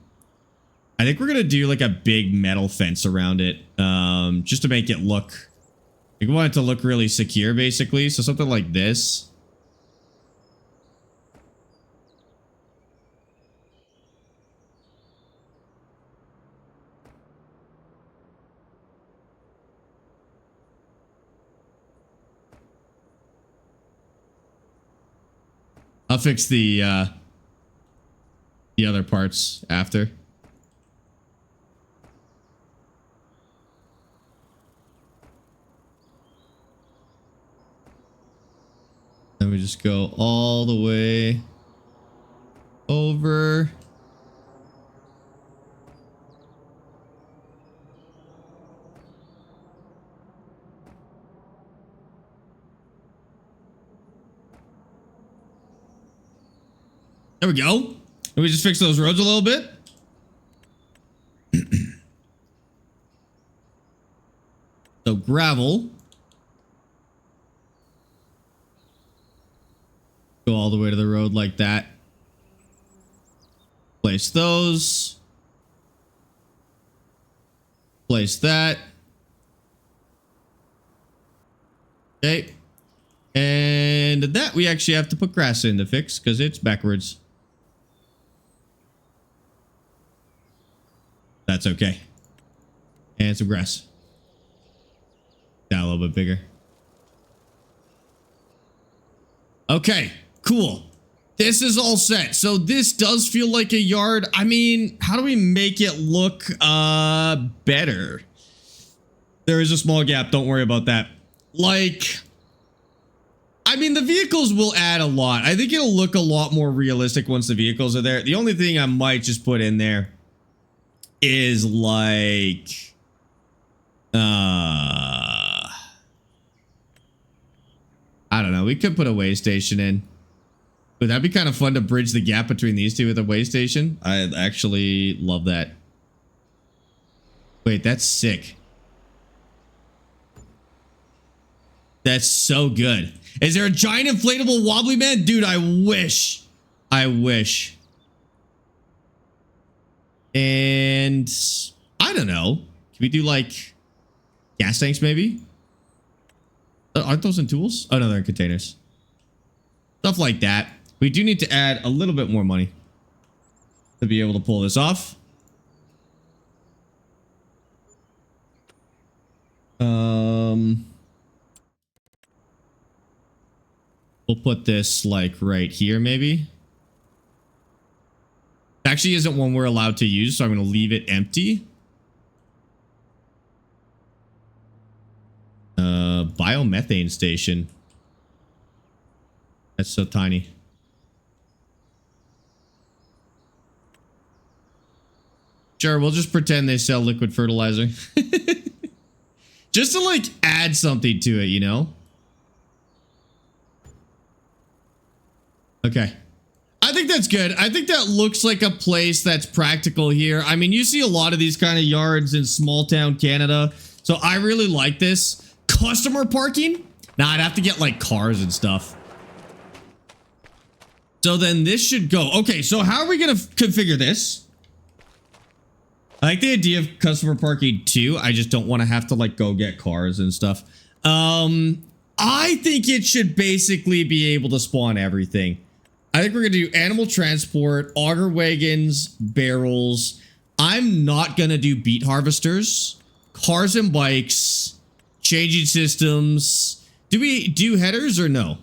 Speaker 1: I think we're gonna do like a big metal fence around it, just to make it look. We want it to look really secure, basically. So something like this. I'll fix the other parts after. Then we just go all the way over. There we go. And we just fix those roads a little bit. So gravel. Go all the way to the road like that. Place those. Place that. Okay. And that we actually have to put grass in to fix because it's backwards. That's okay. And some grass. That a little bit bigger. Okay, cool. This is all set. So this does feel like a yard. I mean, how do we make it look better? There is a small gap. Don't worry about that. Like, I mean, the vehicles will add a lot. I think it'll look a lot more realistic once the vehicles are there. The only thing I might just put in there is like I don't know. We could put a way station in. But that'd be kind of fun to bridge the gap between these two with a way station. I actually love that. Wait, that's sick. That's so good. Is there a giant inflatable wobbly man? Dude, I wish. I wish. And I don't know. Can we do like gas tanks maybe? Aren't those in tools? Oh no, they're in containers. Stuff like that. We do need to add a little bit more money to be able to pull this off. We'll put this like right here maybe. Actually isn't one we're allowed to use, so I'm going to leave it empty. Biomethane station. That's so tiny. Sure, we'll just pretend they sell liquid fertilizer. Just to like add something to it, you know? Okay. I think that's good. I think that looks like a place that's practical here. I mean, you see a lot of these kind of yards in small town Canada. So I really like this. Customer parking? Nah, I'd have to get like cars and stuff. So then this should go. Okay, so how are we going to configure this? I like the idea of customer parking too. I just don't want to have to like go get cars and stuff. I think it should basically be able to spawn everything. I think we're going to do animal transport, auger wagons, barrels. I'm not going to do beet harvesters, cars and bikes, changing systems. Do we do headers or no?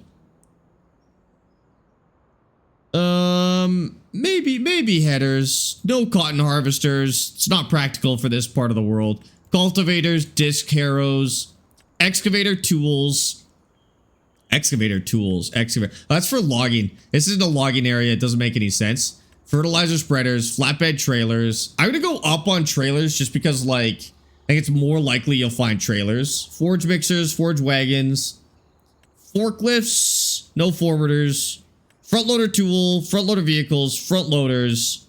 Speaker 1: Maybe headers. No cotton harvesters. It's not practical for this part of the world. Cultivators, disc harrows, excavator tools. Excavator. That's for logging. This isn't a logging area. It doesn't make any sense. Fertilizer spreaders, flatbed trailers. I'm gonna go up on trailers just because, like, I think it's more likely you'll find trailers. Forge mixers, forge wagons, forklifts, no forwarders, front loader tool, front loader vehicles, front loaders,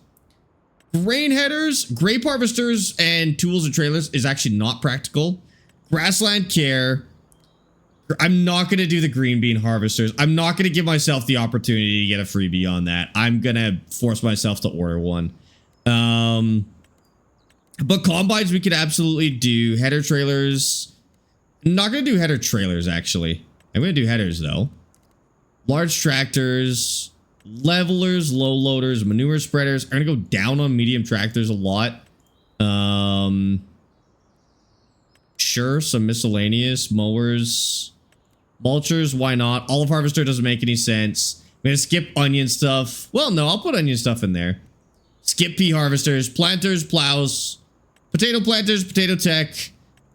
Speaker 1: grain headers, grape harvesters, and tools and trailers is actually not practical. Grassland care. I'm not going to do the green bean harvesters. I'm not going to give myself the opportunity to get a freebie on that. I'm going to force myself to order one. But combines we could absolutely do. Header trailers. I'm not going to do header trailers, actually. I'm going to do headers, though. Large tractors. Levelers, low loaders, manure spreaders. I'm going to go down on medium tractors a lot. Sure, some miscellaneous. Mowers. Mulchers, why not? Olive harvester doesn't make any sense. I'm gonna skip onion stuff. Well, no, I'll put onion stuff in there. Skip pea harvesters, planters, plows, potato planters, potato tech,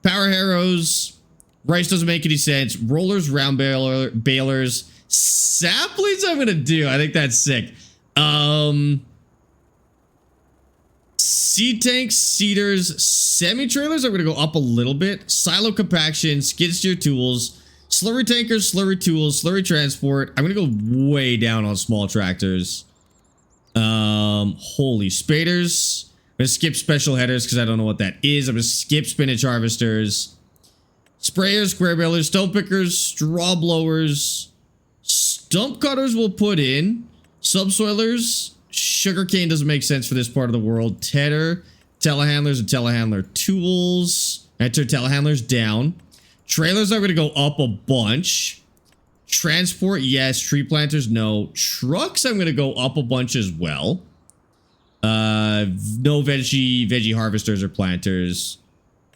Speaker 1: power harrows. Rice doesn't make any sense. Rollers, round balers, saplings. I'm gonna do. I think that's sick. Seed tanks, seeders, semi trailers. I'm gonna go up a little bit. Silo compaction, skid steer tools. Slurry tankers, slurry tools, slurry transport. I'm gonna go way down on small tractors. Holy spaders. I'm gonna skip special headers because I don't know what that is. I'm gonna skip spinach harvesters. Sprayers, square balers, stone pickers, straw blowers. Stump cutters we'll put in. Subsoilers. Sugarcane doesn't make sense for this part of the world. Tedder, telehandlers, and telehandler tools. Enter telehandlers down. Trailers are going to go up a bunch. Transport, yes. Tree planters, no. Trucks, I'm going to go up a bunch as well. No veggie harvesters or planters.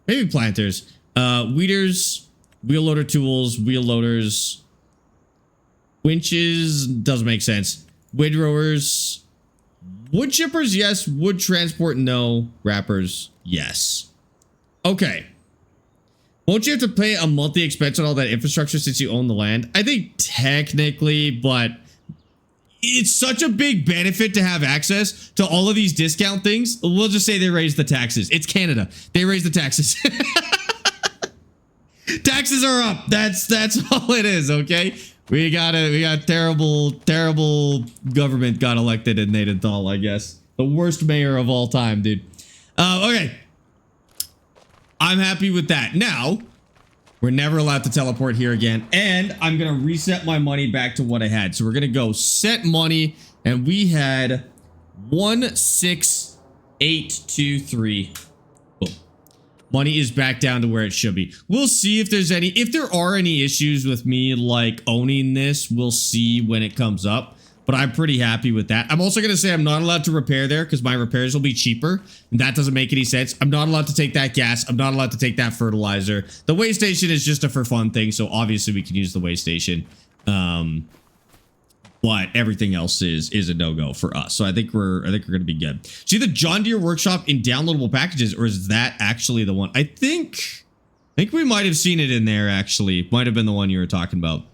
Speaker 1: Maybe planters. Weeders, wheel loader tools, wheel loaders. Winches, doesn't make sense. Windrowers. Wood chippers, yes. Wood transport, no. Wrappers, yes. Okay. Won't you have to pay a monthly expense on all that infrastructure since you own the land? I think technically, but it's such a big benefit to have access to all of these discount things. We'll just say they raised the taxes. It's Canada. They raised the taxes. Taxes are up. That's all it is, okay? We got terrible government got elected in Nadenthal, I guess. The worst mayor of all time, dude. Okay. I'm happy with that. Now, we're never allowed to teleport here again. And I'm going to reset my money back to what I had. So we're going to go set money. And we had 16823. Boom. Money is back down to where it should be. We'll see if there's if there are any issues with me like owning this. We'll see when it comes up. But I'm pretty happy with that. I'm also going to say I'm not allowed to repair there because my repairs will be cheaper. And that doesn't make any sense. I'm not allowed to take that gas. I'm not allowed to take that fertilizer. The way station is just a for fun thing. So obviously we can use the way station. But everything else is a no-go for us. So I think we're going to be good. See the John Deere workshop in downloadable packages, or is that actually the one? I think we might have seen it in there actually. Might have been the one you were talking about.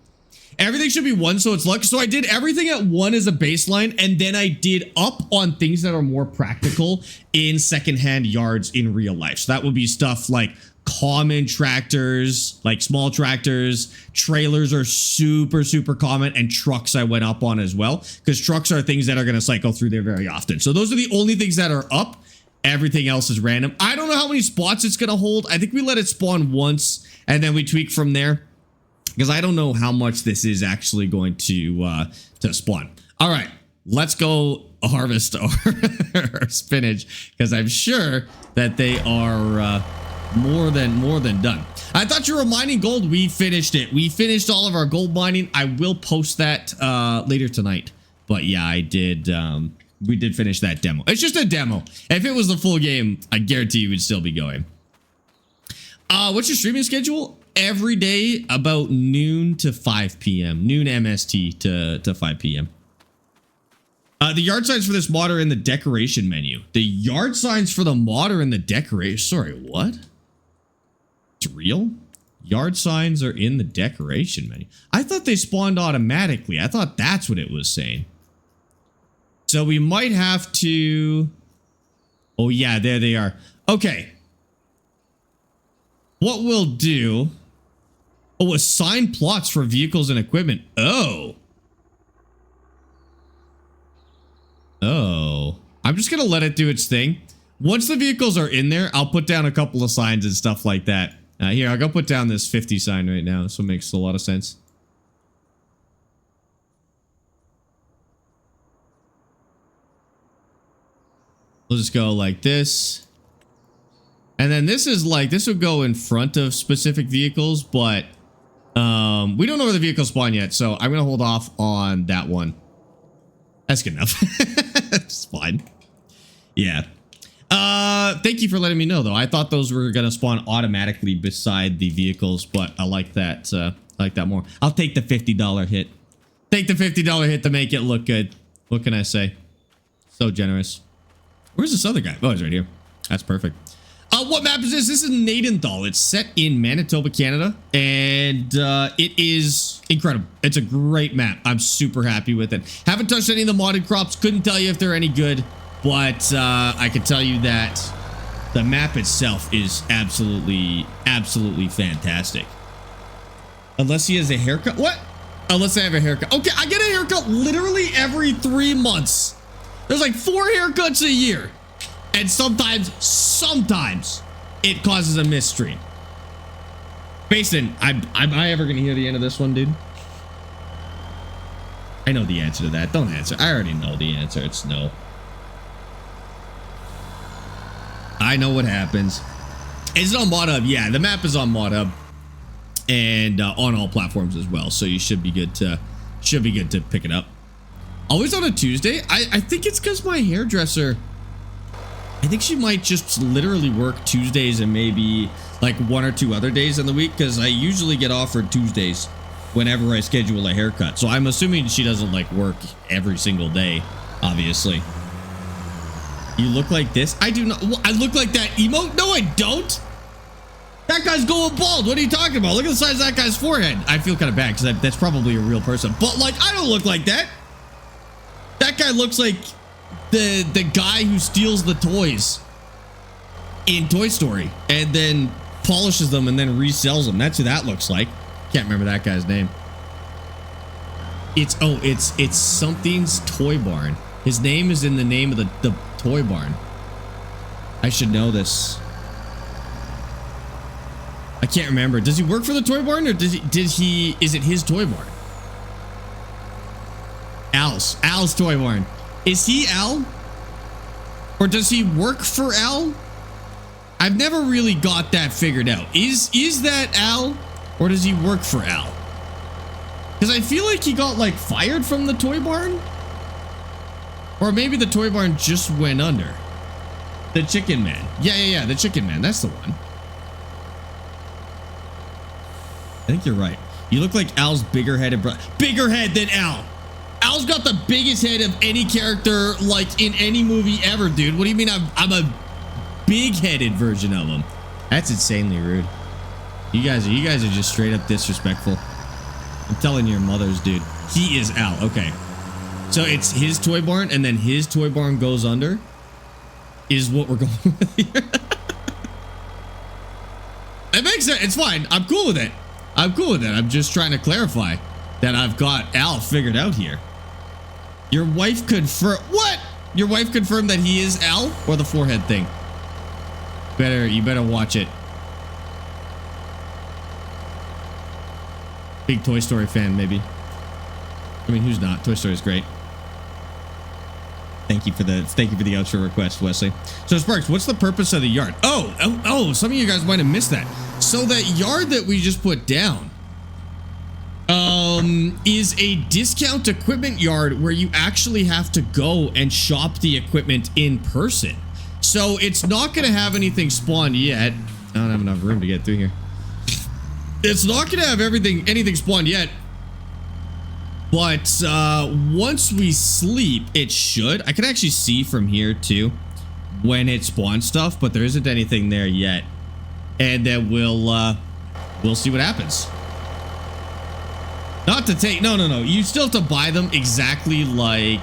Speaker 1: Everything should be 1, so it's luck. So I did everything at 1 as a baseline, and then I did up on things that are more practical in secondhand yards in real life. So that would be stuff like common tractors, like small tractors. Trailers are super common, and trucks I went up on as well, because trucks are things that are going to cycle through there very often. So those are the only things that are up. Everything else is random. I don't know how many spots it's going to hold. I think we let it spawn once, and then we tweak from there. Because I don't know how much this is actually going to spawn. All right, let's go harvest our spinach because I'm sure that they are more than done. I thought you were mining gold. We finished it. We finished all of our gold mining. I will post that later tonight. But yeah, I did. We did finish that demo. It's just a demo. If it was the full game, I guarantee you would still be going. What's your streaming schedule? Every day about noon to 5 p.m. Noon MST to 5 p.m. The yard signs for this mod are in the decoration menu. The yard signs for the mod are in the decoration. Sorry, what? It's real? Yard signs are in the decoration menu. I thought they spawned automatically. I thought that's what it was saying. So we might have to... Oh yeah, there they are. Okay. What we'll do... Oh, assign plots for vehicles and equipment. Oh. Oh. I'm just going to let it do its thing. Once the vehicles are in there, I'll put down a couple of signs and stuff like that. Here, I'll go put down this 50 sign right now. This one makes a lot of sense. We'll just go like this. And then this is like, this would go in front of specific vehicles, but we don't know where the vehicles spawn yet, so I'm going to hold off on that one. That's good enough. It's fine. Yeah. Thank you for letting me know, though. I thought those were going to spawn automatically beside the vehicles, but I like that more. I'll take the $50 hit. Take the $50 hit to make it look good. What can I say? So generous. Where's this other guy? Oh, he's right here. That's perfect. What map is this? This is Nadenthal. It's set in Manitoba, Canada, and it is incredible. It's a great map. I'm super happy with it. Haven't touched any of the modded crops. Couldn't tell you if they're any good, but I can tell you that the map itself is absolutely fantastic. Unless he has a haircut. What? Unless I have a haircut. Okay, I get a haircut literally every 3 months. There's like 4 haircuts a year. And sometimes it causes a misstream. Basin, am I ever going to hear the end of this one, dude? I know the answer to that. Don't answer. I already know the answer. It's no. I know what happens. Is it on ModHub? Yeah, the map is on ModHub. And on all platforms as well. So you should be good to pick it up. Always on a Tuesday? I think it's because my hairdresser... I think she might just literally work Tuesdays and maybe like 1 or 2 other days in the week because I usually get offered Tuesdays whenever I schedule a haircut. So I'm assuming she doesn't like work every single day, obviously. You look like this? I do not. I look like that emote? No, I don't. That guy's going bald. What are you talking about? Look at the size of that guy's forehead. I feel kind of bad because that's probably a real person. But like, I don't look like that. That guy looks like the guy who steals the toys in Toy Story and then polishes them and then resells them. That's who that looks like. Can't remember that guy's name. It's something's Toy Barn. His name is in the name of the Toy Barn. I should know this. I can't remember. Does he work for the Toy Barn or is it his Toy Barn? Al's Toy Barn. Is he Al? Or does he work for Al? I've never really got that figured out. Is that Al? Or does he work for Al? Because I feel like he got like fired from the Toy Barn. Or maybe the Toy Barn just went under. The Chicken Man. Yeah, the Chicken Man. That's the one. I think you're right. You look like Al's bigger headed brother. Bigger head than Al. Al's got the biggest head of any character, like, in any movie ever, dude. What do you mean I'm a big-headed version of him? That's insanely rude. You guys are just straight up disrespectful. I'm telling your mothers, dude. He is Al. Okay. So it's his Toy Barn, and then his Toy Barn goes under? Is what we're going with here. It makes sense. It's fine. I'm cool with it. I'm just trying to clarify that I've got Al figured out here. Your wife confirmed... What? Your wife confirmed that he is Al? Or the forehead thing? You better watch it. Big Toy Story fan, maybe. I mean, who's not? Toy Story is great. Thank you for the outro request, Wesley. So Sparx, what's the purpose of the yard? Oh, some of you guys might have missed that. So that yard that we just put down is a discount equipment yard where you actually have to go and shop the equipment in person. So it's not going to have anything spawned yet. I don't have enough room to get through here. It's not going to have anything spawned yet. But once we sleep, it should. I can actually see from here too when it spawns stuff, but there isn't anything there yet. And then we'll see what happens. Not to take no. You still have to buy them exactly like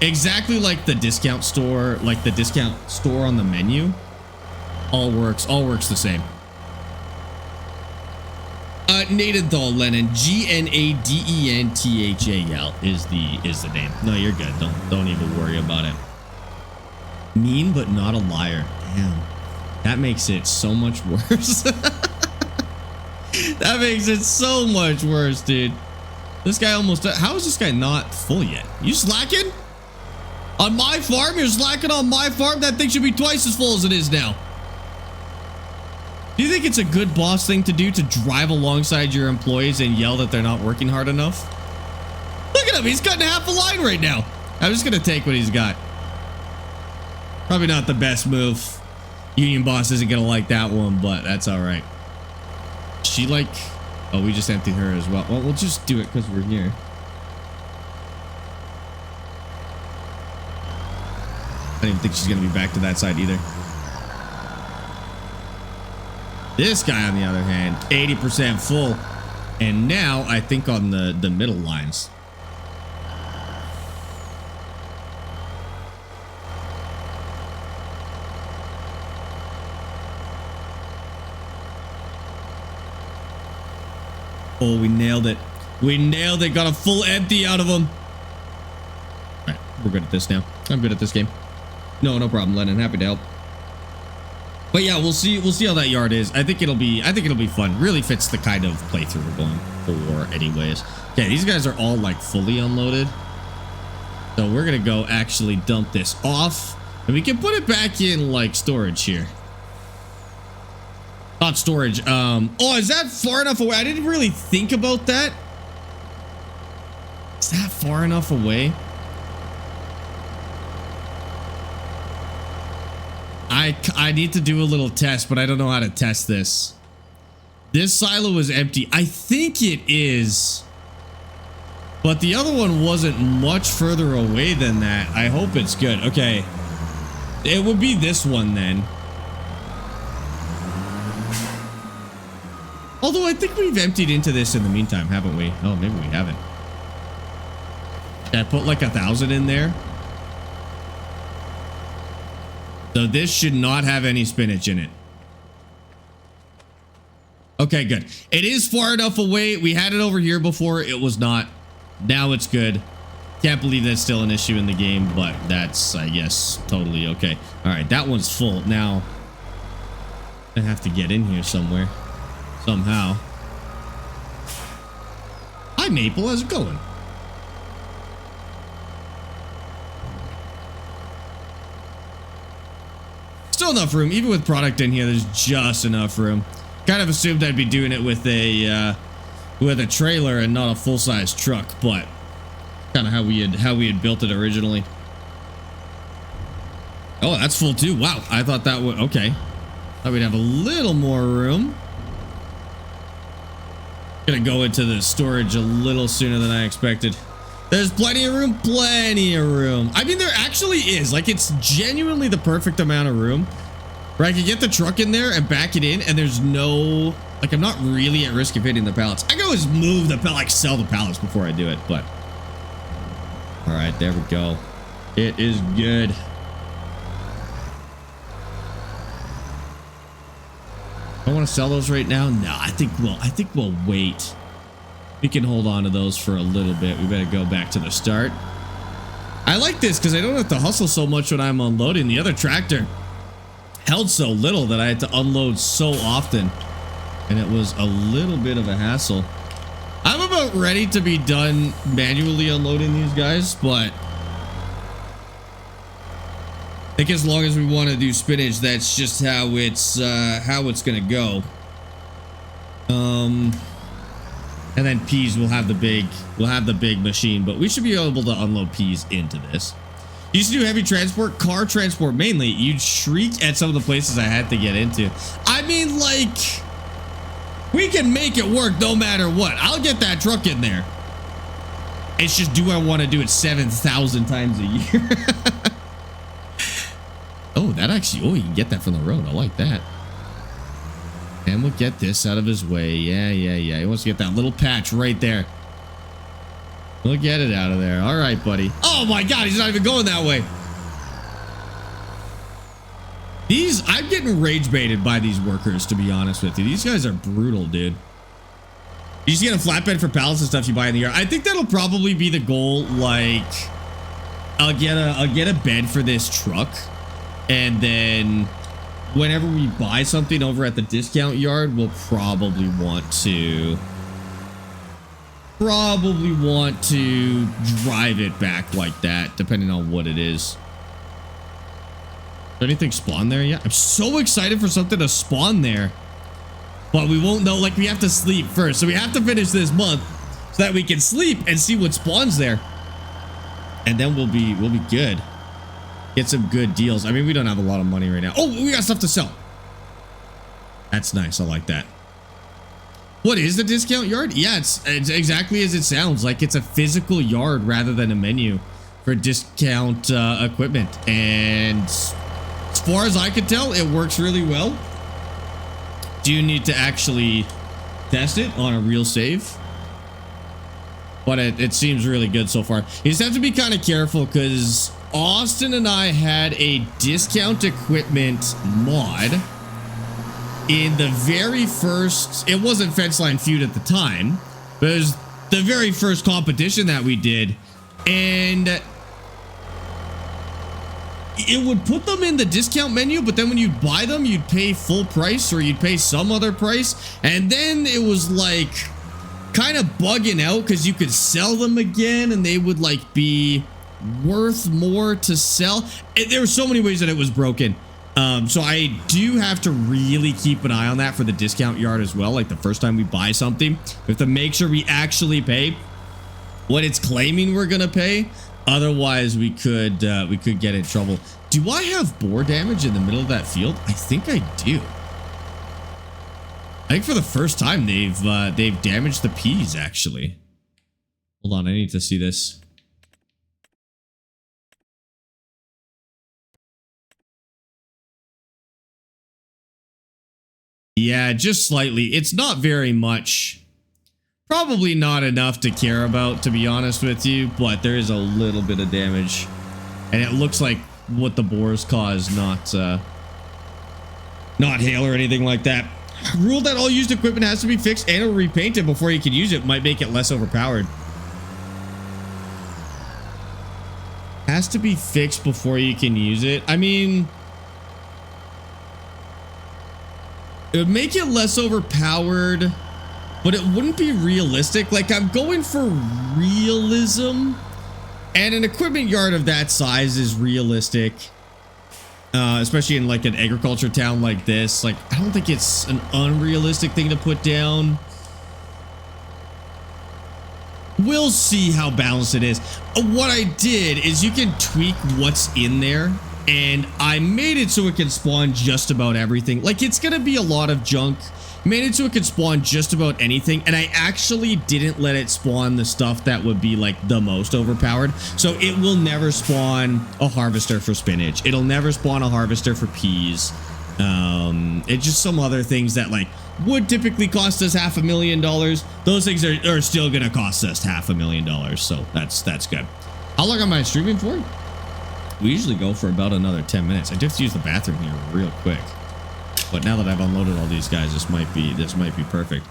Speaker 1: the discount store, on the menu. All works the same. Nadenthal Lennon, Gnadenthal is the name. No, you're good. Don't even worry about it. Mean but not a liar. Damn. That makes it so much worse. That makes it so much worse, dude. This guy almost... How is this guy not full yet? You slacking? On my farm? You're slacking on my farm? That thing should be twice as full as it is now. Do you think it's a good boss thing to do, to drive alongside your employees and yell that they're not working hard enough? Look at him. He's cutting half a line right now. I'm just going to take what he's got. Probably not the best move. Union boss isn't going to like that one, but that's all right. She like... Oh, we just emptied her as well. Well, we'll just do it because we're here. I don't even think she's going to be back to that side either. This guy, on the other hand, 80% full. And now, I think on the middle lines. Oh, we nailed it. We nailed it. Got a full empty out of him. All right, we're good at this now. I'm good at this game. No problem, Lennon. Happy to help. But yeah, we'll see how that yard is. I think it'll be fun. Really fits the kind of playthrough we're going for anyways. Okay, these guys are all like fully unloaded. So we're gonna go actually dump this off. And we can put it back in like storage here. Not storage. Oh, is that far enough away? I didn't really think about that. Is that far enough away? I need to do a little test, but I don't know how to test this. This silo is empty. I think it is. But the other one wasn't much further away than that. I hope it's good. Okay. It would be this one then. Although I think we've emptied into this in the meantime, haven't we? Oh, maybe we haven't. Did I put like 1,000 in there? So this should not have any spinach in it. Okay, good. It is far enough away. We had it over here before. It was not. Now it's good. Can't believe that's still an issue in the game, but that's, I guess, totally okay. All right, that one's full. Now, I have to get in here somewhere. Somehow. Hi, Maple. How's it going? Still enough room. Even with product in here, there's just enough room. Kind of assumed I'd be doing it with a trailer and not a full-size truck, but kind of how we had built it originally. Oh, that's full too. Wow. I thought that would... Okay. Thought we'd have a little more room. Gonna go into the storage a little sooner than I expected. There's plenty of room. Plenty of room. I mean, there actually is. Like, it's genuinely the perfect amount of room where I can get the truck in there and back it in, and there's no... Like, I'm not really at risk of hitting the pallets. I can always move the like sell the pallets before I do it, but... All right, there we go. It is good. I want to sell those right now. No, I think we'll wait. We can hold on to those for a little bit. We better go back to the start. I like this because I don't have to hustle so much when I'm unloading. The other tractor held so little that I had to unload so often, and it was a little bit of a hassle. I'm about ready to be done manually unloading these guys, but Like, as long as we want to do spinach, that's just how it's gonna go. And then peas will have the big machine, but we should be able to unload peas into this. Used to do heavy transport, car transport mainly. You'd shriek at some of the places I had to get into. I mean, like, we can make it work no matter what. I'll get that truck in there. It's just, do I want to do it 7,000 times a year? Oh, that actually, oh, you can get that from the road. I like that. And we'll get this out of his way. Yeah. He wants to get that little patch right there. We'll get it out of there. All right, buddy. Oh my God, he's not even going that way. I'm getting rage baited by these workers, to be honest with you. These guys are brutal, dude. You just get a flatbed for pallets and stuff you buy in the yard. I think that'll probably be the goal. Like, I'll get a bed for this truck, and then whenever we buy something over at the discount yard, we'll probably want to drive it back like that, depending on what it is. Did anything spawn there yet? I'm so excited for something to spawn there, but we won't know. Like, we have to sleep first, so we have to finish this month so that we can sleep and see what spawns there, and then we'll be good. Get some good deals. I mean, we don't have a lot of money right now. Oh, we got stuff to sell. That's nice. I like that. What is the discount yard? Yeah, it's exactly as it sounds. Like, it's a physical yard rather than a menu for discount equipment. And as far as I can tell, it works really well. Do you need to actually test it on a real save? But it seems really good so far. You just have to be kind of careful, because Austin and I had a discount equipment mod in the very first, it wasn't Fence Line Feud at the time, but it was the very first competition that we did, and it would put them in the discount menu, but then when you'd buy them, you'd pay full price or you'd pay some other price, and then it was like kind of bugging out because you could sell them again and they would like be worth more to sell. There were so many ways that it was broken. So I do have to really keep an eye on that for the discount yard as well. Like, the first time we buy something, we have to make sure we actually pay what it's claiming we're gonna pay. Otherwise, we could get in trouble. Do I have boar damage in the middle of that field? I think I do. I think for the first time they've damaged the peas, actually. Hold on, I need to see this. Yeah, just slightly. It's not very much. Probably not enough to care about, to be honest with you, but there is a little bit of damage. And it looks like what the boars caused, not hail or anything like that. Rule that all used equipment has to be fixed and or repainted before you can use it. Might make it less overpowered. Has to be fixed before you can use it. I mean, it would make it less overpowered, but it wouldn't be realistic. Like, I'm going for realism, and an equipment yard of that size is realistic, especially in like an agriculture town like this. Like, I don't think it's an unrealistic thing to put down. We'll see how balanced it is. What I did is you can tweak what's in there, and I made it so it can spawn just about everything. Like, it's gonna be a lot of junk. Made it so it could spawn just about anything, and I actually didn't let it spawn the stuff that would be like the most overpowered. So it will never spawn a harvester for spinach. It'll never spawn a harvester for peas. It's just some other things that like would typically cost us $500,000. Those things are still gonna cost us $500,000. So that's good. How long am I streaming for? We usually go for about another 10 minutes. I just use the bathroom here real quick. But now that I've unloaded all these guys, this might be perfect.